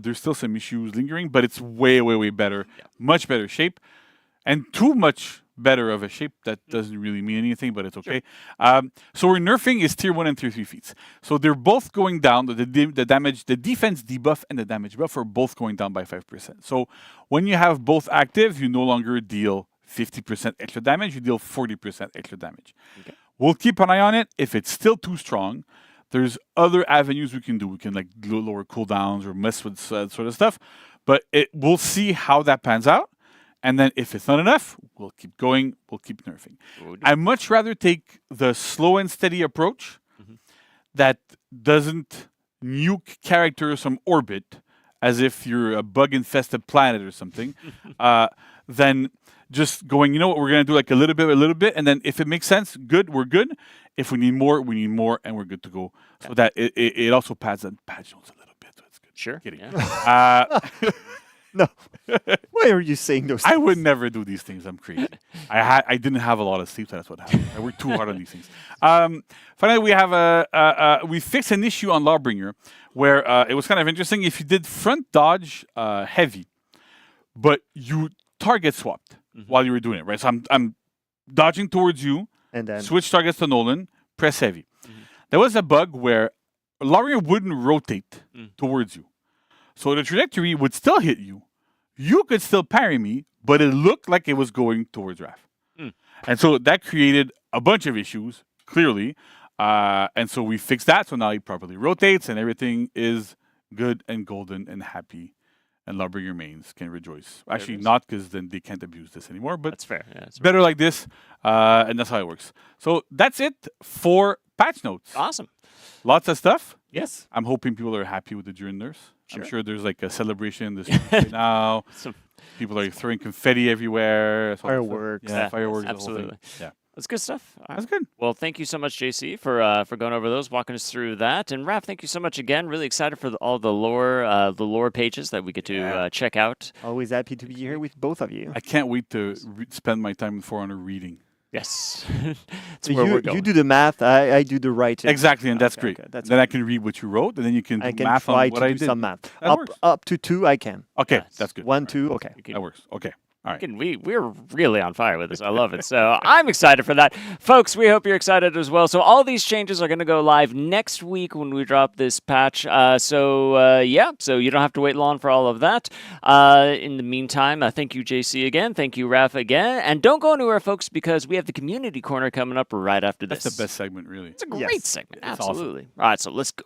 There's still some issues lingering, but it's way, way, way better. Much better shape. And too much better of a shape. That doesn't really mean anything, but it's okay. So we're nerfing is tier 1 and tier 3 feats. So they're both going down. The damage, the defense debuff and the damage buff are both going down by 5%. So when you have both active, you no longer deal 50% extra damage, you deal 40% extra damage. Okay. We'll keep an eye on it. If it's still too strong, there's other avenues we can do. We can like lower cooldowns or mess with sort of stuff. But we'll see how that pans out. And then if it's not enough, we'll keep going. We'll keep nerfing. I'd much rather take the slow and steady approach that doesn't nuke characters from orbit as if you're a bug-infested planet or something, than just going, you know what, we're going to do like a little bit, and then if it makes sense, good, we're good. If we need more, and we're good to go. So that it also pads the patch notes a little bit, so it's good. Sure. Kidding. No. Why are you saying those things? I would never do these things. I'm crazy. I didn't have a lot of sleep, so that's what happened. I worked too hard on these things. Finally, we have we fixed an issue on Lawbringer where it was kind of interesting. If you did front dodge heavy, but you target swapped while you were doing it, right? So I'm dodging towards you, and then switch targets to Nolan, press heavy. There was a bug where Lawbringer wouldn't rotate towards you. So the trajectory would still hit you. You could still parry me, but it looked like it was going towards Raph. And so that created a bunch of issues, clearly. And so we fixed that. So now he properly rotates and everything is good and golden and happy. And Lawbringer mains can rejoice. Actually, not, because then they can't abuse this anymore. But that's fair. Yeah, that's better like this. And that's how it works. So that's it for patch notes. Awesome. Lots of stuff. Yes. I'm hoping people are happy with the during nerfs. Sure. I'm sure there's like a celebration in this right now. People are throwing confetti everywhere. Fireworks. Yeah, fireworks. Absolutely. Yeah. That's good stuff. That's good. Well, thank you so much, JC, for going over those, walking us through that. And Raph, thank you so much again. Really excited for all the lore pages that we get to check out. Always happy to be here with both of you. I can't wait to spend my time in For Honor reading. Yes. So you do the math, I do the writing. Exactly, and that's great. Okay, that's then I can read what you wrote, and then you can do math on what I did. Some math. That works. Up to 2, I can. Okay, that's good. 1, 2, okay. That works. Okay. All right. We're really on fire with this. I love it. So I'm excited for that. Folks, we hope you're excited as well. So all these changes are going to go live next week when we drop this patch. So you don't have to wait long for all of that. In the meantime, thank you, JC, again. Thank you, Raph, again. And don't go anywhere, folks, because we have the community corner coming up right after this. That's the best segment, really. It's a great segment. It's Absolutely. awesome. All right, so let's go.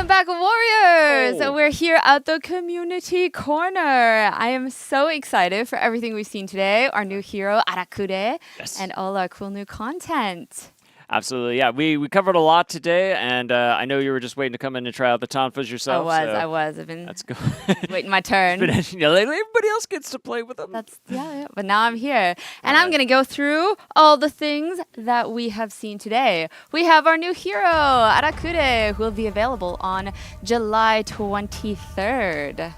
Welcome back, Warriors! Oh. We're here at the Community Corner. I am so excited for everything we've seen today, our new hero, Arakure, and all our cool new content. Absolutely, yeah. We covered a lot today, and I know you were just waiting to come in and try out the tonfas yourself. I was. I've been Let's go. waiting my turn. Everybody else gets to play with them. Yeah. But now I'm here, and I'm gonna go through all the things that we have seen today. We have our new hero, Arakure, who will be available on July 23rd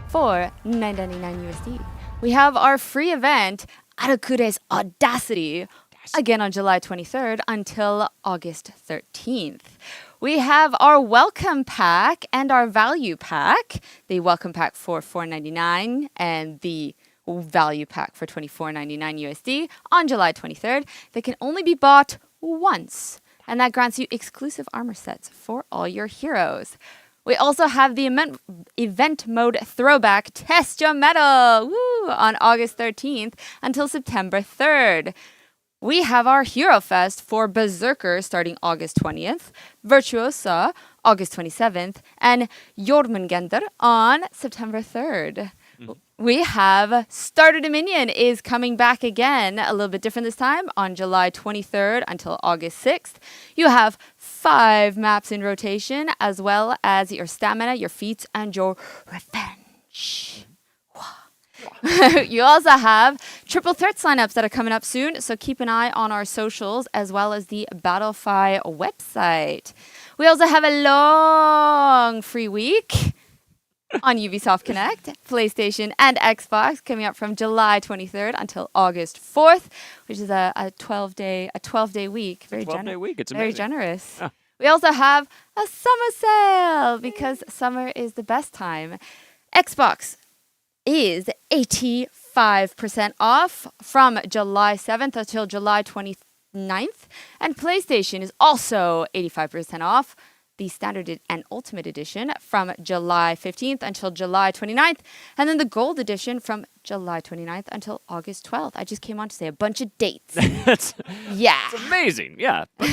for $9.99 USD. We have our free event, Arakure's Audacity, again on July 23rd until August 13th. We have our welcome pack and our value pack. The welcome pack for $4.99 and the value pack for $24.99 USD on July 23rd. They can only be bought once, and that grants you exclusive armor sets for all your heroes. We also have the event mode Throwback Test Your Metal on August 13th until September 3rd. We have our Hero Fest for Berserker starting August 20th, Virtuosa August 27th, and Jormungandr on September 3rd. We have Starter Dominion is coming back again, a little bit different this time, on July 23rd until August 6th. You have 5 maps in rotation, as well as your stamina, your feats, and your revenge. You also have triple threat signups that are coming up soon, so keep an eye on our socials as well as the Battlefy website. We also have a long free week on Ubisoft Connect, PlayStation, and Xbox coming up from July 23rd until August 4th, which is a 12-day week. Very 12-day week. It's very amazing. generous. Oh. We also have a summer sale because summer is the best time. Xbox is 85% off from July 7th until July 29th. And PlayStation is also 85% off, the Standard and Ultimate Edition from July 15th until July 29th. And then the Gold Edition from July 29th until August 12th. I just came on to say a bunch of dates. It's amazing. Yeah. But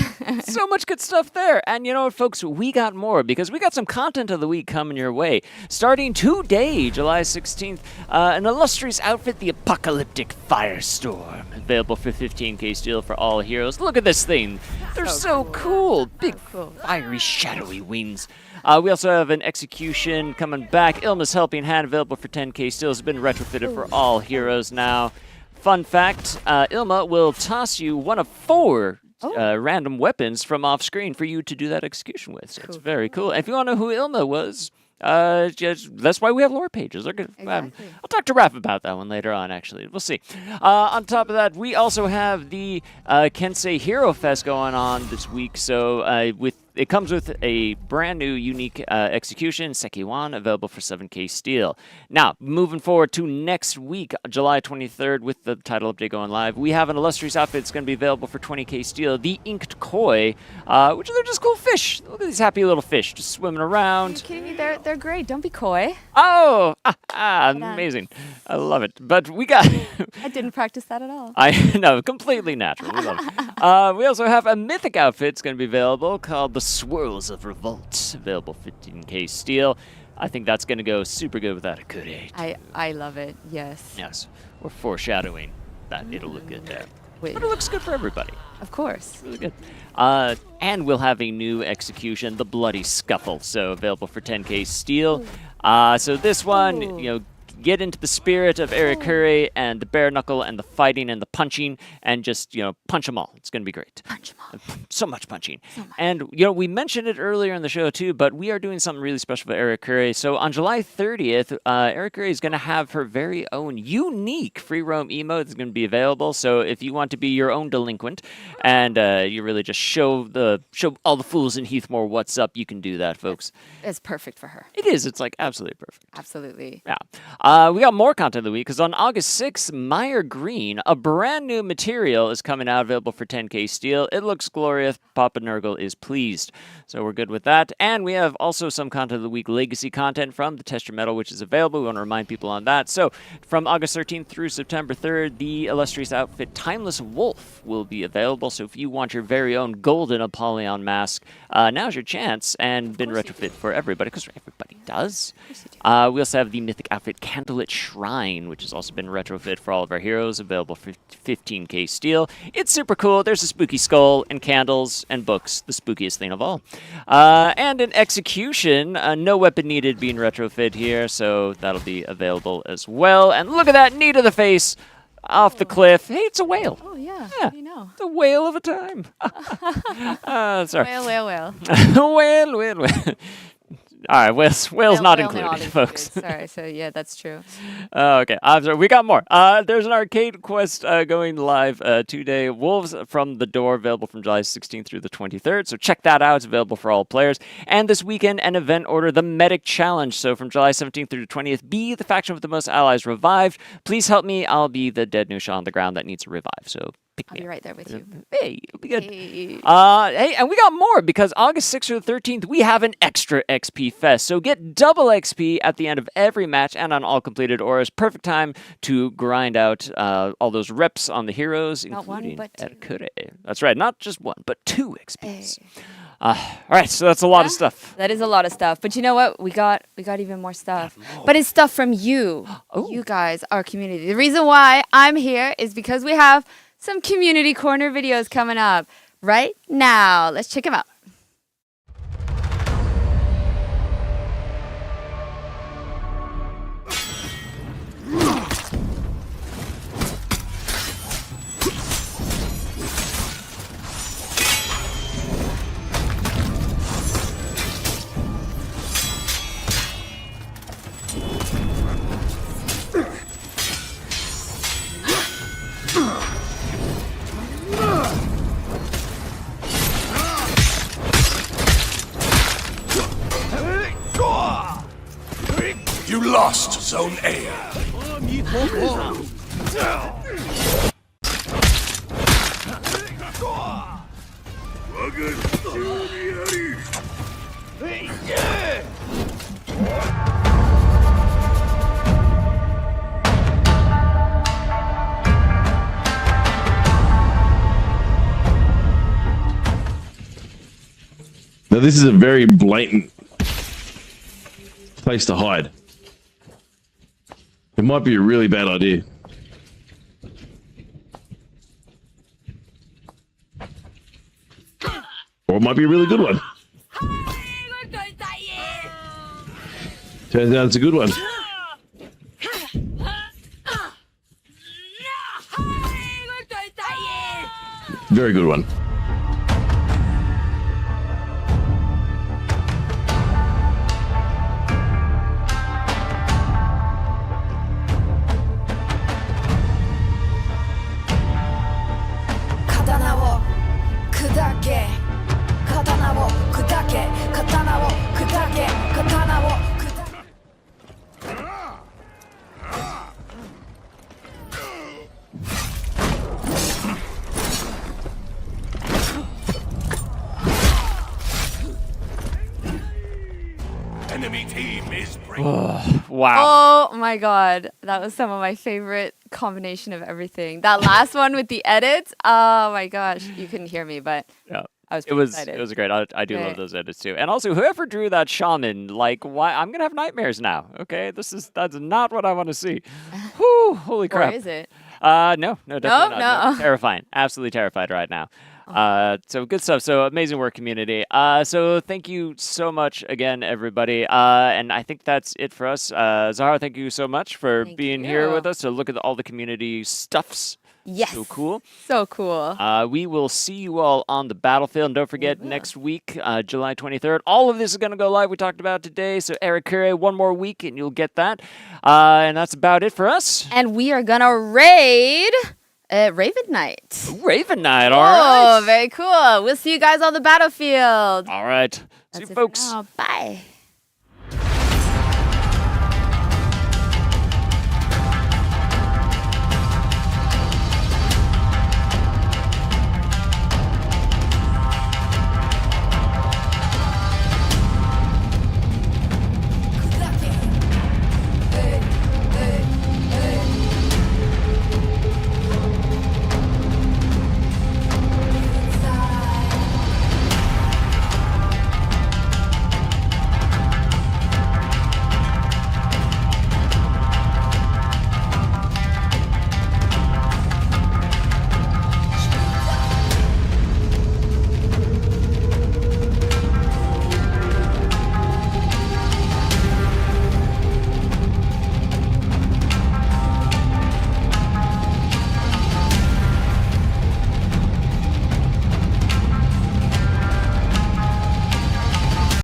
so much good stuff there. And you know what, folks? We got more because we got some content of the week coming your way. Starting today, July 16th, an illustrious outfit, the Apocalyptic Firestorm. Available for 15k steel for all heroes. Look at this thing. They're so cool. Big, fiery, shadowy wings. We also have an execution coming back. Ilma's Helping Hand, available for 10k steel, has been retrofitted for all heroes now. Fun fact, Ilma will toss you one of 4 random weapons from off screen for you to do that execution with. So it's very cool. And if you want to know who Ilma was, that's why we have lore pages. They're good. I'll talk to Raph about that one later on, actually. We'll see. On top of that, we also have the Kensei Hero Fest going on this week. So it comes with a brand new unique execution, Sekiwan, available for 7k steel. Now, moving forward to next week, July 23rd, with the title update going live, we have an illustrious outfit that's going to be available for 20k steel, the Inked Koi, which are just cool fish. Look at these happy little fish just swimming around. Are you kidding me? They're great. Don't be coy. Oh, amazing. I love it. But we got... I didn't practice that at all. I know, completely natural. We love it. We also have a mythic outfit that's going to be available called the Swirls of Revolt, available 15k steel. I think that's going to go super good with Arakure. I love it, yes. Yes, we're foreshadowing that it'll look good there. But it looks good for everybody. Of course. Really good. And we'll have a new execution, the Bloody Scuffle, so available for 10k steel. So this one, get into the spirit of Arakure and the bare knuckle and the fighting and the punching and just, punch them all. It's going to be great. Punch them all. So much punching. And, we mentioned it earlier in the show too, but we are doing something really special for Arakure. So on July 30th, Arakure is going to have her very own unique free roam emote that's going to be available. So if you want to be your own delinquent and you really just show all the fools in Heathmore what's up, you can do that, folks. It's perfect for her. It is. It's like absolutely perfect. Absolutely. Yeah. We got more content of the week because on August 6th, Meyer Green, a brand new material, is coming out available for 10k steel. It looks glorious. Papa Nurgle is pleased. So we're good with that. And we have also some content of the week, legacy content from the Test Your Metal, which is available. We want to remind people on that. So from August 13th through September 3rd, the illustrious outfit Timeless Wolf will be available. So if you want your very own golden Apollyon mask, now's your chance, and been retrofit for everybody, because everybody does. We also have the mythic outfit Candlelit Shrine, which has also been retrofit for all of our heroes, available for 15k steel. It's super cool. There's a spooky skull and candles and books, the spookiest thing of all. And an execution, no weapon needed being retrofit here, so that'll be available as well. And look at that, knee to the face, off the cliff. Hey, it's a whale. Oh, yeah. Yeah. You know. The whale of a time. Sorry. Whale. Whale. All right, whales not included, folks. Sorry, so yeah, that's true. Okay, I'm sorry. We got more. There's an arcade quest going live today. Wolves from the Door, available from July 16th through the 23rd. So check that out. It's available for all players. And this weekend, an event order, the Medic Challenge. So from July 17th through the 20th, be the faction with the most allies revived. Please help me. I'll be the dead Nusha on the ground that needs a revive. So pick me I'll be up. right there with you. Hey, it'll be good. Hey. Hey, and we got more because August 6th through the 13th, we have an extra XP fest. So get double XP at the end of every match and on all completed auras. Perfect time to grind out all those reps on the heroes, Not one, including but two. Arakure. That's right, not just one, but 2 XPs. Hey. All right, so that's a lot of stuff. That is a lot of stuff. But you know what? We got even more stuff. But it's stuff from you. Oh. You guys, our community. The reason why I'm here is because we have some community corner videos coming up right now. Let's check them out. You lost Zone A. Now this is a very blatant place to hide. It might be a really bad idea. Or it might be a really good one. Turns out it's a good one. Very good one. Enemy team is Wow. Oh my god. That was some of my favorite combination of everything. That last one with the edits. Oh my gosh. You couldn't hear me, but Yeah. I was It was excited. it was great. I do love Right. those edits too. And also, whoever drew that shaman, like, why? I'm gonna have nightmares now. Okay, that's not what I want to see. Whew, holy Or crap. is it? No, definitely not. No. Terrifying. Absolutely terrified right now. So good stuff. So amazing work, community. So thank you so much again, everybody. And I think that's it for us. Zahara, thank you so much for being here you. with us to look at all the community stuffs. Yes. So cool. So cool. We will see you all on the battlefield. And don't forget, next week, July 23rd, all of this is going to go live. We talked about today. So Arakure, one more week, and you'll get that. And that's about it for us. And we are gonna raid Raven Knight. Raven Knight, all right. Oh, very cool. We'll see you guys on the battlefield. All right. See you, folks. Bye.